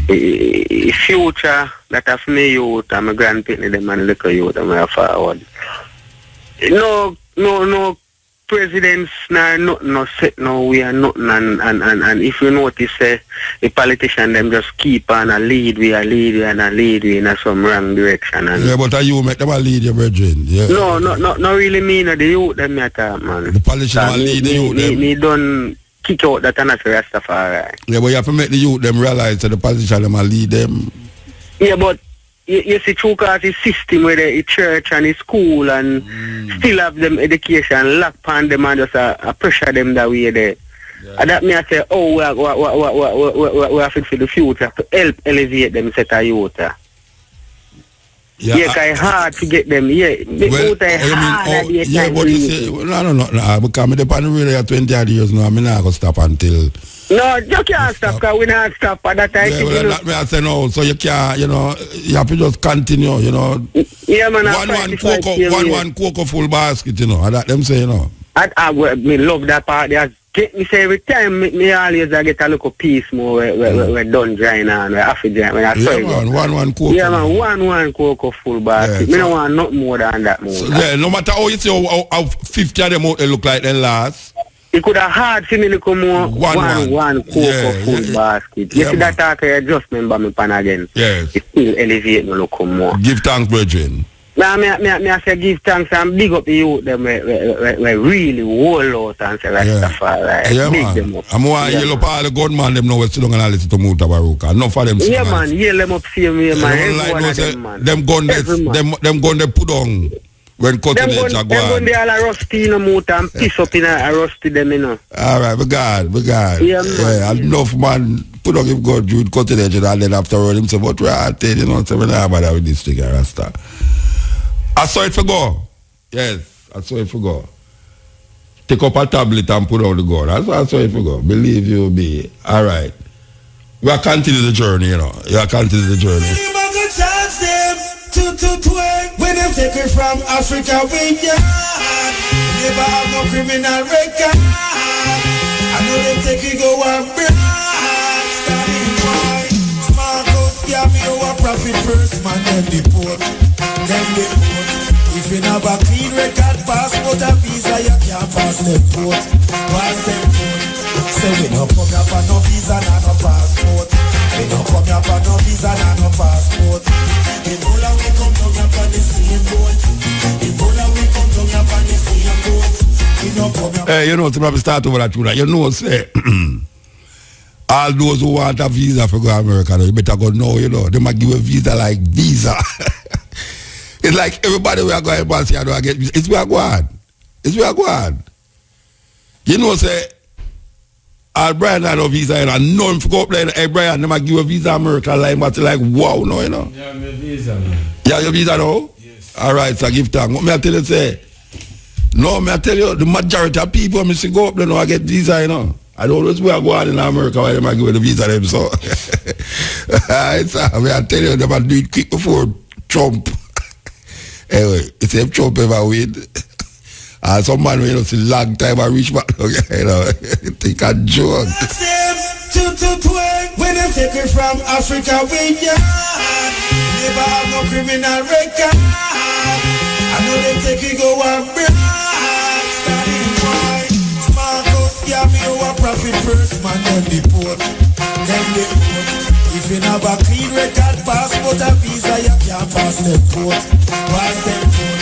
The future that of me youth and my grandparents them and little youth and my forward. No presidents no set no we are nothing and if you notice the politician them just keep on a lead we in some wrong direction and yeah, but you make them a lead your brethren. Yeah. No really mean the youth them matter, man. The politician lead the youth them. Me don't kick out that and Rastafari. Yeah, but you have to make the youth them realize that the politician them a lead them. Yeah, but you see, true cause the system where the church and the school and still have them education lock upon them and just pressure them that way there. Yeah. And that me I say, we have to for the future to help elevate them set a youth. Yeah, it's hard to get them. Yeah, but you say, no, because I'm on the radio 20 odd years now, I'm not going to stop until... No, you can't stop, because we not stop at that time. Yeah, well, that me I say no, so you can't, you have to just continue, Yeah, man. One cocoa full basket, that them say, I love that part. Me say every time me always get a little piece more we're done drying and we're half dry. One cocoa. Yeah, man, one cocoa full basket. Me don't want nothing more than that more. So, no matter how you see how 50 of them out they look like they last. It could have hard for me to come more one cocoa full basket. You see that talk I just remember me pan again. Yes. It still elevate me look more. Give thanks, brethren. I say give thanks and big up the youth them we really whole out and say Rastafari. Yeah, man. Them up. I'm going to yell up all the gunman them now we're still going to listen to Mutabaruka. Enough of them. Yeah, man. Yell them up same way, man. Them gun they put on when cutting edge are going. Them gun they all a rusty in a motor and piss up in a rusty them, Alright, we God. Yeah, man. Yeah, enough man put on him God Jude cutting edge and then after all him say, but right, so we're not bother with this thing, Rasta. I saw it for go. Yes, I saw it for go. Take up a tablet and put on the gun. That's what I saw it for go. Believe you me. All right. We are continuing the journey, You are continuing the journey. When them take it from Africa, we never have no criminal record. I know them take it go and break. Starting why Marcos give me our profit first, man, then deport. If you have a clean record, passport and visa, you can't pass the port. Pass the port. So we don't come here for no visa, no passport. We don't come here for no visa, no passport. Ebola we come down here for the same boat. Ebola we come down here for the same boat. We don't come here. Hey, to probably start over that tune. Say, all those who want a visa for go to America, you better go now, They might give a visa like visa. It's like everybody we are going to see, I get it's where I go on. It's where I go on. Say, Brian had no visa, and none for go up there, hey, Brian, they might give a visa America, like, wow, no, Yeah, my visa, man. Yeah, your visa now? Yes. All right, so give thanks. What me I tell you, say? No, me I tell you, the majority of people, me say, go up there, I get visa, I don't know where I go on in America, why they might give the visa them, so. Me I tell you, they might do it quick before Trump. Anyway, it's if Trump ever win, some man will see long time I reach back. Think a joke. When them take it from Africa, we never have no criminal record. I know them take it go and break. Starting why Marcos give me our profit first, man, then deport. If you have a clean record, passport and visa, you can't pass the port. Pass the port.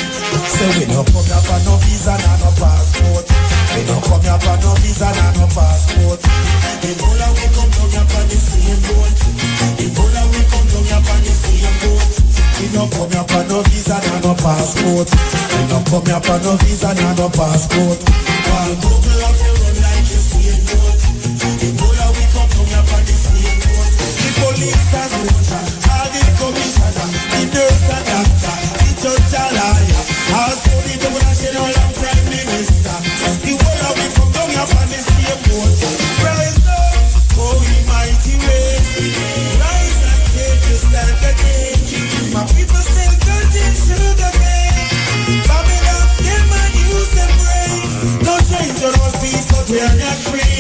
So we don't come here for no visa, no passport. We don't come here for no visa, no passport. Ebola we come down here for the same boat. Ebola we come down here for the same boat. We don't come here for no visa, no passport. We don't come here for no visa, no passport. While Google up you run like you see it boat. Ebola we come down here for the same boat. The police and soldier, all the commissioner, the nurse and doctor, the judge and lawyer, also the governor general and prime minister. The whole of we come down here for the same boat. Rise up, holy mighty ways. Rise and take your stand again. My people still cutting sugar cane. Babylon, them and use them brain. No change on our feet, but we are not free.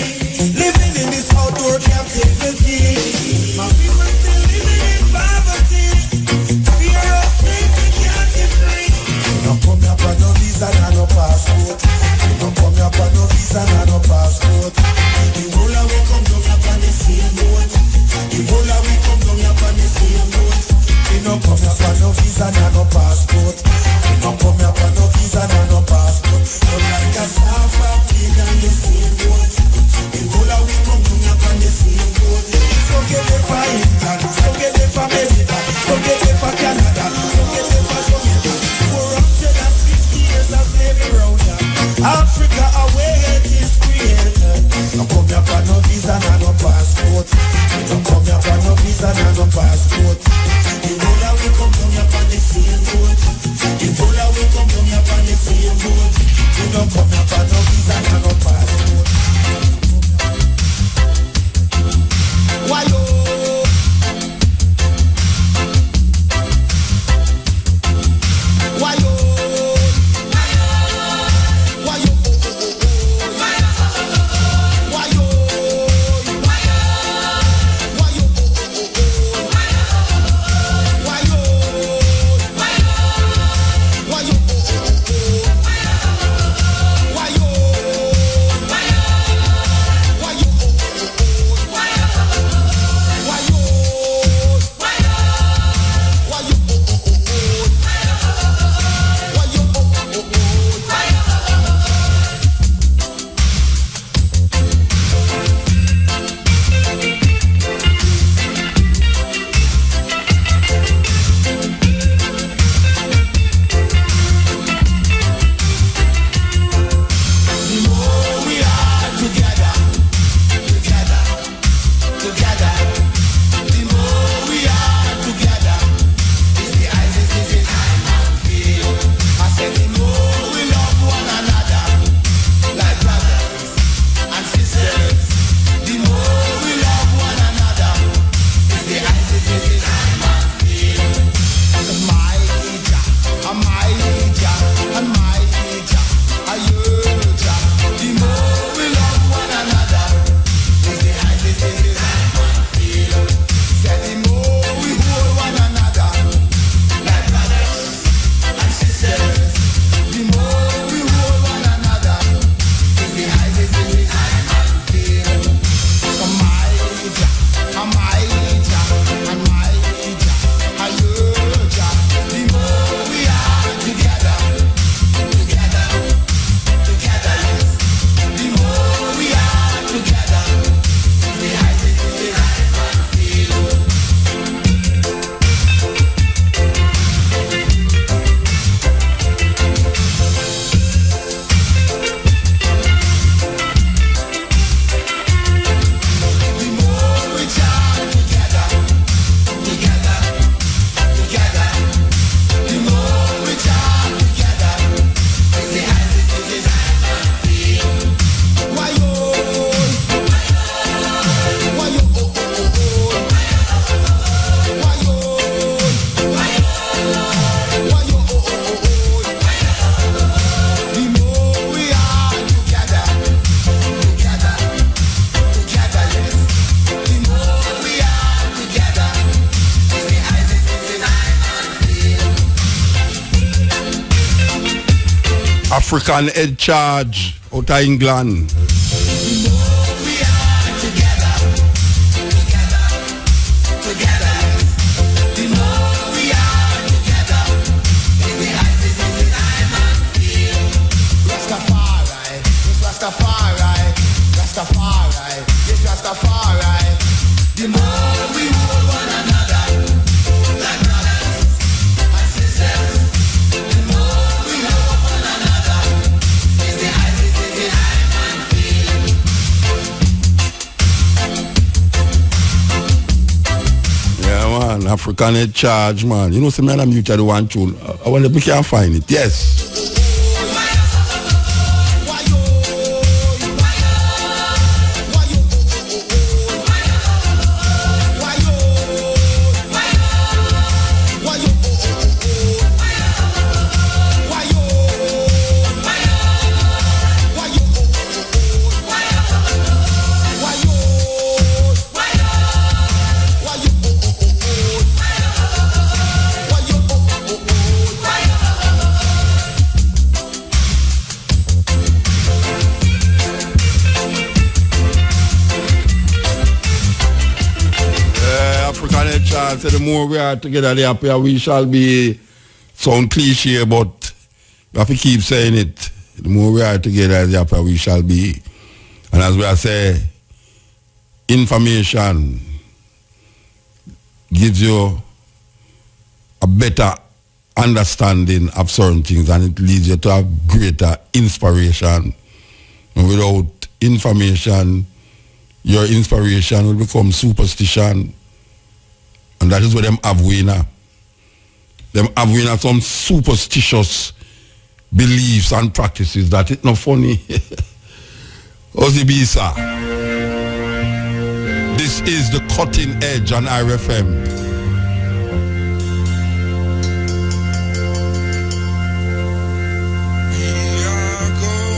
Living in this outdoor captivity. My people still living in poverty. Fear of safety can't be free. We don't come here for no visa, no passport. We don't come here for no visa, no passport. The whole of we come down here for the same boat. The whole of we come down here for the same boat. We don't come here for no visa, no passport. We don't come here for no visa, no passport. But like a South African, the same boat. African head charge out of England. The more we hold one another, like brothers and sisters, the more we hold one another, it's the ISIS in the eye man feel. Yeah, man, African head charge, man. You know, some man I'm mute the one tune. I wonder if we can find it. Yes. So the more we are together, the happier we shall be. Sound cliche, but we have to keep saying it. The more we are together, the happier we shall be. And as we are saying, information gives you a better understanding of certain things, and it leads you to a greater inspiration. And without information, your inspiration will become superstition. And that is what them have winner. Them have winner some superstitious beliefs and practices that it's not funny. Ozibisa. This is the Cutting Edge on IRFM. We are going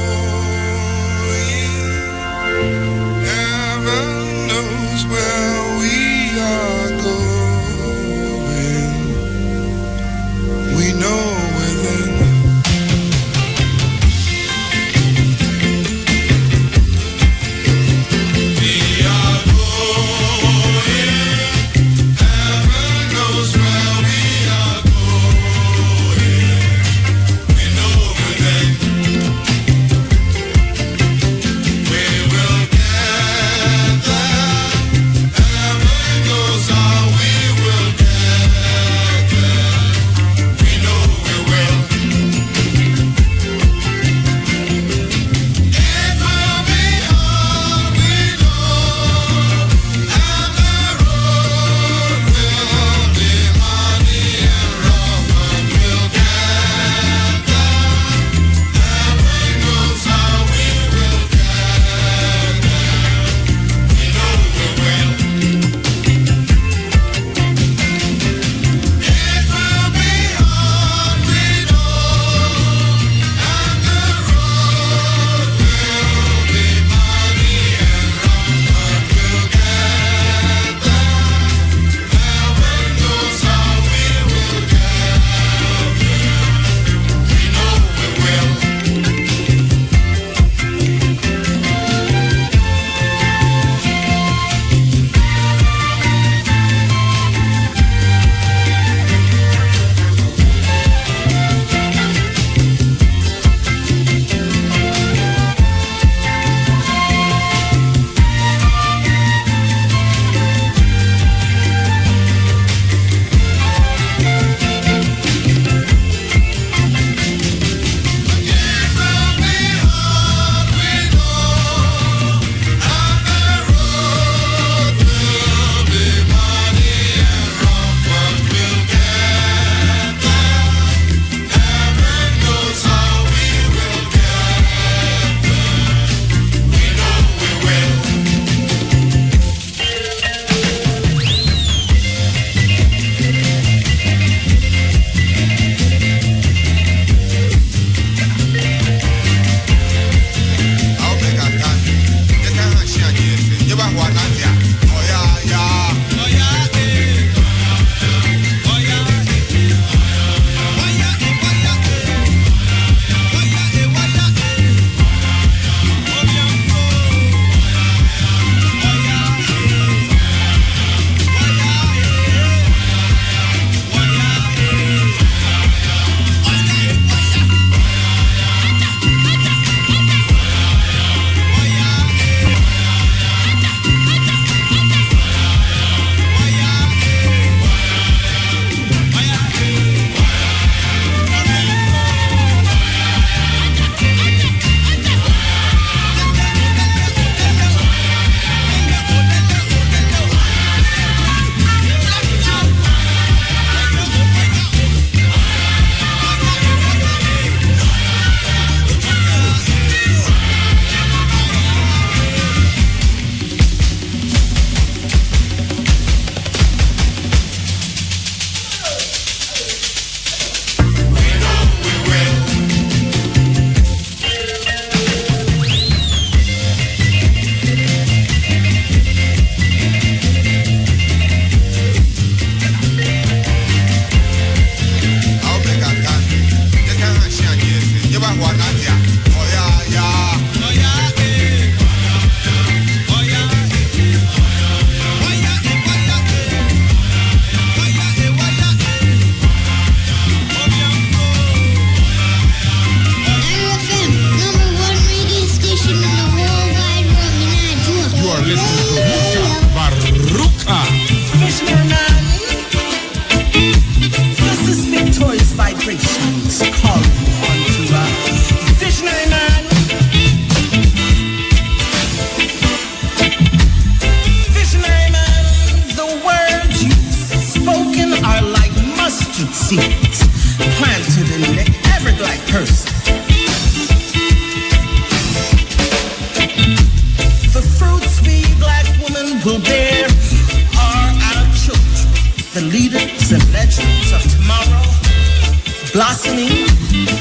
blossoming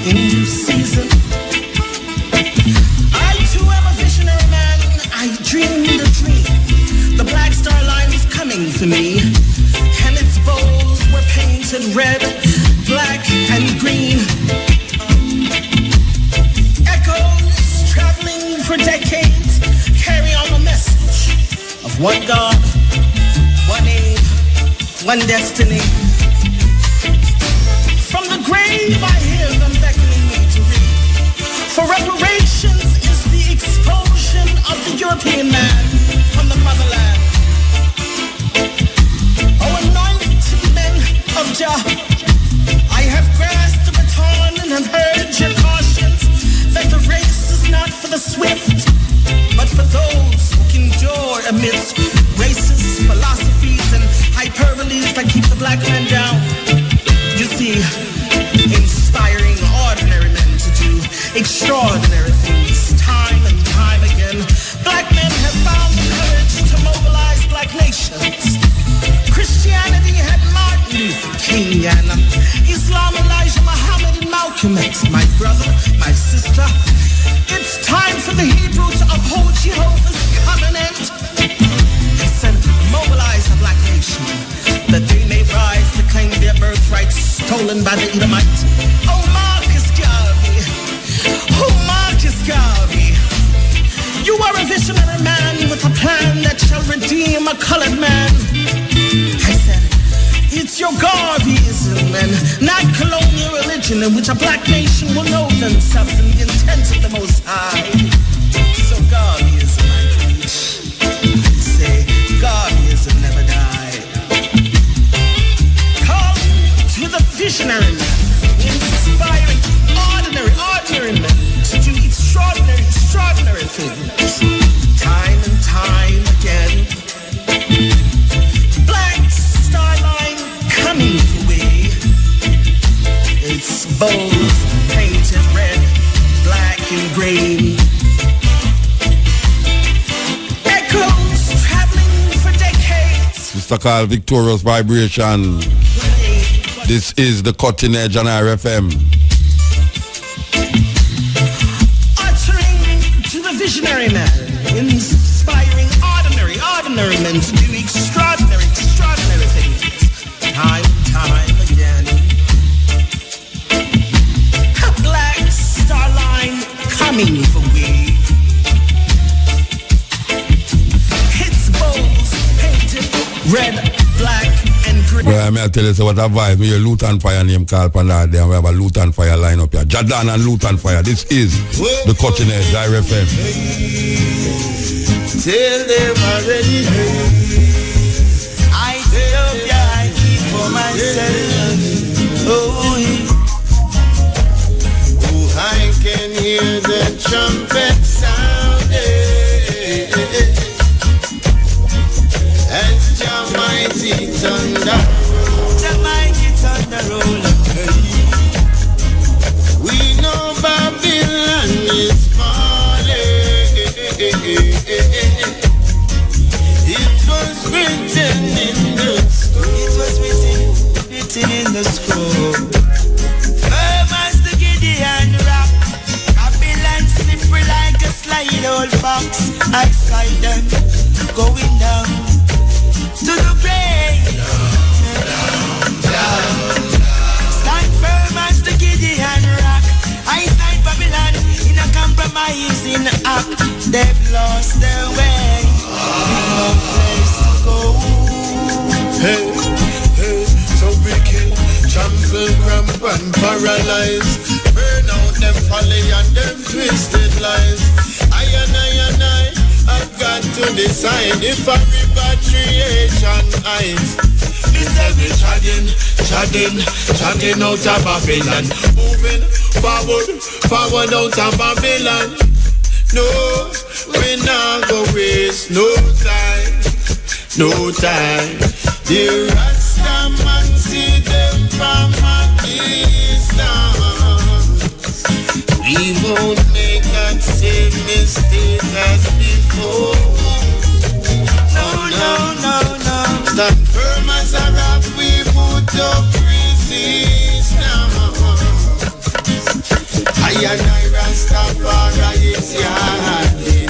in due season. I too am a visionary man. I dreamed a dream. The Black Star Line was coming for me, and its bows were painted red, black, and green. Echoes traveling for decades carry on the message of one God, one aim, one destiny. From the grave I hear them beckoning me to read. For reparations is the expulsion of the European man from the motherland. Oh, anointed men of Jah, I have grasped the baton and have heard your cautions that the race is not for the swift, but for those who can endure amidst racist philosophies and hyperboles that keep the black man down. You see, inspiring ordinary men to do extraordinary things time and time again. Black men have found the courage to mobilize black nations. Christianity had Martin Luther King and Islam, Elijah Muhammad and Malcolm X. My brother, my sister, it's time for the Hebrew to uphold Jehovah's covenant. He said, mobilize the black nation, that they may rise to claim their birthrights stolen by the Edomites. Oh, Marcus Garvey. Oh, Marcus Garvey. You are a visionary man with a plan that shall redeem a colored man. I said, it's your Garveyism and not colonial religion in which a black nation will know themselves in the intent of the Most High. So Garveyism I preach. Say, Garveyism never died. Call to the visionary man, inspiring ordinary men to do extraordinary things. Time and time again. Black Star Line coming for we. It's bold, painted red, black and green. Echoes traveling for decades. Mr. Carl, Victorious Vibration. This is the Cutting Edge on RFM. Uttering to the visionary man, inspiring ordinary men to do extraordinary things. Time and time again. A Black Star Line coming for we. Its bowls painted red, black, and green. Well, I may tell you so what a vibe. We have Luton Fire name called Panada there. We have a Luton Fire line up here. Jadan and Luton Fire. This is the Cutting Edge RFM. Tell them already. I tell ya I keep for myself. Oh, I can hear the trumpet sounding as Jah mighty thunder. Jah mighty thunder roll. We know Babylon is falling. It was written in the scroll. It was written in the scroll. Firm as the Gideon rock, Babylon slippery like a slide old fox. I fight them going down to the grave. Stand firm as the Gideon rock. I fight Babylon in a compromising act. They've lost their way. No place to go. Hey, so wicked, trample, cramp and paralyze. Burn out them folly and them twisted lies. I've got to decide if I repatriation eyes. Mr. We chatting out of Babylon. Moving forward out of Babylon. No, we not go waste no time. The Rasta man see them from a distance. We won't make that same mistake as before. No. Stand firm as a rock, we put up resistance. and I Rastafari is yarding.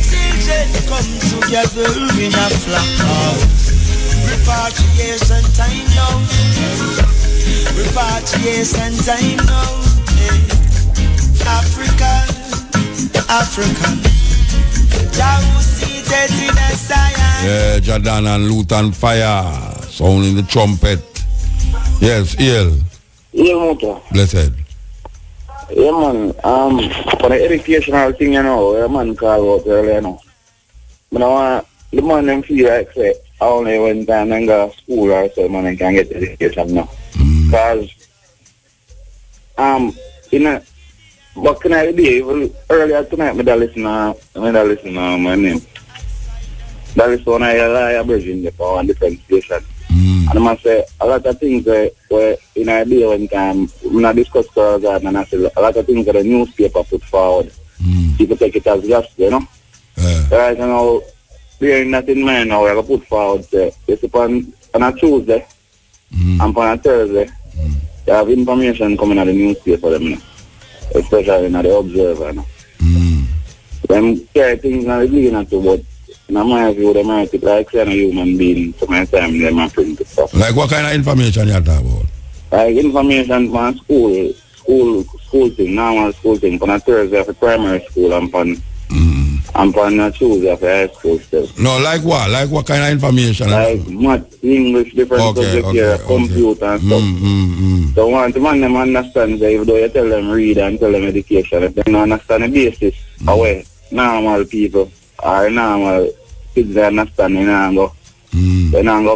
Children come together in a flock. Repatriation time now. Repatriation time now. African. Yeah, Jordan and Luton Fire. Sounding the trumpet. Yes, Iel. Yeah, Muta. Blessed. Yeah, man. For the educational thing, you know, a man called out earlier, you know. But I want the man them feel like say only when time and go to school or so man can get education now. Because back in the day, even earlier tonight, I listen to my name. That is when I lie bridging the power on different station. And I must say a lot of things where in a day when time when I discuss God and I say a lot of things that the newspaper put forward. People take it as just, you know. Right now, bearing that in mind now, I put forward say it's on a Tuesday and on a Thursday. You have information coming out of the newspaper them now. Especially in the Observer now. Them care things not really not to, but in my view they might take like a human being so many times they might print the stuff. Like what kind of information you talk about? Like information from school thing, normal school thing, from a Thursday for primary school and from a Tuesday for high school stuff. No, like what? Like what kind of information? Like math, English, different subjects here, computer and stuff. So want the man them understand that even though you tell them read and tell them education, if they don't understand the basis of where normal people or normal kids they understand, they don't go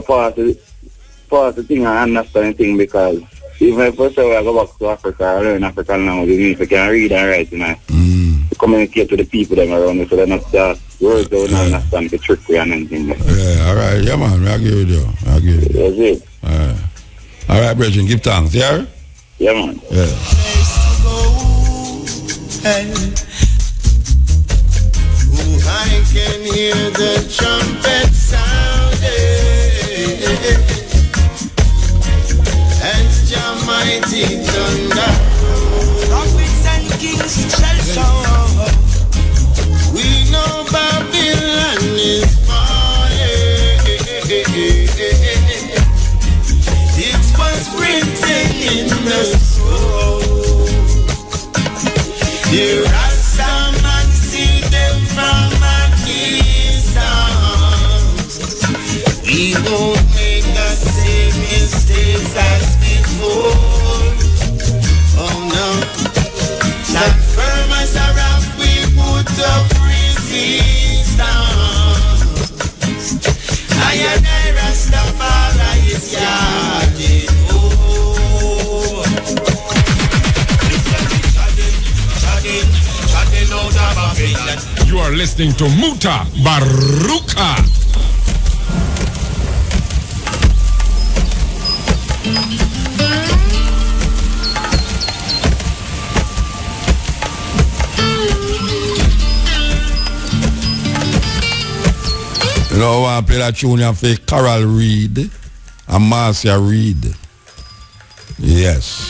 pass the thing and understand the thing, because even if we say we go back to Africa or learn African language, we can read and write, you know. Communicate with the people them around us so they're not just words they don't understand the trickery and anything. Yeah, alright, yeah man, I agree with you. That's it. Alright, Bridget, give thanks, yeah? Yeah man. Yeah. I can hear the trumpet sounding as your mighty thunder. Prophets and kings shall show. We know Babylon is falling. It was written in the soul. The Rastaman see them from a distance. We won't make the same mistakes as before. Oh no. Stand firm as a rock, we put up resistance. I and I Rastafari is yarding. You are listening to Mutabaruka. You know, I want to play that tune and for Carol Reed and Marcia Reed. Yes.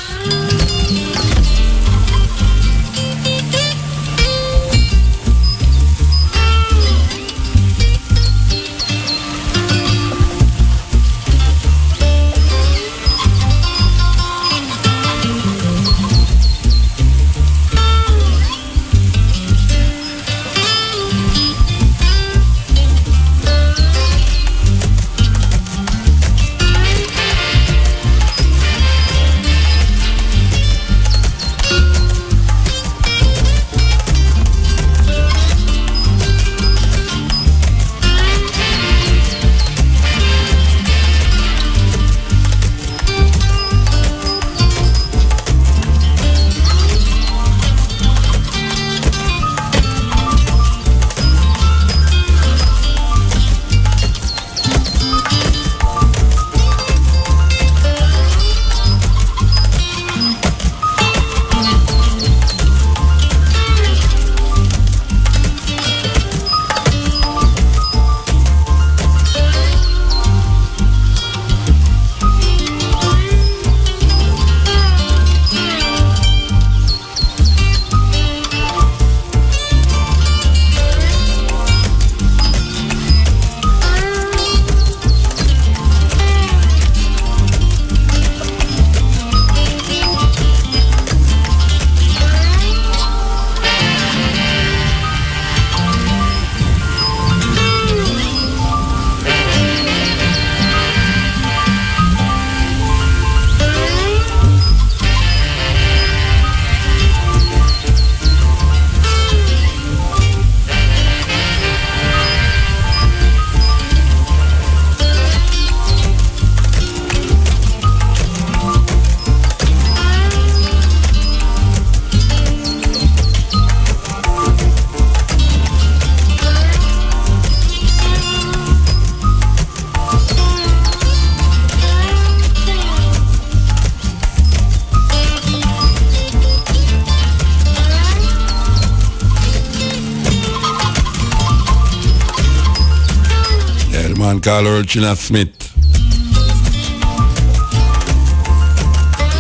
call her China Smith.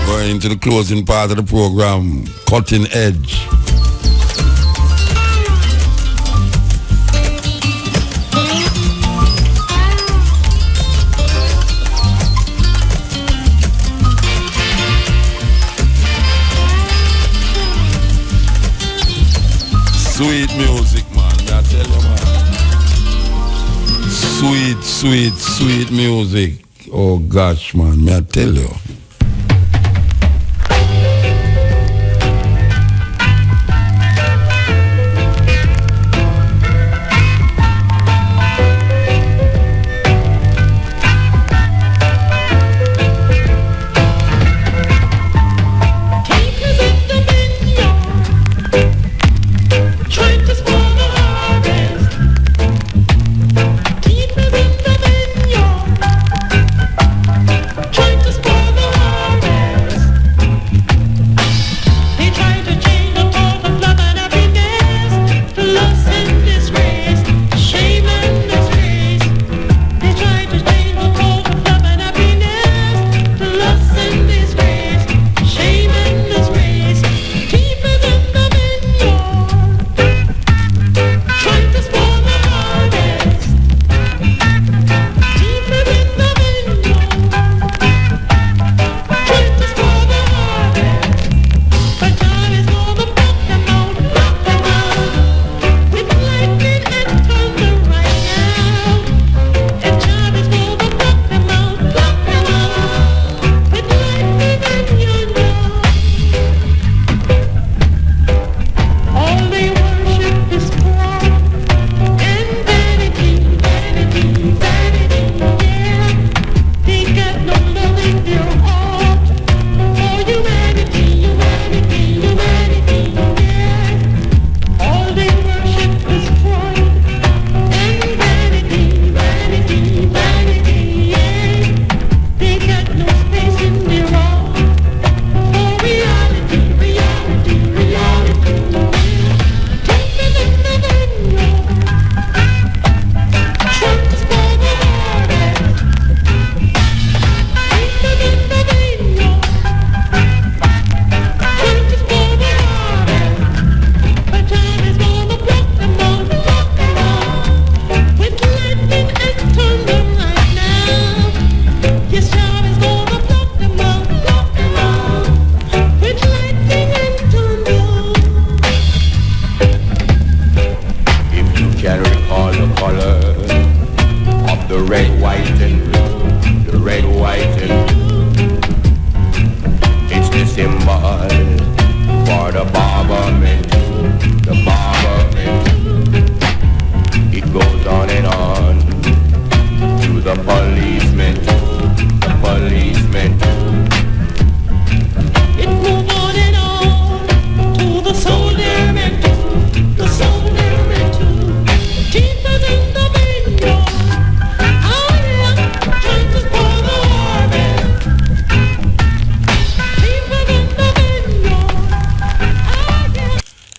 Going into the closing part of the program, Cutting Edge. Sweet music, man. I tell you, man. Sweet, sweet, sweet music. Oh gosh, man. May I tell you.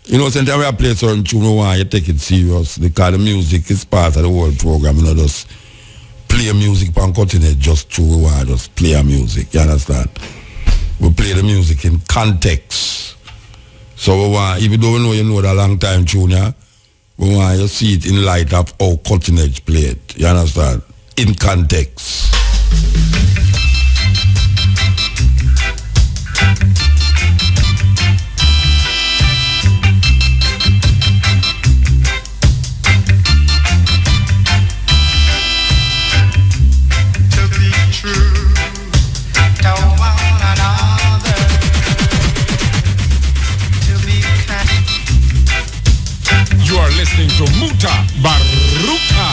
You know, sometimes we play certain tune, you take it serious because the music is part of the whole program. You know, just play music on Cutting Edge just true, we want just play a music, you understand? We play the music in context. So we want, even though we know you know that long time tune, yeah, we want you see it in light of how Cutting Edge played, you understand? In context. You are listening to Mutabaruka.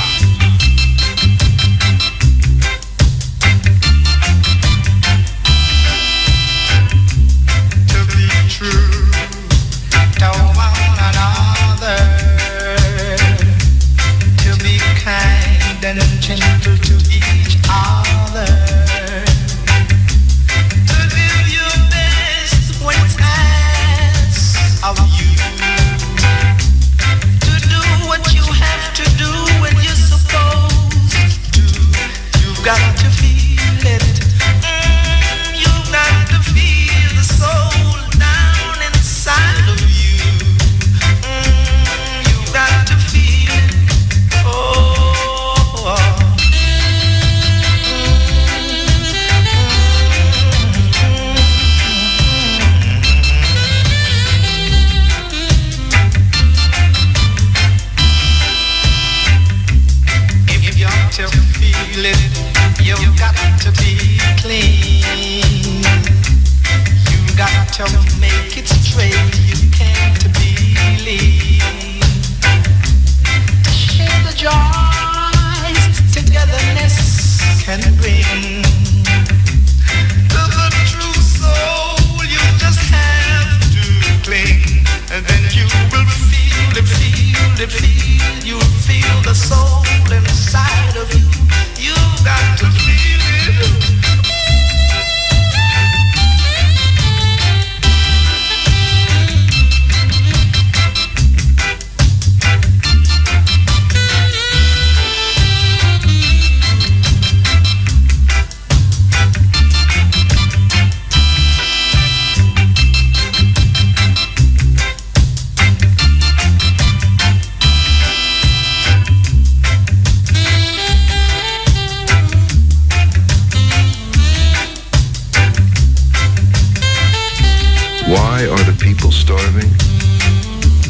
people starving?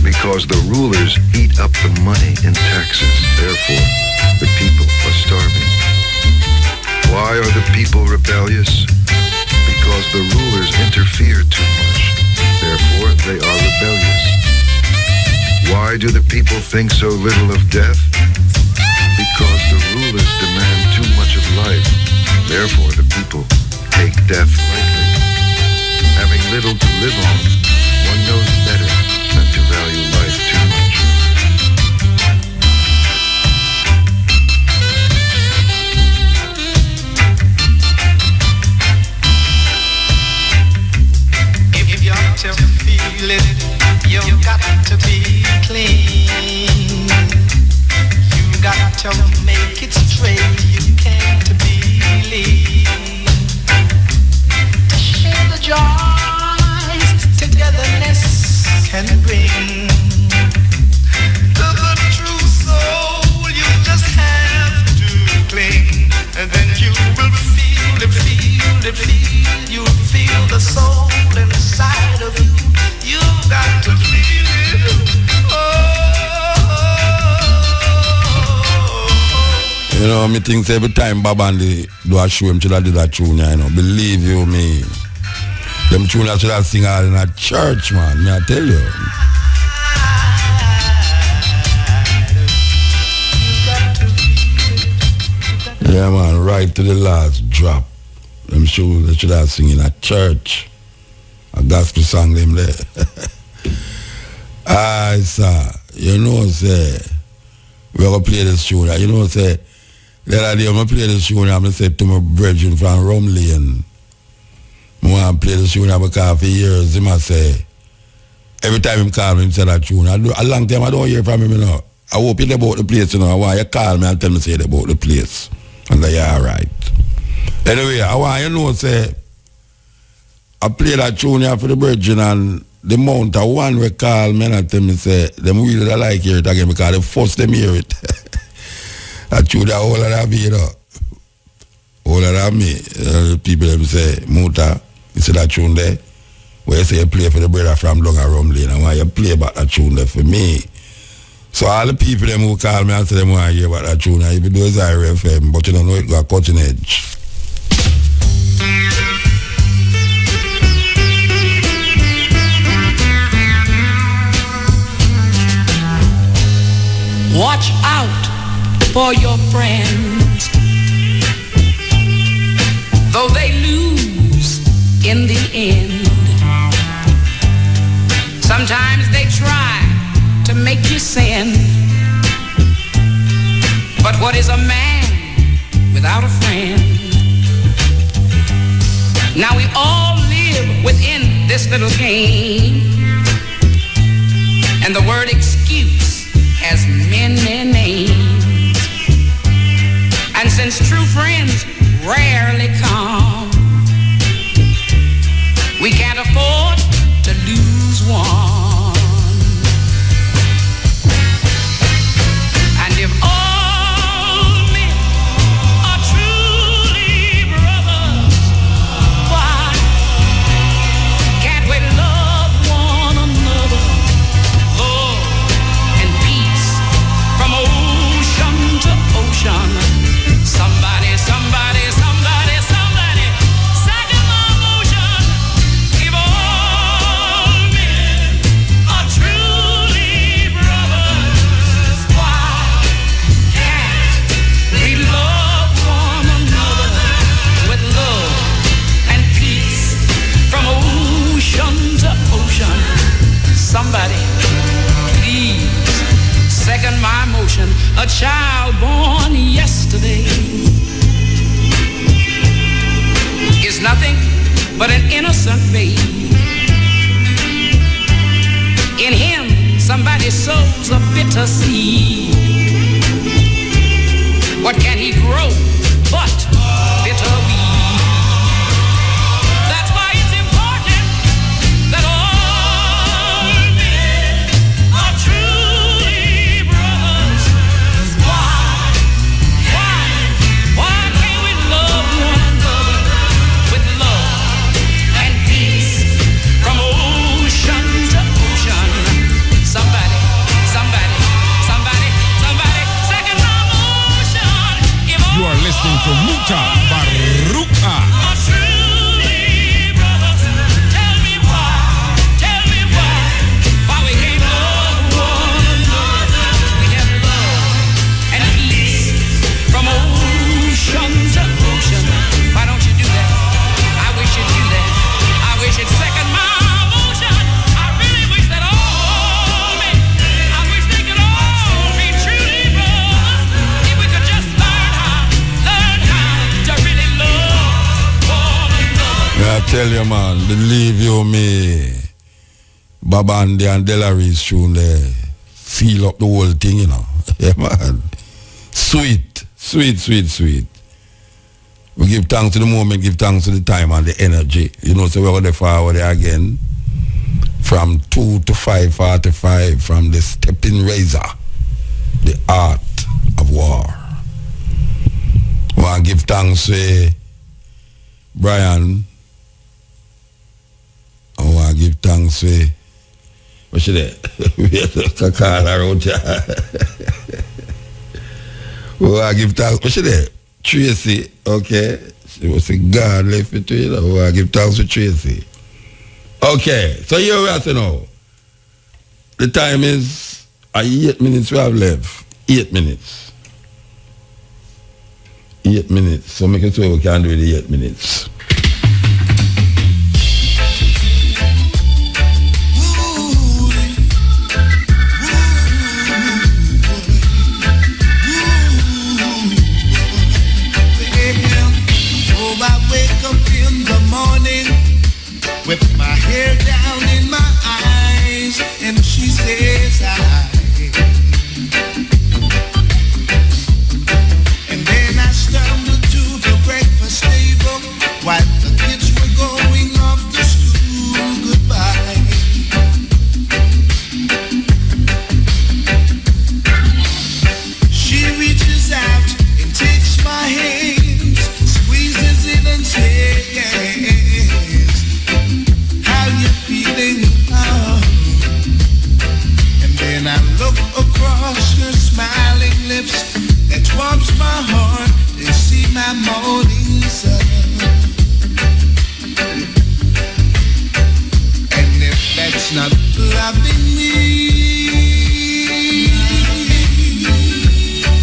Because the rulers eat up the money in taxes. Therefore, the people are starving. Why are the people rebellious? Because the rulers interfere too much. Therefore, they are rebellious. Why do the people think so little of death? Because the rulers demand too much of life. Therefore, the people take death lightly. Having little to live on, one knows better than to value life too much. If you want to feel it, you've got to be clean. You got to make it straight. You can't believe. To share the joys togetherness can bring. To the true soul, you just have to cling, and then you will feel it, feel it, feel. You will feel the soul inside of you. You got to feel it. You know, me think every time Babandi do a show him should have do that tune, you know. Believe you me. Them tune should have sing out in a church, man. Me I tell you. Yeah, man, right to the last drop. Them show they should have sing in a church. A gospel song them there. Aye, sir. You know, say, we're going to play this tune. You know, say, the other day, I'm going to play this tune. I'm going to say to my brethren from Rumley, and I want to play this tune because for years, he must say, every time him call me, him say that tune. A long time I don't hear from him, you know. I hope you about the place, you know. I want you to call me and tell me say about the place. And they are right. Anyway, I want you to know, say, I play that tune here for the brethren, and the mount of one we call me and tell me say, them really don't like hear it again because they first them hear it. I tune that whole of that me, you know. Whole of that me. People them say, Muta, you see that tune there? Where you say you play for the brother from Long and Rumley, and I want you to play back that tune there for me. So all the people them who call me and say them want to hear about that tune, and if you do is IRFM, but you don't know it got cutting edge. Watch out for your friends, though they lose in the end. Sometimes they try to make you sin, but what is a man without a friend? Now we all live within this little game, and the word excuse has many names. And since true friends rarely come, we can't afford to lose one. And if all men are truly brothers, why can't we love one another? From ocean to ocean, somebody, somebody, somebody, somebody, second my motion. If all men are truly brothers, why can't we love one another with love and peace? From ocean to ocean, somebody, please. Second my motion. A child born yesterday is nothing but an innocent babe. In him, somebody sows a bitter seed. What can he grow but bitter weed? That's why it's important that all men are truly brothers. Why can't we love one another with love and peace? From ocean tell you, man, believe you me, Babandi and Delary's tune there feel up the whole thing, you know. Yeah, man. Sweet. We give thanks to the moment, give thanks to the time and the energy. You know, so we're going to forward there again from 2 to 5:45 from the Stepping Razor, the art of war. We want to give thanks to Brian. I want to give thanks to what's she there? We have to call her out here. We want to give thanks. What's she there? Tracy, okay. She was a God left it to you. We want to give thanks to Tracy. Okay, so here we are now. The time is 8 minutes we have left. 8 minutes. 8 minutes. So make it so we can do the 8 minutes. With my hair down in my eyes, and she says hi. And then I stumbled to the breakfast table while the kids were going off to school goodbye. She reaches out and takes my hand, squeezes it and says, and I look across her smiling lips that warms my heart and see my morning sun. And if that's not loving me,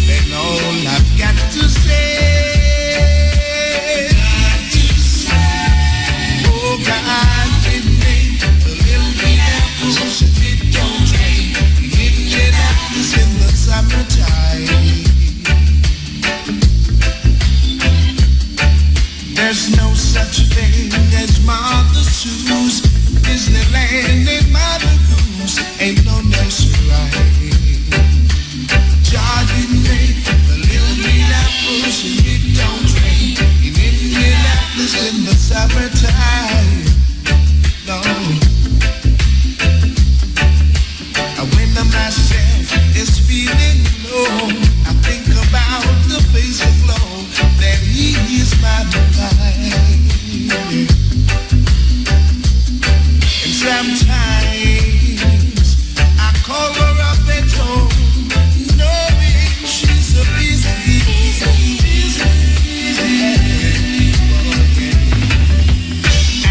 then all I've got to say, oh God, it made a little bit apples and it don't rain. In the summertime, there's no such thing as Martha Sue's Disneyland and Mother Goose ain't no nursery. Jogging made the little green apples and it don't rain in Indianapolis in the summertime. No, when myself is feeling low, I think about the face of glow that ease my mind. And sometimes I call her up at home, knowing she's a busy. I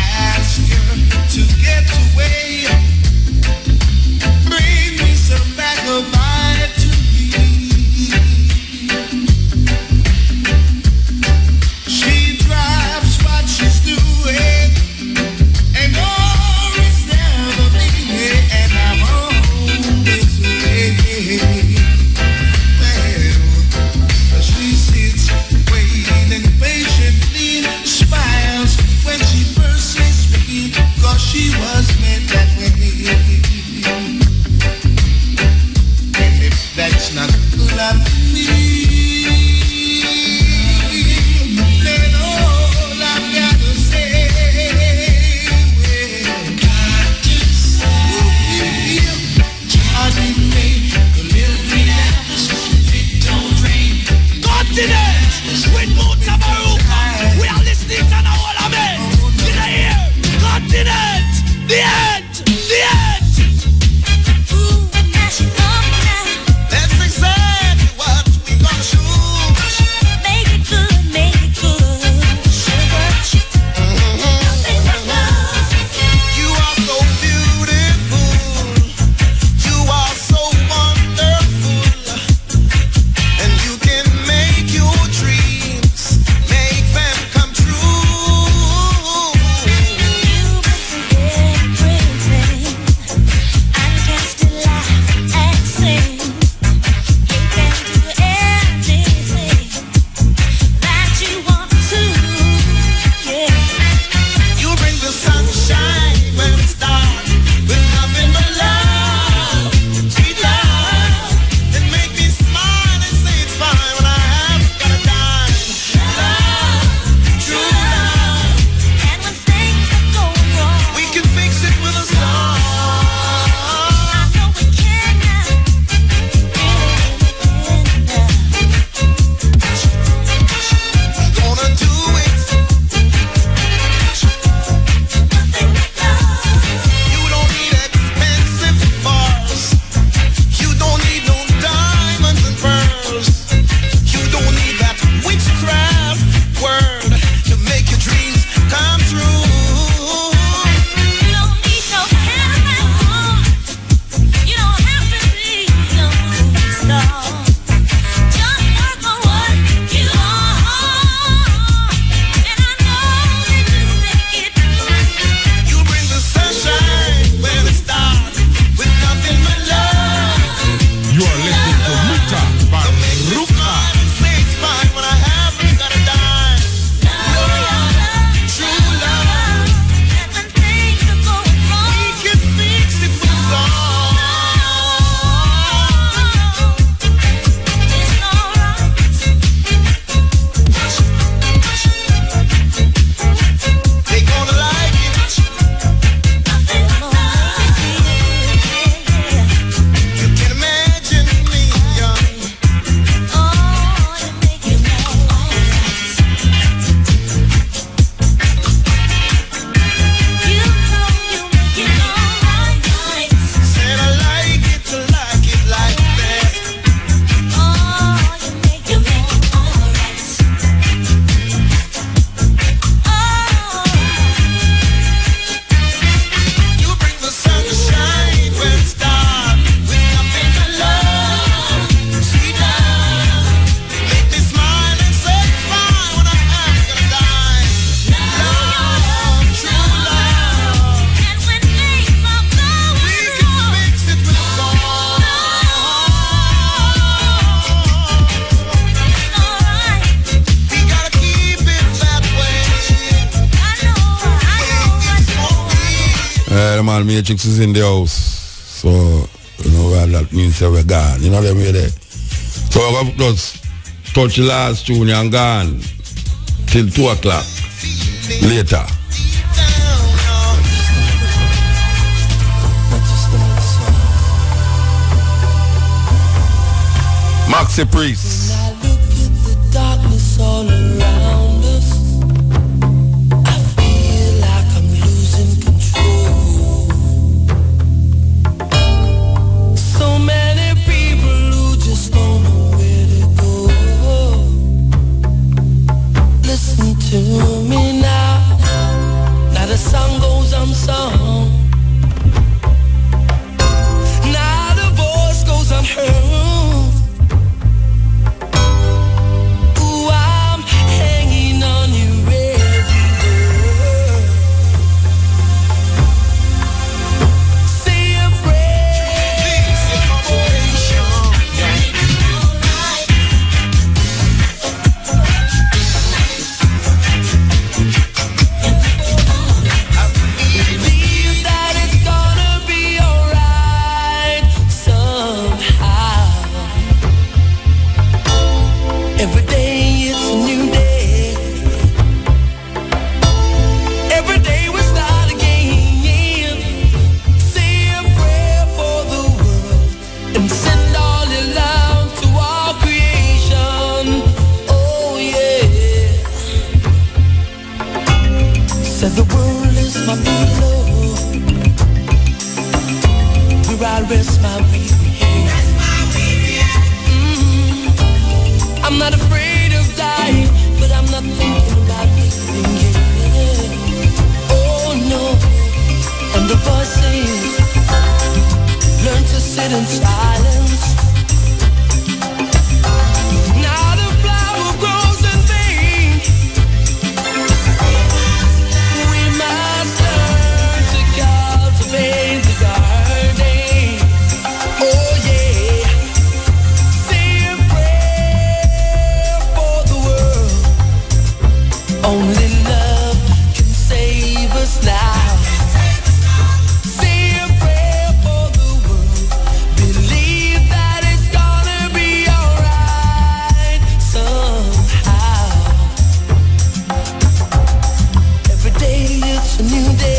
The man Matrix is in the house. So, you know, well, that means that we're gone. You know them way there. So I just touch the last tune and gone till 2 o'clock later. Maxi Priest. When I look at the darkness all around us, I feel like I'm losing control. So many people who just don't know where to go. Listen to me now. Now the song goes unsung. Now the voice goes unheard. Rest my weary head. I'm not afraid of dying, but I'm not thinking about leaving here. Oh no. And the voice says, learn to sit in silence. Now the flower grows in vain. We must learn to cultivate the garden. Only love can save us now. Say a prayer for the world. Believe that it's gonna be alright somehow. Every day it's a new day.